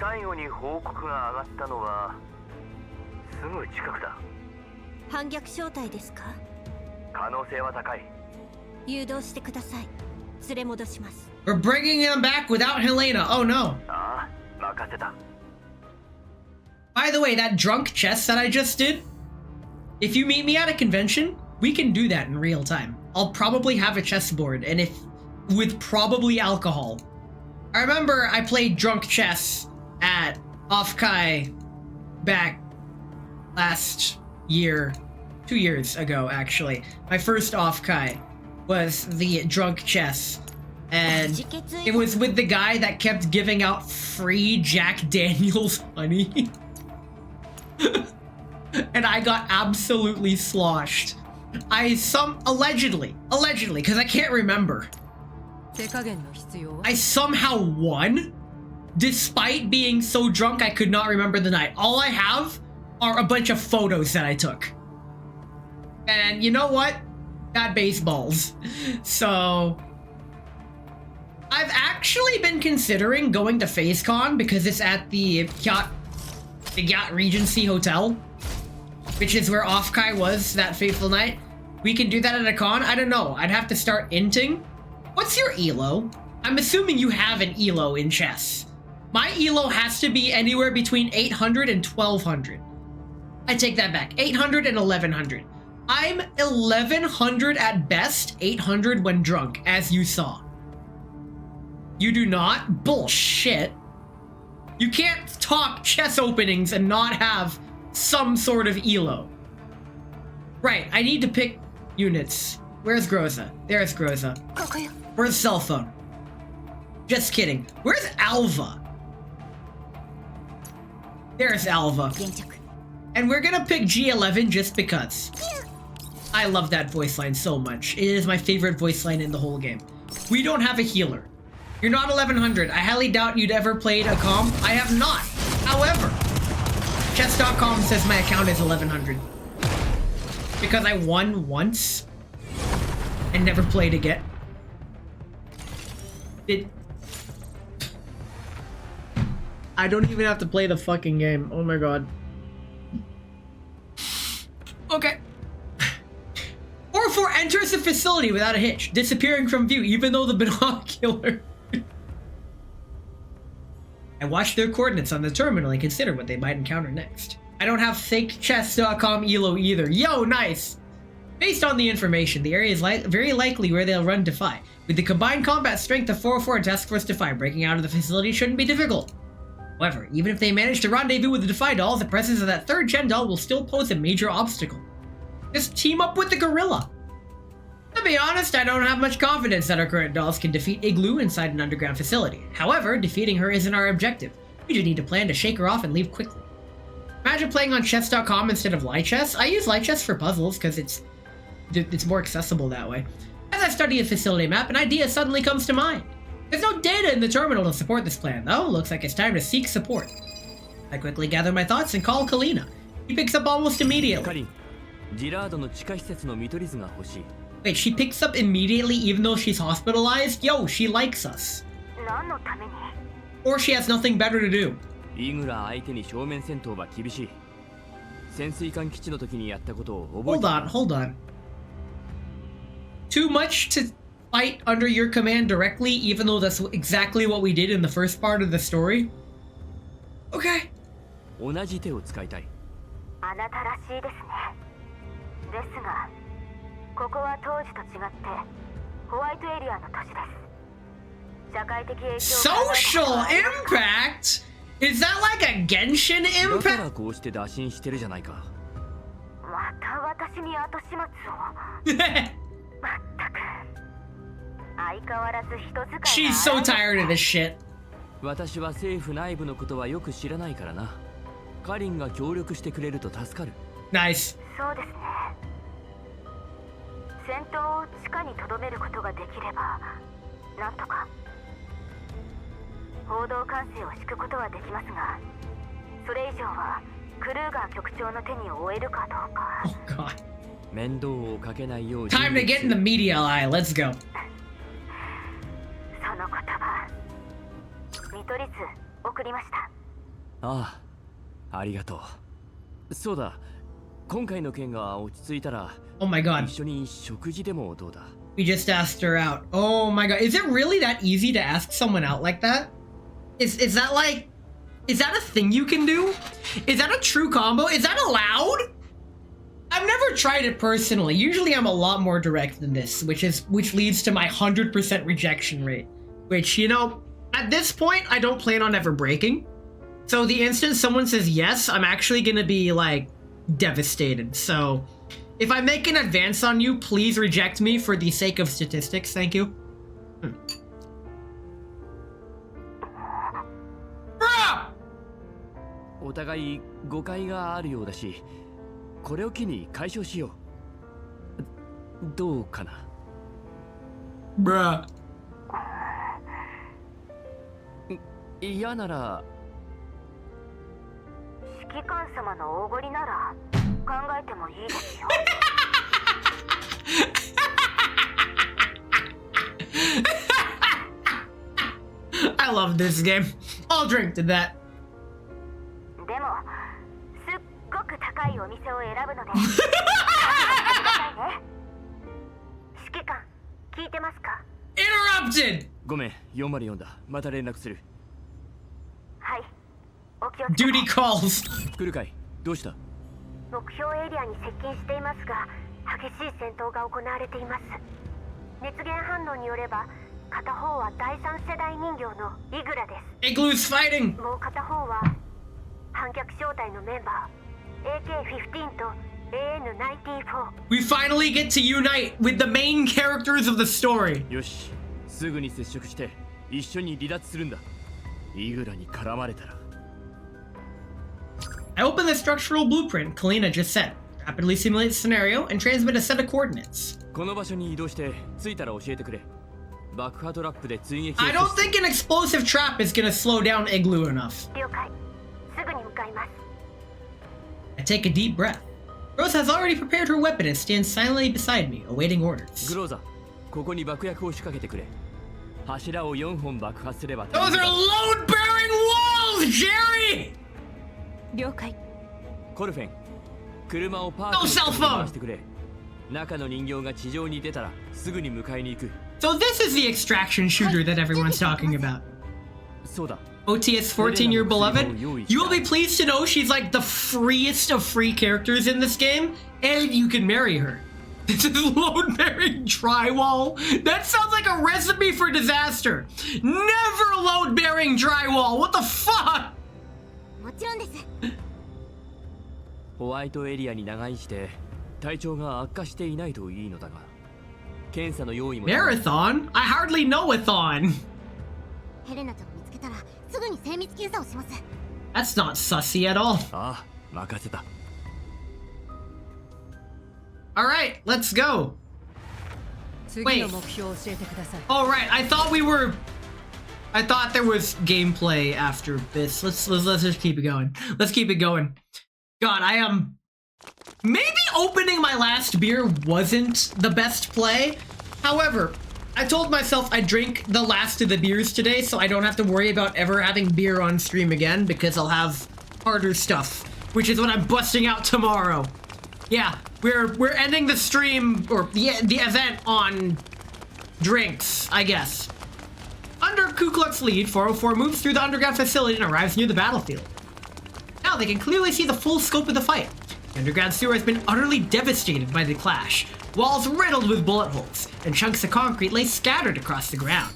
最後に報告が上がったのはすぐ近くだ。反逆正体ですか？可能性は高い。誘導してください。連れ戻します。 We're bringing him back without Helena. Oh no. ああ、任せた。By the way, that drunk chess that I just did, if you meet me at a convention, we can do that in real time. I'll probably have a chessboard, and with probably alcohol. I remember I played drunk chess at Offkai back last year, 2 years ago actually. My first Offkai was the drunk chess, and it was with the guy that kept giving out free Jack Daniels honey. And I got absolutely sloshed. Allegedly, because I can't remember. I somehow won, despite being so drunk I could not remember the night. All I have are a bunch of photos that I took. And you know what? Got baseballs. So I've actually been considering going to FaceCon because it's at the Yacht Regency Hotel, which is where Offkai was that fateful night. We can do that at a con? I don't know. I'd have to start inting. What's your ELO? I'm assuming you have an ELO in chess. My ELO has to be anywhere between 800 and 1200. I take that back. 800 and 1100. I'm 1100 at best, 800 when drunk, as you saw. You do not? Bullshit. You can't talk chess openings and not have some sort of ELO. Right, I need to pick units. Where's Groza? There's Groza. Where's cell phone? Just kidding. Where's Alva? There's Alva. And we're gonna pick G11 just because. I love that voice line so much. It is my favorite voice line in the whole game. We don't have a healer. You're not 1100. I highly doubt you'd ever played a comm. I have not. However, chess.com says my account is 1100. Because I won once and never played again. I don't even have to play the fucking game. Oh my god. Okay. Or 4 enters the facility without a hitch, disappearing from view even though the binocular. I watch their coordinates on the terminal and consider what they might encounter next. I don't have fakechess.com ELO either. Yo, nice! Based on the information, the area is very likely where they'll run Defy. With the combined combat strength of 404 and Task Force Defy, breaking out of the facility shouldn't be difficult. However, even if they manage to rendezvous with the Defy dolls, the presence of that 3rd gen doll will still pose a major obstacle. Just team up with the gorilla. To be honest, I don't have much confidence that our current dolls can defeat Igloo inside an underground facility. However, defeating her isn't our objective. We just need to plan to shake her off and leave quickly. Imagine playing on chess.com instead of Lichess. I use Lichess for puzzles because it's more accessible that way. As I study a facility map, an idea suddenly comes to mind. There's no data in the terminal to support this plan, though. Looks like it's time to seek support. I quickly gather my thoughts and call Kalina. He picks up almost immediately. Wait, she picks up immediately even though she's hospitalized? Yo, she likes us. Or she has nothing better to do. Hold on. Too much to fight under your command directly, even though that's exactly what we did in the first part of the story? Okay. あなたらしいですね。ですが、ここは当時と違ってホワイトエリアの都市です。社会的影響。Social impact? Is that like a Genshin impact? だからこうして打診してるじゃないか。また私に後始末を。まったく。相変わらず人使いが。She's so tired of this shit. 私は政府内部のことはよく知らないからな。カリンが協力してくれると助かる。Nice. そうですね。戦闘を地下に留めることができれば、なんとか報道管制を敷くことはできますが、それ以上はクルーガー局長の手に負えるかどうか。Oh God. 面倒をかけないように。Time to get in the media eye. Let's go. その言葉、見取り図送りました。ああ、ありがとう。そうだ、今回の件が落ち着いたら、Oh my God. 一緒に食事でもどうだ? We just asked her out. Oh my God. Is it really that easy to ask someone out like that? Is that like, is that a thing you can do? Is that a true combo? Is that allowed? I've never tried it personally. Usually I'm a lot more direct than this, which leads to my 100% rejection rate. Which, you know, at this point, I don't plan on ever breaking. So the instant someone says yes, I'm actually gonna be like devastated. So if I make an advance on you, please reject me for the sake of statistics. Thank you. Bro! お互い誤解があるようだし、これを機に解消しよう。どうかな? Bruh. 嫌なら指揮官様のおごりなら考えてもいいですよ。I love this game. I'll drink to that. でも、すっごく高いお店を選ぶので。指揮官、聞いてますか? Interrupted! ごめん、404だ。また連絡する。はい。お気をつけて。 Duty calls. 来るかい。どうした? 目標エリアに接近していますが、激しい戦闘が行われています。熱源反応によれば、片方は第三世代人形のイグラです。Igloo's fighting. もう片方は反逆小隊のメンバー AK-15 と AN-94。 We finally get to unite with the main characters of the story. よし、すぐに接触して一緒に離脱するんだ。イグラに絡まれたら。I open the structural blueprint Kalina just set, rapidly simulate the scenario, and transmit a set of coordinates. この場所に移動して着いたら教えてくれ。爆破トラップで追撃を。 I don't think an explosive trap is gonna slow down Igloo enough. 了解。すぐに向かいます。 I take a deep breath. Rose has already prepared her weapon and stands silently beside me, awaiting orders. グローザ、ここに爆薬を仕掛けてくれ。柱を4本爆破すれば。 Those are load-bearing walls, Jerry! 了解。コルフェン、車をパークに回してくれ。中の人形が地上に出たらすぐに迎えに行く。 So this is the extraction shooter that everyone's talking about. そうだ。 OTS 14, your beloved. You will be pleased to know she's like the freest of free characters in this game, and you can marry her. This is load-bearing drywall. That sounds like a recipe for disaster. Never load-bearing drywall. What the fuck? もちろんです。ホワイトエリアに長居して体調が悪化していないといいのだが、検査の用意も。 Marathon? I hardly know a thon. ヘレナちゃんを見つけたらすぐに精密検査をします。 That's not sussy at all. ああ、任せた。 Alright, let's go. 次の目標を教えてください。 Alright, I thought there was gameplay after this. Let's just keep it going. Let's keep it going. God, I am... Maybe opening my last beer wasn't the best play. However, I told myself I'd drink the last of the beers today so I don't have to worry about ever having beer on stream again because I'll have harder stuff, which is what I'm busting out tomorrow. Yeah, we're ending the stream, or the event on drinks, I guess. Under Ku Klux lead, 404 moves through the underground facility and arrives near the battlefield. Now they can clearly see the full scope of the fight. The underground sewer has been utterly devastated by the clash. Walls riddled with bullet holes, and chunks of concrete lay scattered across the ground.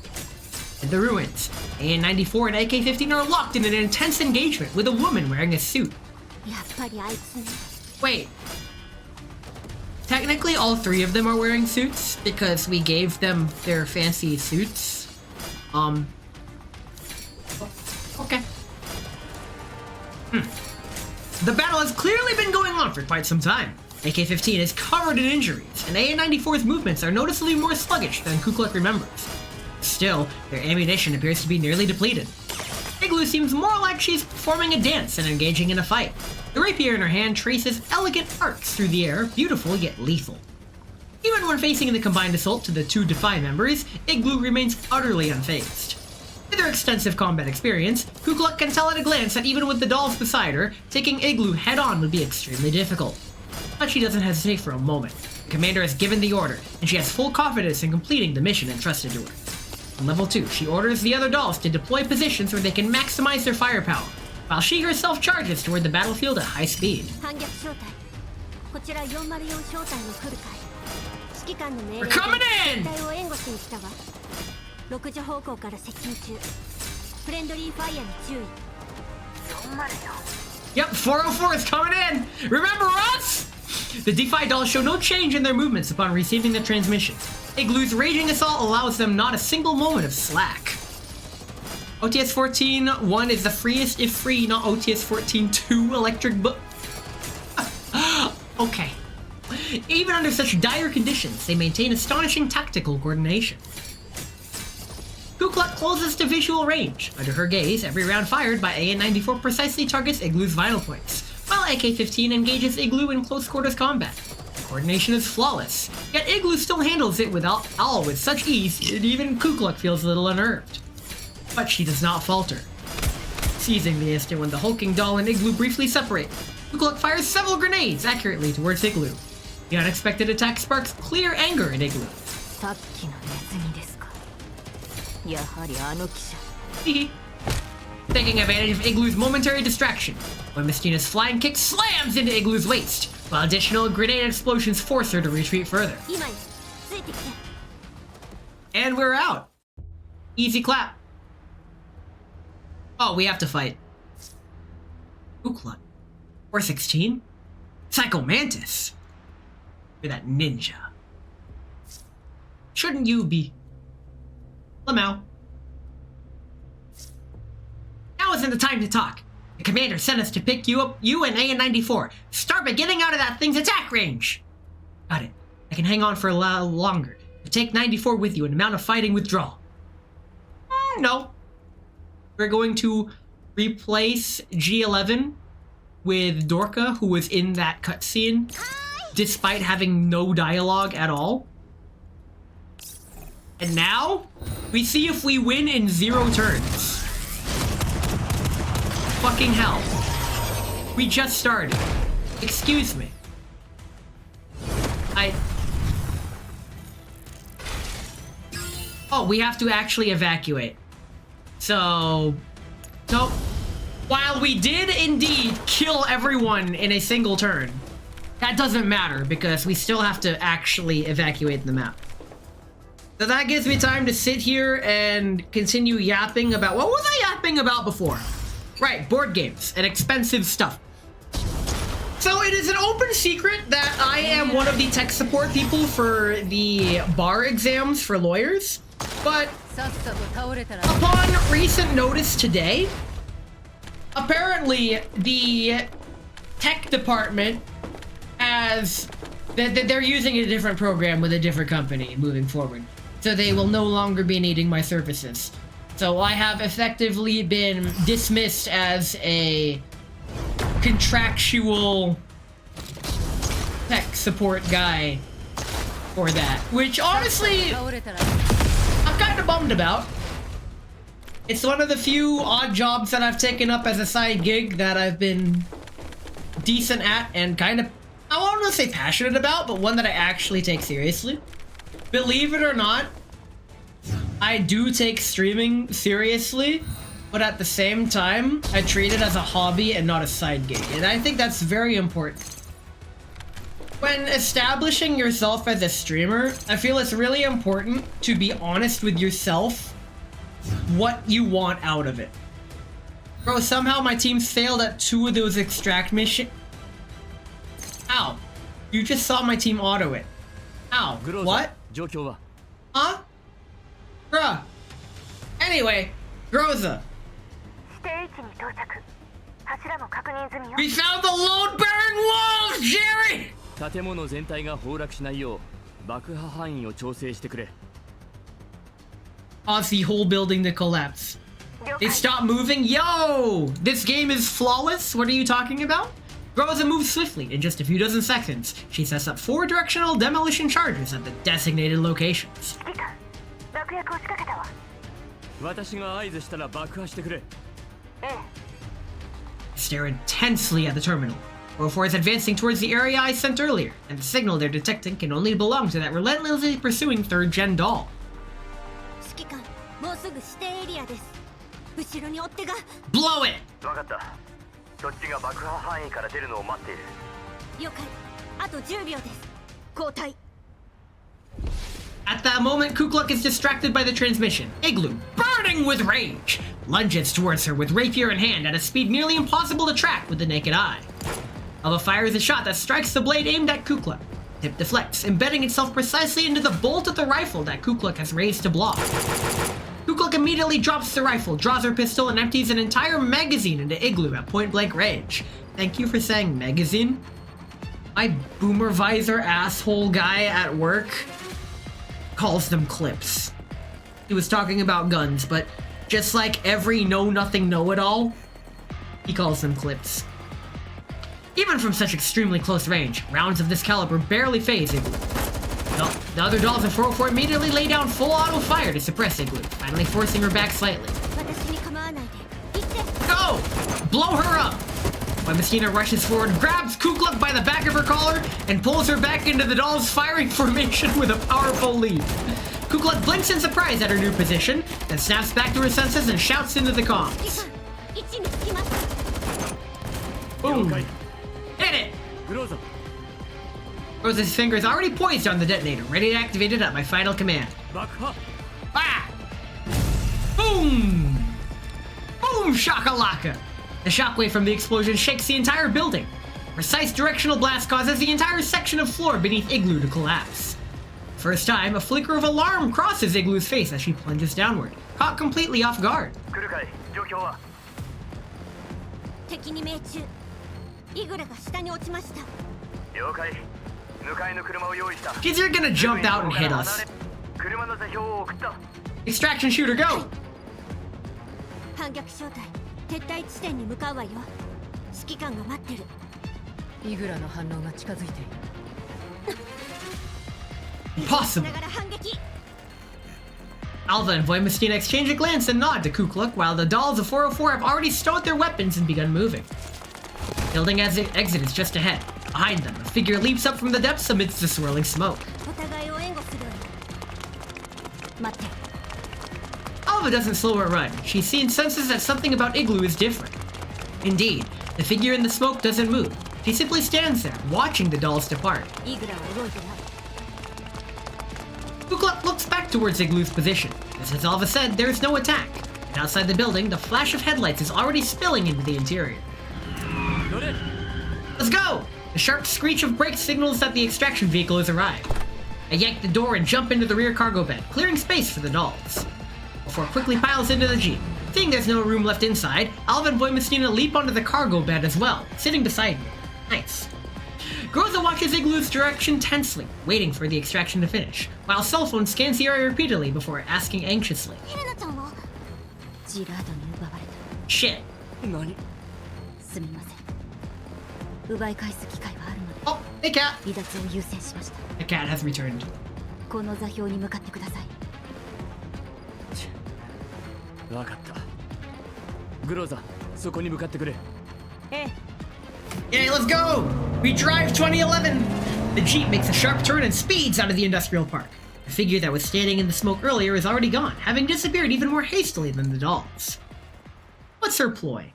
In the ruins, AN-94 and AK-15 are locked in an intense engagement with a woman wearing a suit. Wait. Technically, all three of them are wearing suits because we gave them their fancy suits. Okay. The battle has clearly been going on for quite some time. AK-15 is covered in injuries, and AN-94's movements are noticeably more sluggish than Ku Klux remembers. Still, their ammunition appears to be nearly depleted. Igloo seems more like she's performing a dance than engaging in a fight. The rapier in her hand traces elegant arcs through the air, beautiful yet lethal. Even when facing the combined assault to the two Defy members, Igloo remains utterly unfazed. With her extensive combat experience, Ku Klux can tell at a glance that even with the dolls beside her, taking Igloo head-on would be extremely difficult. But she doesn't hesitate for a moment. The commander has given the order, and she has full confidence in completing the mission entrusted to her. On level 2, she orders the other dolls to deploy positions where they can maximize their firepower, while she herself charges toward the battlefield at high speed. We're coming in! Yep, 404 is coming in! Remember us? The Defy dolls show no change in their movements upon receiving the transmission. Igloo's raging assault allows them not a single moment of slack. OTS 14.1 is the freest if free, not OTS 14.2 electric Okay. Even under such dire conditions, they maintain astonishing tactical coordination. Ku Klux closes to visual range. Under her gaze, every round fired by AN-94 precisely targets Igloo's vital points, while AK-15 engages Igloo in close quarters combat. Coordination is flawless, yet Igloo still handles it with such ease that even Ku Klux feels a little unnerved. But she does not falter. Seizing the instant when the hulking doll and Igloo briefly separate, Ku Klux fires several grenades accurately towards Igloo. The unexpected attack sparks clear anger in Igloo. Taking advantage of Igloo's momentary distraction, when Mistina's flying kick slams into Igloo's waist, while additional grenade explosions force her to retreat further. And we're out. Easy clap. Oh, we have to fight. Ku Klux. 416? Psycho Mantis. You're that ninja. Shouldn't you be? Lamau. Now isn't the time to talk. The commander sent us to pick you up, you and AN-94. Start by getting out of that thing's attack range. Got it. I can hang on for a while longer, but take 94 with you and mount a fighting withdrawal. No. We're going to replace G11 with Dorka, who was in that cutscene, despite having no dialogue at all. And now, we see if we win in 0 turns. Fucking hell. We just started. Excuse me. Oh, we have to actually evacuate. So... Nope. While we did indeed kill everyone in a single turn, that doesn't matter because we still have to actually evacuate the map. So that gives me time to sit here and continue yapping about... What was I yapping about before? Right, board games and expensive stuff. So it is an open secret that I am one of the tech support people for the bar exams for lawyers, but upon recent notice today, apparently the tech department has that they're using a different program with a different company moving forward, so they will no longer be needing my services. So I have effectively been dismissed as a contractual tech support guy for that, which honestly I'm kind of bummed about. It's one of the few odd jobs that I've taken up as a side gig that I've been decent at and kind of, I won't want to say passionate about, but one that I actually take seriously. Believe it or not, I do take streaming seriously, but at the same time, I treat it as a hobby and not a side gig, and I think that's very important. When establishing yourself as a streamer, I feel it's really important to be honest with yourself what you want out of it. Bro, somehow my team failed at 2 of those extract missions. Ow. You just saw my team auto it. Ow. What? Huh? Bruh. Anyway, Groza. We found the load-bearing walls, Jerry! 建物全体が崩落しないよう爆破範囲を調整してくれ。 Cause the whole building to collapse. They stop moving? Yo! This game is flawless? What are you talking about? Groza moves swiftly. In just a few dozen seconds, she sets up 4 directional demolition charges at the designated locations. 私が合図したら爆破してくれ。 Stare intensely at the terminal. 404 is advancing towards the area I sent earlier, and the signal they're detecting can only belong to that relentlessly pursuing 3rd-gen doll. Blow it! 分かった。そっちが爆破範囲から出るのを待っている。了解。あと10秒です。交代。 At that moment, Kukluk is distracted by the transmission. Igloo, burning with rage, lunges towards her with rapier in hand at a speed nearly impossible to track with the naked eye. Alva fires a shot that strikes the blade aimed at Kukluk. Tip deflects, embedding itself precisely into the bolt of the rifle that Kukluk has raised to block. Kukluk immediately drops the rifle, draws her pistol, and empties an entire magazine into Igloo at point-blank range. Thank you for saying magazine. My boomer visor asshole guy at work calls them clips. He was talking about guns, but just like every know-nothing know-it-all, he calls them clips. Even from such extremely close range, rounds of this caliber barely phase Igloo. The other dolls in 404 immediately lay down full auto fire to suppress Igloo, finally forcing her back slightly. Go! Blow her up! When Messina rushes forward, grabs Kukluk by the back of her collar, and pulls her back into the doll's firing formation with a powerful leap. Kukluk blinks in surprise at her new position, then snaps back to her senses and shouts into the comms. Boom! Hit it! Rose's finger is already poised on the detonator, ready to activate it at my final command. Ah! Boom! Boom shakalaka! The shockwave from the explosion shakes the entire building. Precise directional blast causes the entire section of floor beneath Igloo to collapse. First time, a flicker of alarm crosses Igloo's face as she plunges downward, caught completely off guard. She's here gonna jump out and hit us. Extraction shooter, go! Impossible. Alva and Voimastina exchange a glance and nod to Kukluk, while the dolls of 404 have already stowed their weapons and begun moving. Building exit is just ahead. Behind them, a figure leaps up from the depths amidst the swirling smoke. Alva doesn't slow her run. She senses that something about Igloo is different. Indeed, the figure in the smoke doesn't move. She simply stands there, watching the dolls depart. Kukluk looks back towards Igloo's position. As Alva said, there is no attack. And outside the building, the flash of headlights is already spilling into the interior. A Let's go! The sharp screech of brakes signals that the extraction vehicle has arrived. I yank the door and jump into the rear cargo bed, clearing space for the dolls. Before quickly piles into the Jeep. Seeing there's no room left inside, Alva and Voimestina leap onto the cargo bed as well, sitting beside me. Nice. Groza watches Igloo's direction tensely, waiting for the extraction to finish, while cell phone scans the area repeatedly before asking anxiously. Shit. Oh, hey cat. The cat has returned. この座標に向かってください。わかった。グローザ、そこに向かってくれ。Yay, let's go! We drive 2011! The Jeep makes a sharp turn and speeds out of the industrial park. The figure that was standing in the smoke earlier is already gone, having disappeared even more hastily than the dolls. What's her ploy?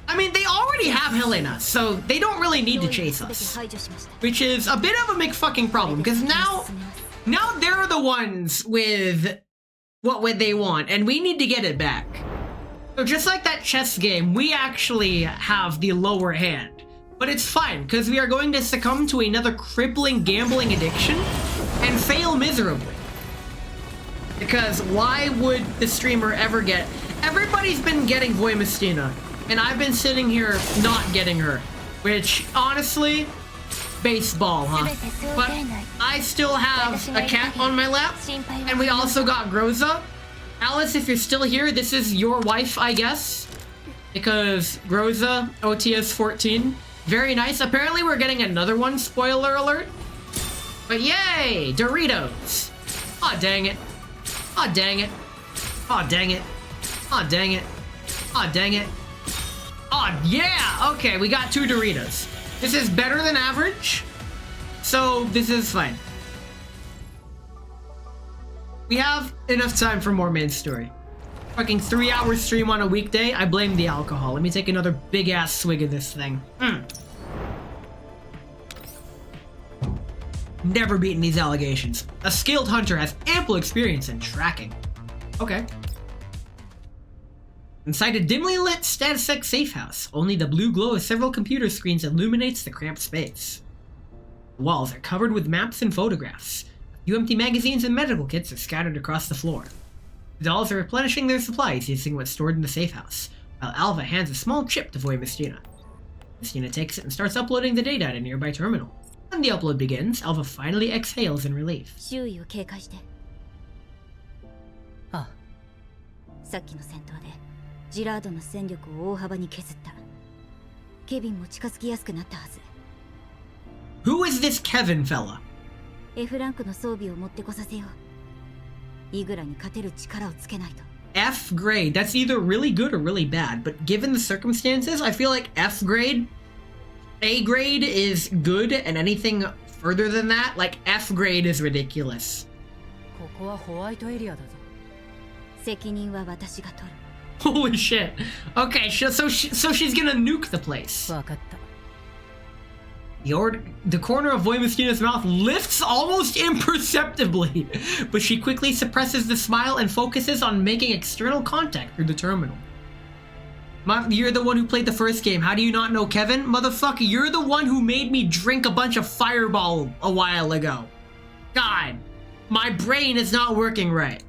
I mean, they already have Helena, so they don't really need to chase us. Which is a bit of a McFucking problem, because now they're the ones with what they want, and we need to get it back. So just like that chess game, we actually have the lower hand. But it's fine, because we are going to succumb to another crippling gambling addiction and fail miserably. Because why would the streamer ever get... Everybody's been getting Voimestina, and I've been sitting here not getting her. Which, honestly, baseball, huh? But I still have a cat on my lap, and we also got Groza. Alice, if you're still here, this is your wife, I guess. Because Groza, OTS 14. Very nice. Apparently we're getting another one, spoiler alert. But yay! Doritos! Aw, dang it. Aw, dang it. Aw, dang it. Aw, dang it. Aw, dang it. Aw, yeah! Okay, we got 2 Doritos. This is better than average, so this is fine. We have enough time for more main story. Fucking 3-hour stream on a weekday, I blame the alcohol. Let me take another big-ass swig of this thing. Never beaten these allegations. A skilled hunter has ample experience in tracking. Okay. Inside a dimly lit static safe house, only the blue glow of several computer screens illuminates the cramped space. The walls are covered with maps and photographs. A few empty magazines and medical kits are scattered across the floor. The dolls are replenishing their supplies using what's stored in the safe house, while Alva hands a small chip to Voimestina. Voimestina takes it and starts uploading the data at a nearby terminal. When the upload begins, Alva finally exhales in relief. 周囲を警戒して。ああ。さっきの戦闘でジラードの戦力を大幅に削った。ケビンも近づきやすくなったはず。Who is this Kevin fella? F ランクの装備を持ってこさせよう。イグラに勝てる力をつけないと。F grade. That's either really good or really bad, but given the circumstances, I feel like F grade, A grade is good, and anything further than that, like F grade is ridiculous. ここはホワイトエリアだぞ。責任は私が取る。Holy shit. Okay, so she's gonna nuke the place. わかった。The corner of Voimestina's mouth lifts almost imperceptibly, but she quickly suppresses the smile and focuses on making external contact through the terminal. You're the one who played the first game. How do you not know Kevin? Motherfucker, you're the one who made me drink a bunch of Fireball a while ago. God, my brain is not working right.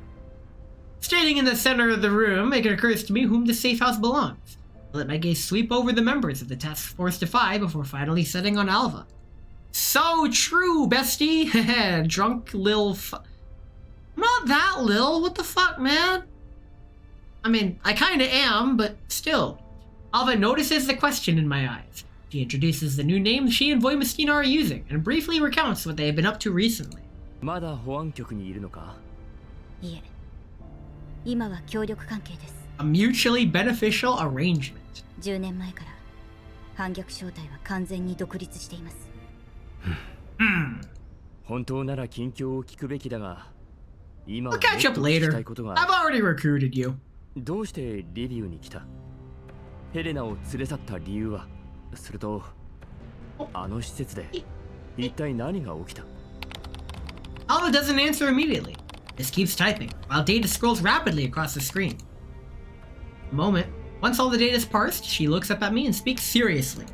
Standing in the center of the room, it occurs to me whom the safe house belongs. I let my gaze sweep over the members of the Task Force Defy before finally setting on Alva. So true, bestie! Drunk lil I'm not that lil, what the fuck, man? I mean, I kinda am, but still. Alva notices the question in my eyes. She introduces the new names she and Voimestina are using, and briefly recounts what they have been up to recently. まだ保安局にいるのか？いえ、今は協力関係です。A mutually beneficial arrangement. 10年前から反逆正体は完全に独立しています。本当なら近況を聞くべきだが、今は We'll catch up later. I've already recruited you. どうしてリビウに来た？ヘレナを連れ去った理由は？それと、あの施設で一体何が起きた？ Alva doesn't answer immediately. Just keeps typing, while data scrolls rapidly across the screen. A moment. Once all the data is parsed, she looks up at me and speaks seriously.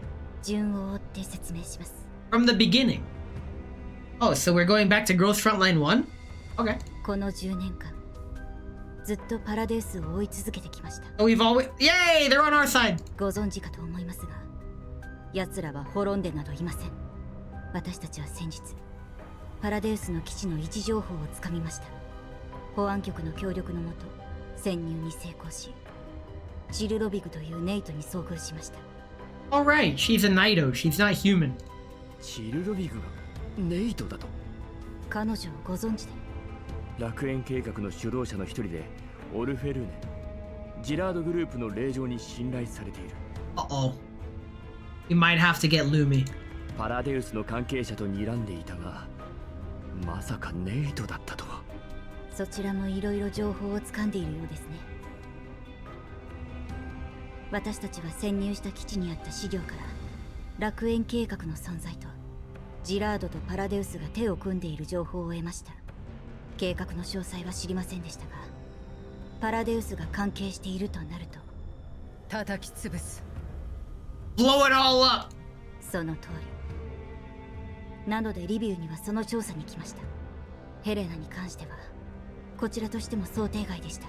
順を追って説明します。 From the beginning. Oh, so we're going back to Girls Frontline 1? Okay. この10年間ずっとパラデウスを追い続けてきました。 So we've always... Yay! They're on our side! ご存知かと思いますが、奴らは滅んでなどいません。私たちは先日パラデウスの基地の位置情報をつかみました。保安局の協力のもと潜入に成功し、チルロビグというネイトに遭遇しました。 Alright, she's a Naito. She's not human. チルロビグがネイトだと。彼女をご存知で？楽園計画の主導者の一人でオルフェルーネ、ジラードグループの令状に信頼されている。 Uh-oh. You might have to get Lumi. パラデウスの関係者と睨んでいたが、まさかネイトだったとは。そちらもいろいろ情報をつかんでいるようですね。私たちは潜入した基地にあった資料から楽園計画の存在とジラードとパラデウスが手を組んでいる情報を得ました。計画の詳細は知りませんでしたが、パラデウスが関係しているとなると叩き潰す。 Blow it all up! その通り。なのでリビウにはその調査に来ました。ヘレナに関してはこちらとしても想定外でした。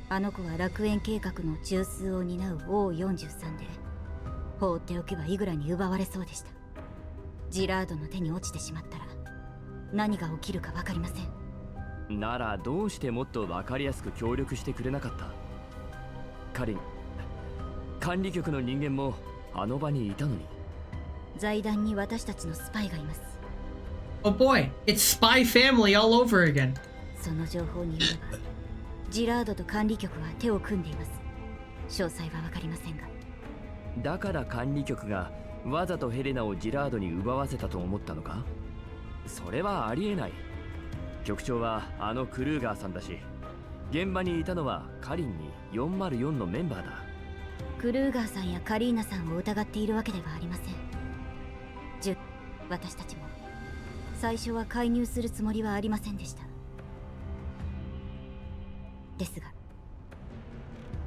あの子は楽園計画の中枢を担う O43 で、放っておけばイグラに奪われそうでした。ジラードの手に落ちてしまったら何が起きるか分かりません。ならどうしてもっと分かりやすく協力してくれなかった？仮に管理局の人間もあの場にいたのに。財団に私たちのスパイがいます。 Oh boy, it's spy family all over again. その情報によればジラードと管理局は手を組んでいます。詳細は分かりませんが。だから管理局がわざとヘレナをジラードに奪わせたと思ったのか？それはありえない。局長はあのクルーガーさんだし、現場にいたのはカリンに404のメンバーだ。クルーガーさんやカリーナさんを疑っているわけではありません。私たちも最初は介入するつもりはありませんでした。ですが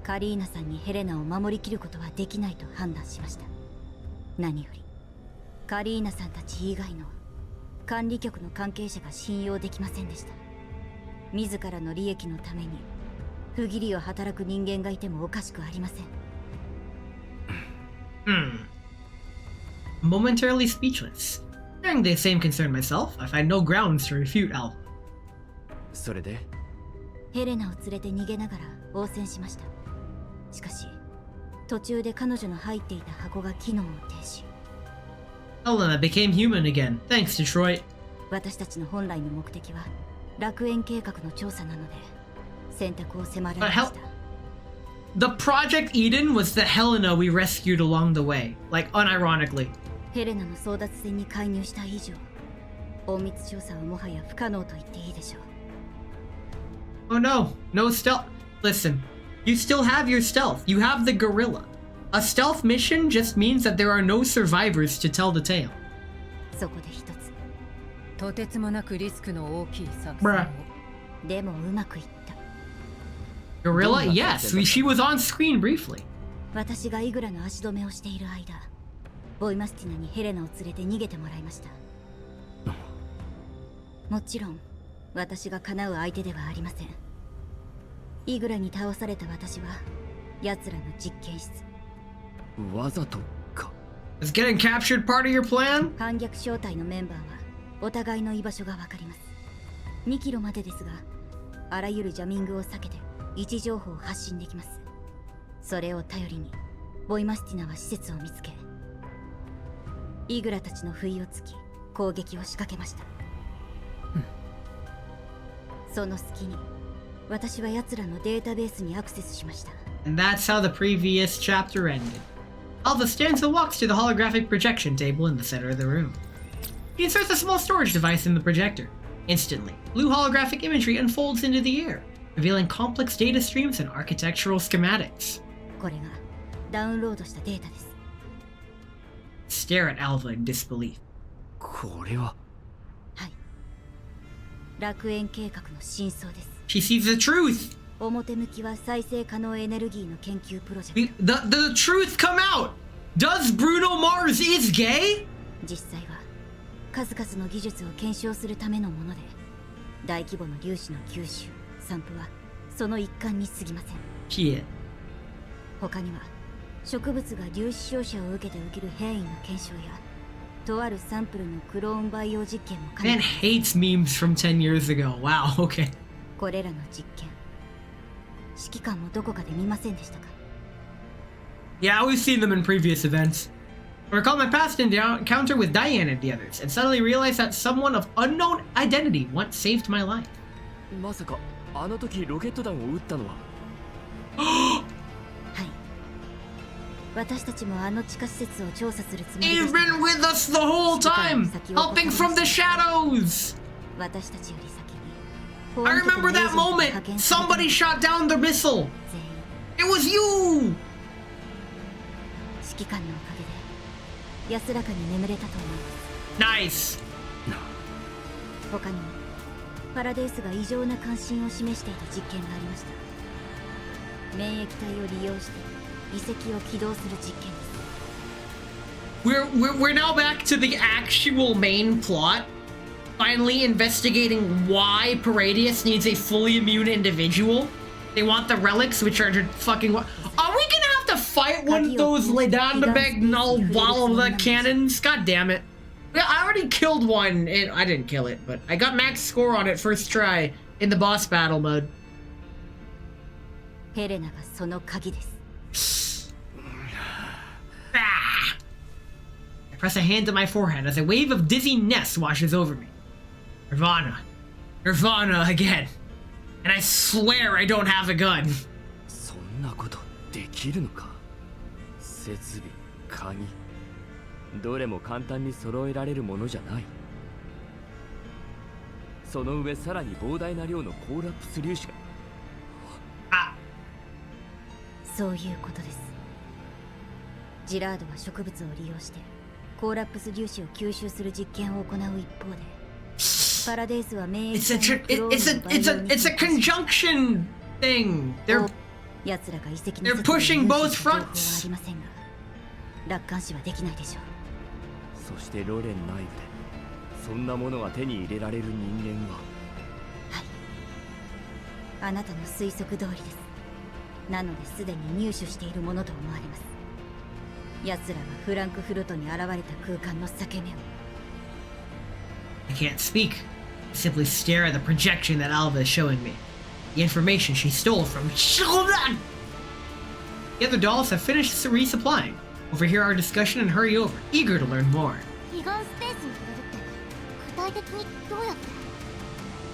カリーナさんにヘレナを守りきることはできないと判断しました。何よりカリーナさんたち以外の管理局の関係者が信用できませんでした。自らの利益のために不義理を働く人間がいてもおかしくありません。Momentarily speechless. Sharing the same concern myself, I find no grounds to refute Alpha. それでヘレナを連れて逃げながら応戦しました。しかし途中で彼女の入っていた箱が機能を停止。Helena became human again, thanks to Troy. 私たちの本来の目的は楽園計画の調査なので選択を迫られました。The Project Eden was the Helena we rescued along the way, like unironically. ヘレナの争奪戦に介入した以上、隠密調査はもはや不可能と言っていいでしょう。Oh no, no stealth. Listen, you still have your stealth. You have the gorilla. A stealth mission just means that there are no survivors to tell the tale. そこで一つ。とてつもなくリスクの大きい作戦を。でもうまくいった。Gorilla? Yes, she was on screen briefly. 私がイグラの足止めをしている間、ボイマスティナにヘレナを連れて逃げてもらいました。もちろん私が叶う相手ではありません。イグラに倒された私は奴らの実験室。わざとか。Is getting captured part of your plan? 反逆小隊のメンバーはお互いの居場所がわかります。2キロまでですが、あらゆるジャミングを避けて位置情報を発信できます。それを頼りにボイマスティナは施設を見つけ、イグラたちの不意をつき攻撃を仕掛けました。その隙に私は奴らのデータベースにアクセスしました。 And that's how the previous chapter ended. Alpha stands and walks to the holographic projection table in the center of the room. He inserts a small storage device in the projector. Instantly, blue holographic imagery unfolds into the air, revealing complex data streams and architectural schematics. これがダウンロードしたデータです。 Stare at Alpha in disbelief. これは。はい。楽園計画の真相です。 She sees the truth! 表向きは再生可能エネルギーの研究プロジェクト。The truth come out! Does Bruno Mars is gay? 実際は数々の技術を検証するためのもので、大規模な粒子の吸収散布はその一環に過ぎません。Shit. 他には植物が粒子照射を受けて起きる変異の検証や、とあるサンプルのクローン培養実験も兼ね Man hates memes from 10 years ago. Wow, okay. これらの実験、指揮官もどこかで見ませんでしたか？ Yeah, we've seen them in previous events. I recall my past encounter with Diane and the others, and suddenly realized that someone of unknown identity once saved my life. まさかあの時ロケット弾を撃ったのははい。私たちもあの地下施設を調査するつもりで You've したが、 been with us the whole time, helping from the shadows. 私たちより先に I remember that moment. Somebody shot down the missile. 全員 It was you. 指揮官のおかげで安らかに眠れたと思います。 Nice. 他にもパラデイスが異常な関心を示していた実験がありました。免疫体を利用して遺跡を起動する実験です。We're now back to the actual main plot. Finally investigating why Paradius needs a fully immune individual. They want the relics, which are fucking. Are we gonna have to fight one of those Ledandabeg null wall of the cannons? God damn it. Yeah, I already killed one, and I didn't kill it, but I got max score on it first try in the boss battle mode. ヘレナがその鍵です。Ah! I press a hand to my forehead as a wave of dizziness washes over me. Nirvana. Nirvana again. And I swear I don't have a gun. そんなことできるのか。設備、鍵、どれも簡単に揃えられるものじゃない。その上さらに膨大な量のコーラプス粒子が。あ、そういうことです。ジラードは植物を利用してコーラプス粒子を吸収する実験を行う一方で、パラデイスは免疫 It's a conjunction thing. They're pushing both fronts. ありませんが、楽観視はできないでしょう。そしてロレン内部でそんなものが手に入れられる人間は。はい、あなたの推測通りです。なのですでに入手しているものと思われます。奴らがフランクフルトに現れた空間の裂け目を。 I can't speak. I simply stare at the projection that Alva is showing me. The information she stole from. The other dolls have finished resupplying. Overhear our discussion and hurry over, eager to learn more. 彼岸スペースに触れるって具体的にどうやって？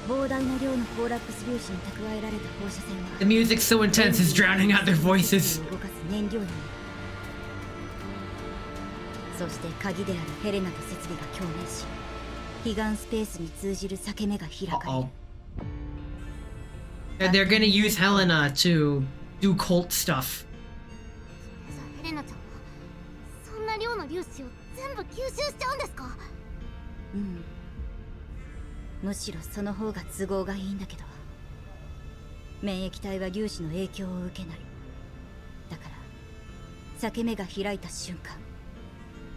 膨大な量のコーラプス粒子に蓄えられた放射線は The music's so intense it's drowning out their voices. 動かす燃料になる。そして鍵であるヘレナと設備が共鳴し、彼岸スペースに通じる裂け目が開かれる。They're gonna use Helena to do cult stuff. じゃあヘレナちゃんはそんな量の粒子を全部吸収しちゃうんですか？うん。むしろその方が都合がいいんだけど、免疫体は粒子の影響を受けない。だから裂け目が開いた瞬間、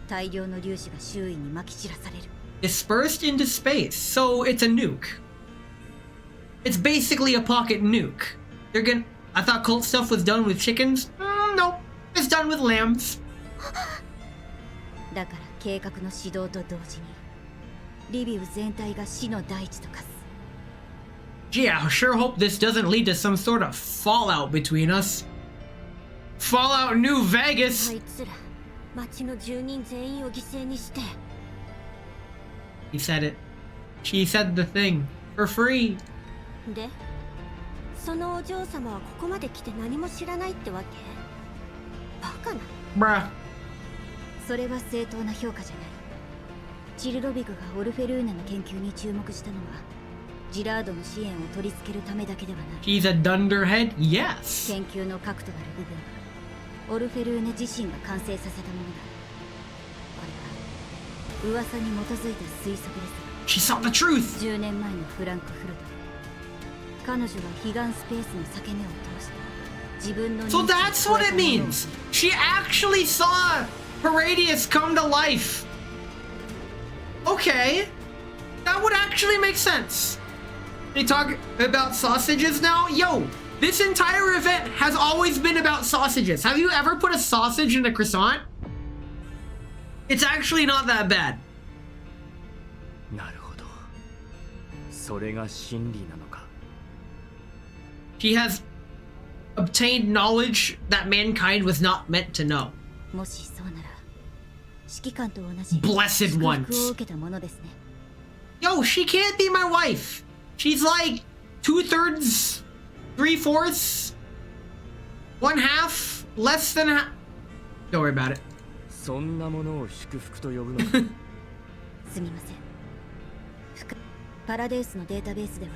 大量の粒子が周囲に撒き散らされる。Dispersed into space, so it's a nuke. It's basically a pocket nuke. They're gonna. I thought cult stuff was done with chickens. Nope, it's done with lambs. だから計画の始動と同時にリビウ全体が死の大地と化す。 Gee, I sure hope this doesn't lead to some sort of fallout between us. Fallout New Vegas. あいつら町の住人全員を犠牲にして。 He said it. She said the thing for free. で、そのお嬢様はここまで来て何も知らないってわけ？バカな。Bruh. それは正当な評価じゃない。チルロビグがオルフェルーナの研究に注目したのはジラードの支援を取り付けるためだけではない。 He's a dunderhead? Yes. 研究の核となる部分はオルフェルーネ自身が完成させたものだ。これは噂に基づいた推測ですが、 She saw the truth. 10年前のフランクフルトで彼女は彼岸スペースの裂け目を通して自分の So that's what it means. She actually saw Paradius come to life. Okay. That would actually make sense. They talk about sausages now? Yo, this entire event has always been about sausages. Have you ever put a sausage in a croissant? It's actually not that bad. なるほど。それが真理なのか。He has obtained knowledge that mankind was not meant to know. もしそうなら指揮官と同じ Blessed 祝福を ones. 受けたものですね。 Yo, she can't be my wife. She's like 2/3, 3/4, 1/2, less than half. Don't worry about it. そんなものを祝福と呼ぶのか。すみません。パラデウスのデータベースでは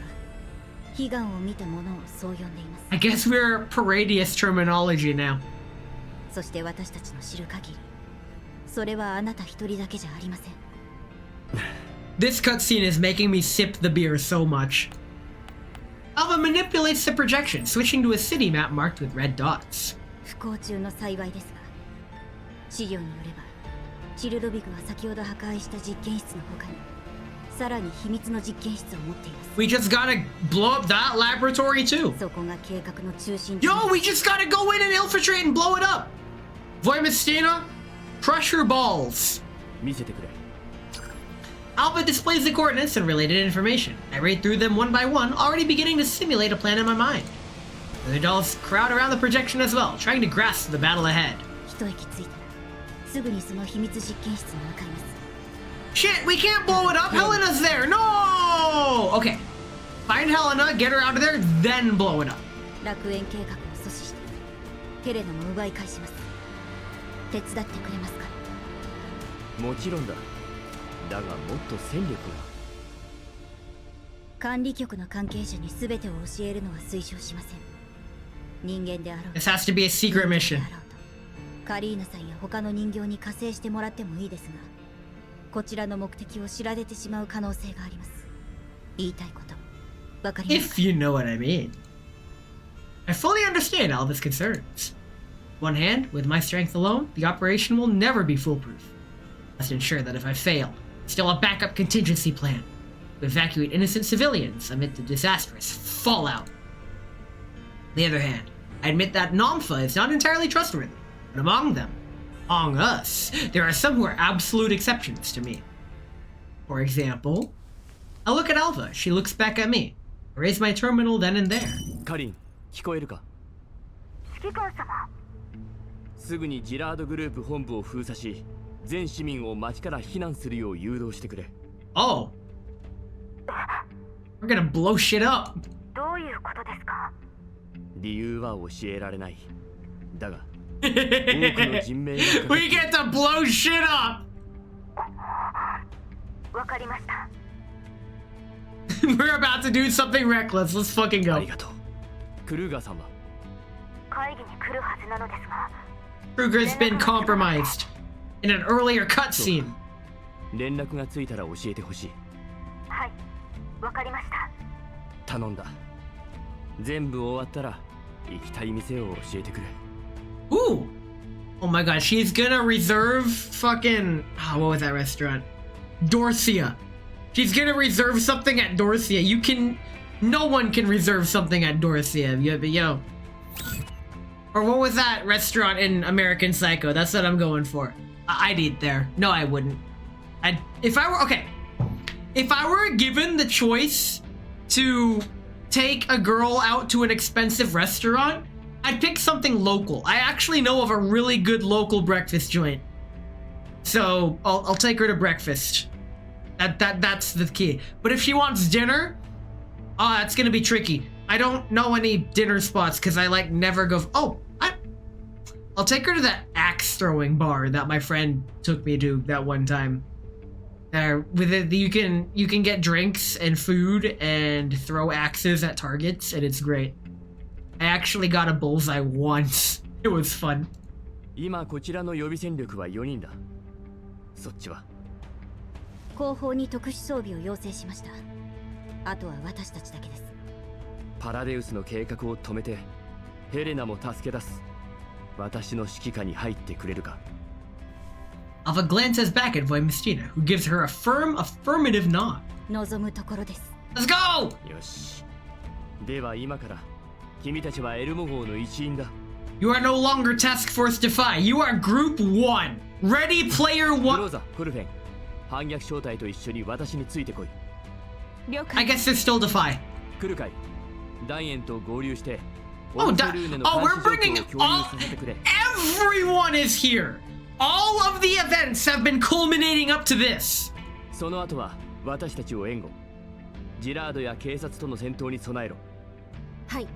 悲願を見たものをそう呼んでいます。 I guess we're Paradius terminology now. そして私たちの知る限り、それはあなた一人だけじゃありません。This cutscene is making me sip the beer so much. Alva manipulates the projection, switching to a city map marked with red dots. 不幸中の幸いですが、資料によれば、チルドビグは先ほど破壊した実験室の他に、さらに秘密の実験室を持っています。We just gotta blow up that laboratory too. そこが計画の中心。Yo, we just gotta go in and infiltrate and blow it up. Voimistina, crush her balls. 見せてくれ。Alva displays the coordinates and related information. I read through them one by one, already beginning to simulate a plan in my mind. The dolls crowd around the projection as well, trying to grasp the battle ahead. 一息ついたら、すぐにその秘密実験室に向かいます。Shit, we can't blow it up! Helena's there! No! Okay. Find Helena, get her out of there, then blow it up. 楽園計画を阻止して、ヘレナも奪い返します。手伝ってくれますか？もちろんだ。だがもっと戦力が。管理局の関係者に全てを教えるのは推奨しません。人間であろう。This has to be a secret mission. カリーナさんや他の人形に加勢してもらってもいいですが、こちらの目的を知られてしまう可能性があります。言いたいこと、わかりますか？ If you know what I mean. I fully understand Alva's concerns. On one hand, with my strength alone, the operation will never be foolproof. I must ensure that if I fail, still a backup contingency plan to evacuate innocent civilians amid the disastrous fallout. On the other hand, I admit that Namfa is not entirely trustworthy, but among them, among us, there are some who are absolute exceptions to me. For example, I look at Alva, she looks back at me. I raise my terminal then and there. カリン、聞こえるか？指揮官様。すぐにジラードグループ本部を封鎖し、全市民を町から避難するよう誘導してくれ。Oh. We're gonna blow shit up. どういうことですか？理由は教えられない。だが、多くの人命がかかって We get to blow shit up. わかりました。We're about to do something reckless. Let's fucking あ go. りがとう。クルーガーさんは会議に来るはずなのですが。Kruger's been compromised in an earlier cutscene. 連絡がついたら教えてほしい。はい、わかりました。頼んだ。全部終わったら行きたい店を教えてくれ。Ooh. Oh my god, she's gonna reserve fucking... Oh, what was that restaurant? Dorcia. She's gonna reserve something at Dorcia. You can... No one can reserve something at Dorcia. Yo. Or what was that restaurant in American Psycho? That's what I'm going for. I'd eat there. No, I wouldn't. If I were... Okay. If I were given the choice to take a girl out to an expensive restaurant, I'd pick something local. I actually know of a really good local breakfast joint. So I'll take her to breakfast. That's the key. But if she wants dinner, oh, that's gonna be tricky. I don't know any dinner spots because I like never go. I'll take her to that axe throwing bar that my friend took me to that one time. With it, you can get drinks and food and throw axes at targets, and it's great. I actually got a bullseye once. It was fun. 今こちらの予備戦力は4人だ。そっちは後方に特殊装備を要請しました。あとは私たちだけです。パラデウスの計画を止めてヘレナも助け出す。私の指揮下に入ってくれるか？ Alpha glances back at Voimistina, who gives her a firm affirmative nod. 望むところです。 Let's go! よし。では今から君たちはエルモ号の一員だ。You are no longer Task Force Defy. You are Group 1. Ready Player グロ 1. ーザ、フルフェン、反逆正体と一緒に私についてこい。了 I 解。 guess they're still Defy. 来るかい。ダイエンと合流して、 Oh, オルフェルーネの oh, 監 we're 視状 bringing 況を共有させてくれ。 everyone is here. All of the events have been culminating up to this. その後は私たちを援護。ジラードや警察との戦闘に備えろ。はい、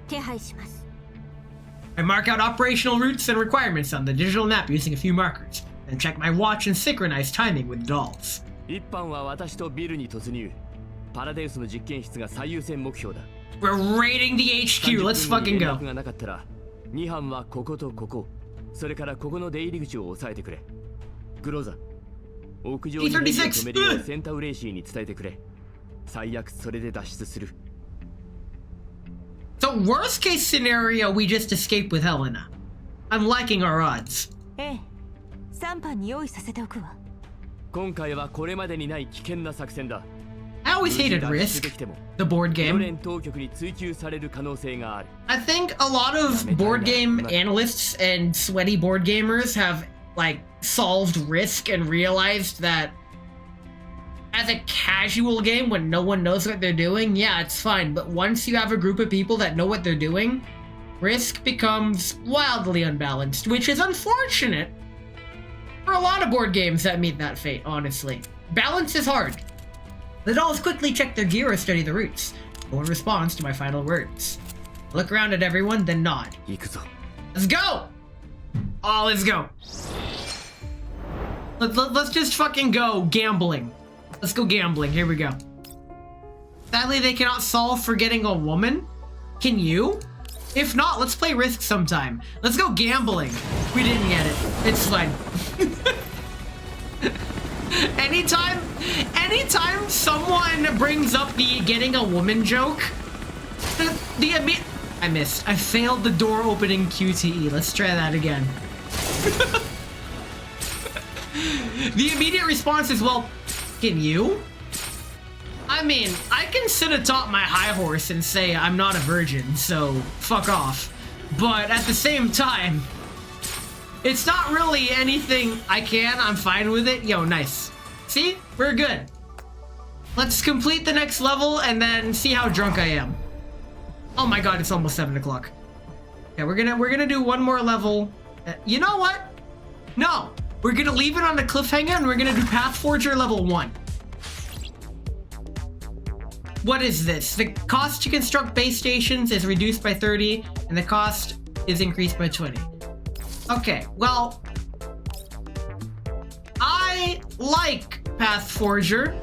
手配します。 I mark out operational routes and requirements on the digital map using a few markers, then check my watch and synchronize timing with dolls. 一班は私とビルに突入。パラデウスの実験室が最優先目標だ。 We're raiding the HQ. Let's 30分後に fucking 連絡 go. がなかったら、2班はこことここ、それからここの出入り口を押さえてくれ。グローザ、屋上にヘリを止めるようセンタウレイシーに伝えてくれ。最悪それで脱出する。 So worst case scenario, we just escape with Helena. I'm liking our odds. ええ、3班に用意させておくわ。今回はこれまでにない危険な作戦だ。 I always hated 脱出 Risk, できても the board ロ game. レン当局に追及される可能性がある。 I think a lot of board game analysts and sweaty board gamers have like solved Risk and realized that as a casual game when no one knows what they're doing, yeah, it's fine. But once you have a group of people that know what they're doing, Risk becomes wildly unbalanced, which is unfortunate for a lot of board games that meet that fate, honestly. Balance is hard. The dolls quickly check their gear or study the routes. No one responds to my final words. Look around at everyone, then nod. 行くぞ。 Let's go! Oh, let's go. Let's just fucking go gambling. Let's go gambling. Here we go. Sadly, they cannot solve forgetting a woman. Can you? If not, let's play Risk sometime. Let's go gambling. We didn't get it. It's fine. Anytime someone brings up the getting a woman joke, I missed. I failed the door opening QTE. Let's try that again. The immediate response is, well, can you? I mean, I can sit atop my high horse and say I'm not a virgin, so fuck off. But at the same time, it's not really anything I can. I'm fine with it. Yo, nice. See? We're good. Let's complete the next level and then see how drunk I am. Oh my god, it's almost 7 o'clock. Yeah, we're gonna do one more level. You know what? No, we're gonna leave it on a cliffhanger and we're gonna do Pathforger level 1. What is this? The cost to construct base stations is reduced by 30 and the cost is increased by 20. Okay, well, I like Pathforger.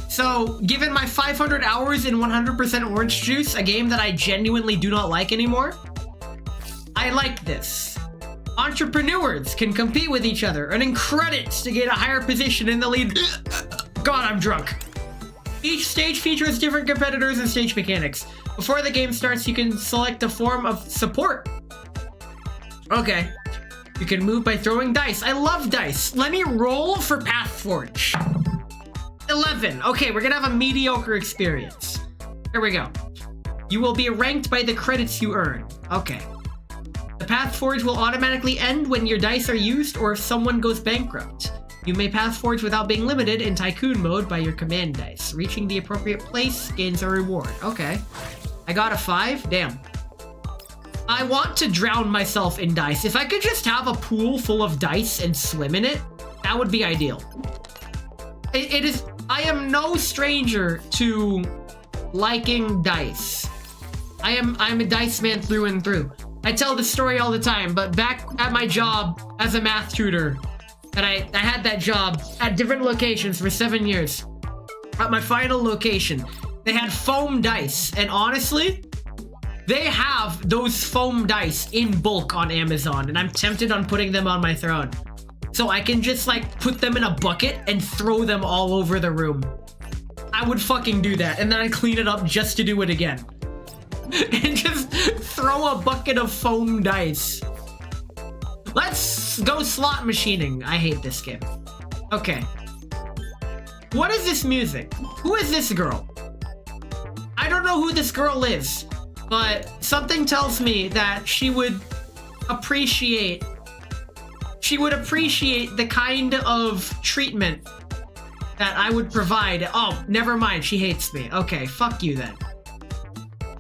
So, given my 500 hours in 100% orange juice, a game that I genuinely do not like anymore, I like this. Entrepreneurs can compete with each other, earning credits to get a higher position in the lead. God, I'm drunk. Each stage features different competitors and stage mechanics. Before the game starts, you can select a form of support. Okay. You can move by throwing dice. I love dice. Let me roll for Pathforge. 11. Okay, we're gonna have a mediocre experience. Here we go. You will be ranked by the credits you earn. Okay. The Pathforge will automatically end when your dice are used or if someone goes bankrupt. You may Pathforge without being limited in Tycoon mode by your command dice. Reaching the appropriate place gains a reward. Okay. I got a 5? Damn. I want to drown myself in dice. If I could just have a pool full of dice and swim in it, that would be ideal. It is... I am no stranger to liking dice. I'm a dice man through and through. I tell this story all the time, but back at my job as a math tutor, and I had that job at different locations for 7 years. At my final location, they had foam dice, and honestly, they have those foam dice in bulk on Amazon, and I'm tempted on putting them on my throne. So I can just like put them in a bucket and throw them all over the room. I would fucking do that, and then I'd clean it up just to do it again. And just throw a bucket of foam dice. Let's go slot machining. I hate this game. Okay. What is this music? Who is this girl? I don't know who this girl is, but something tells me that she would appreciate the kind of treatment that I would provide. Oh, never mind. She hates me. Okay, fuck you then.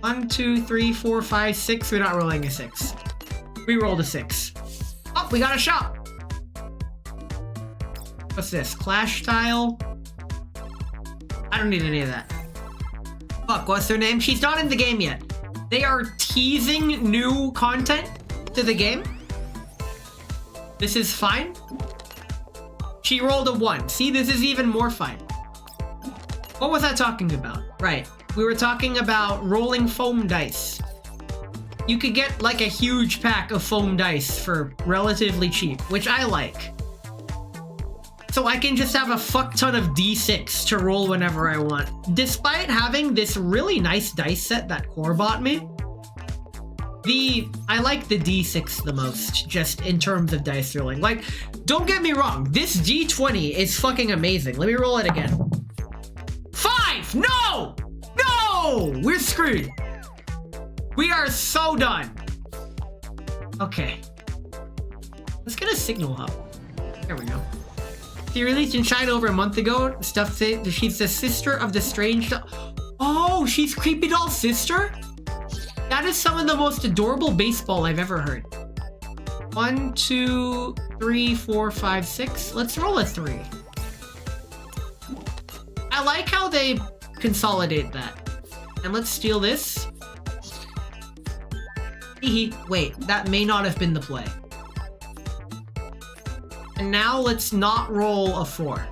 1, 2, 3, 4, 5, 6. We're not rolling a 6. We rolled a 6. Oh, we got a shop. What's this? Clash tile? I don't need any of that. Fuck, what's her name? She's not in the game yet. They are teasing new content to the game. This is fine. She rolled a 1. See, this is even more fine. What was I talking about? Right. We were talking about rolling foam dice. You could get like a huge pack of foam dice for relatively cheap, which I like. So I can just have a fuck ton of D6 to roll whenever I want. Despite having this really nice dice set that Core bought me, I like the D6 the most, just in terms of dice rolling. Like, don't get me wrong, this D20 is fucking amazing. Let me roll it again. 5! No! No! We're screwed. We are so done. Okay. Let's get a signal hub. There we go. She released in China over a month ago. Stuff says she's the sister of the strange doll. Oh, she's Creepy Doll's sister? That is some of the most adorable baseball I've ever heard. 1, 2, 3, 4, 5, 6. Let's roll a 3. I like how they consolidate that. And let's steal this. Wait, that may not have been the play. And now let's not roll a 4.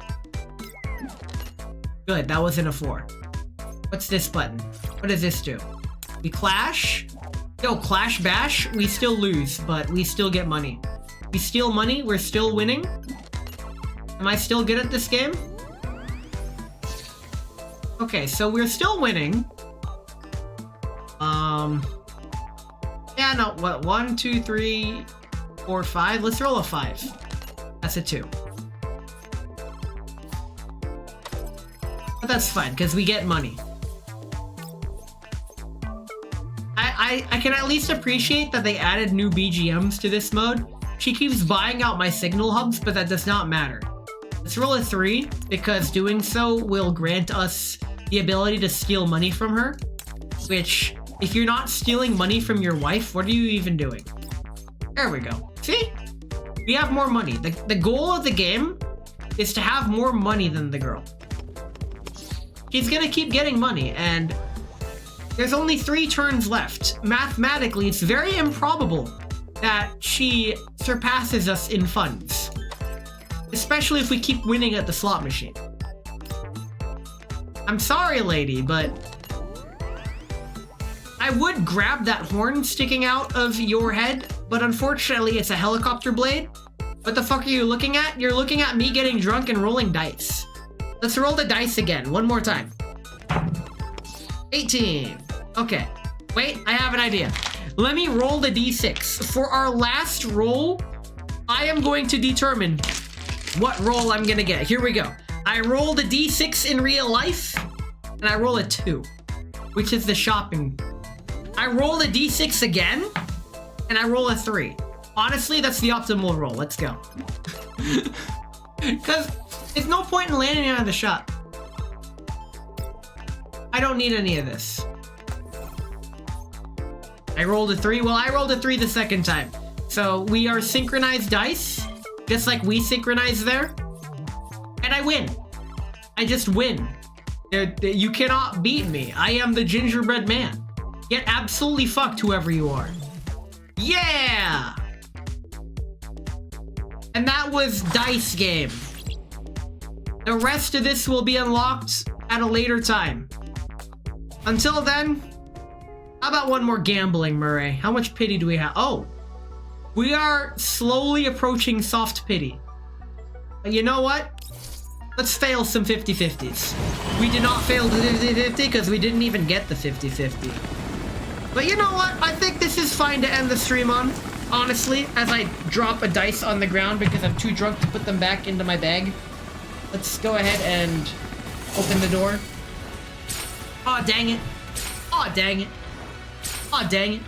Good, that wasn't a 4. What's this button? What does this do? We clash? Yo, clash bash? We still lose, but we still get money. We steal money, we're still winning? Am I still good at this game? Okay, so we're still winning. Yeah, no, what? 1, 2, 3, 4, 5. Let's roll a 5. That's a 2. But that's fine, because we get money. I can at least appreciate that they added new BGMs to this mode. She keeps buying out my signal hubs, but that does not matter. Let's roll a 3, because doing so will grant us the ability to steal money from her. Which, if you're not stealing money from your wife, what are you even doing? There we go. See? We have more money. The goal of the game is to have more money than the girl. She's gonna keep getting money, and there's only 3 turns left. Mathematically, it's very improbable that she surpasses us in funds. Especially if we keep winning at the slot machine. I'm sorry, lady, but I would grab that horn sticking out of your head, but unfortunately it's a helicopter blade. What the fuck are you looking at? You're looking at me getting drunk and rolling dice. Let's roll the dice again, one more time. 18. Okay, wait, I have an idea. Let me roll the d6. For our last roll, I am going to determine what roll I'm gonna get. Here we go. I roll the d6 in real life, and I roll a 2, which is the shopping. I roll the d6 again, and I roll a 3. Honestly, that's the optimal roll. Let's go. Because there's no point in landing on the shop. I don't need any of this. I rolled a 3. Well, I rolled a 3 the second time. So we are synchronized dice, just like we synchronized there. And I win. I just win. You cannot beat me. I am the gingerbread man. Get absolutely fucked, whoever you are. Yeah! And that was Dice Game. The rest of this will be unlocked at a later time. Until then, how about one more gambling, Murray? How much pity do we have? Oh, we are slowly approaching soft pity. But you know what? Let's fail some 50-50s. We did not fail the 50-50 because we didn't even get the 50-50. But you know what? I think this is fine to end the stream on. honestly, as I drop a dice on the ground because I'm too drunk to put them back into my bag. Let's go ahead and open the door. Aw, dang it. Aw, dang it. Aw, dang it.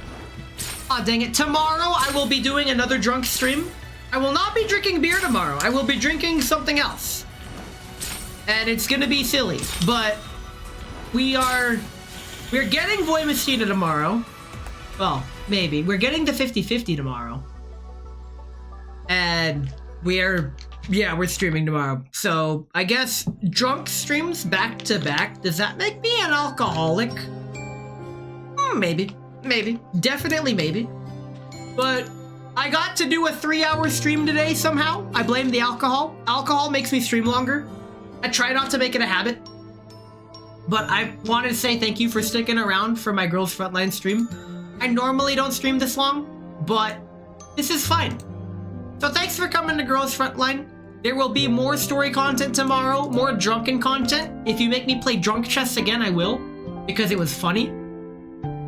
Aw, dang it. Tomorrow, I will be doing another drunk stream. I will not be drinking beer tomorrow. I will be drinking something else. And it's gonna be silly, but we're getting Voy Messina tomorrow. Well, maybe. We're getting to 50-50 tomorrow. And we're streaming tomorrow. So, I guess drunk streams back to back. Does that make me an alcoholic? Maybe. Maybe. Definitely maybe. But I got to do a 3-hour stream today somehow. I blame the alcohol. Alcohol makes me stream longer. I try not to make it a habit. But I wanted to say thank you for sticking around for my Girls Frontline stream. I normally don't stream this long, but this is fine. So thanks for coming to Girls Frontline. There will be more story content tomorrow, more drunken content. If you make me play drunk chess again, I will, because it was funny.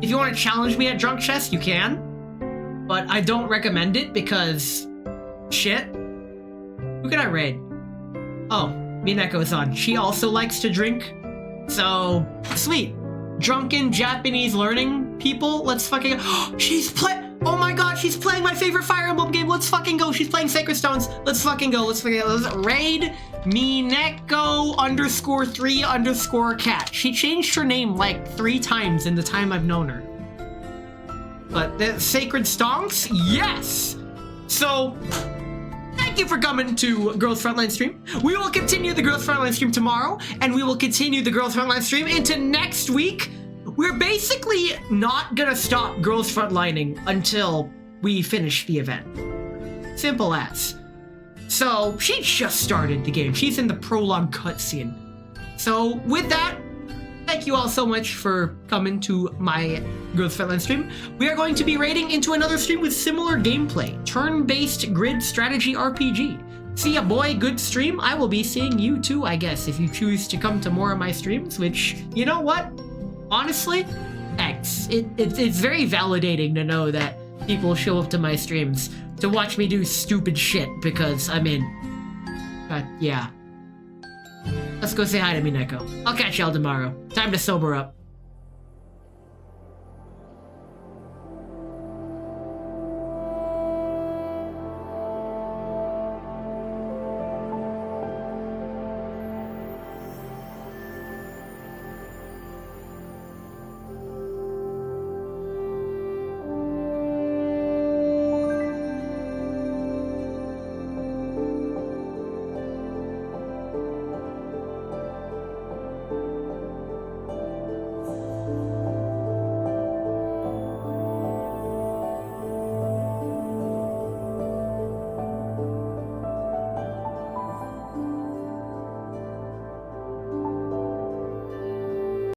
If you want to challenge me at drunk chess, you can. But I don't recommend it because... shit. Who can I raid? Oh, Mineko's on. She also likes to drink. So, sweet. Drunken Japanese learning people. Let's fucking... she's oh my god, she's playing my favorite Fire Emblem game. Let's fucking go. She's playing Sacred Stones. Let's fucking go. Let's raid Mineko_3_cat. She changed her name like 3 times in the time I've known her. But the Sacred Stonks? Yes! So, thank you for coming to Girls Frontline stream. We will continue the Girls Frontline stream tomorrow, and we will continue the Girls Frontline stream into next week. We're basically not gonna stop Girls Frontlining until we finish the event. Simple as. So, she just started the game. She's in the prologue cutscene. So, with that, thank you all so much for coming to my Girls Frontline stream. We are going to be raiding into another stream with similar gameplay. Turn-based grid strategy RPG. See ya, boy. Good stream. I will be seeing you too, I guess, if you choose to come to more of my streams, which, you know what? Honestly, thanks. It's very validating to know that people show up to my streams to watch me do stupid shit because I'm in. But yeah. Let's go say hi to Mineko. I'll catch y'all tomorrow. Time to sober up.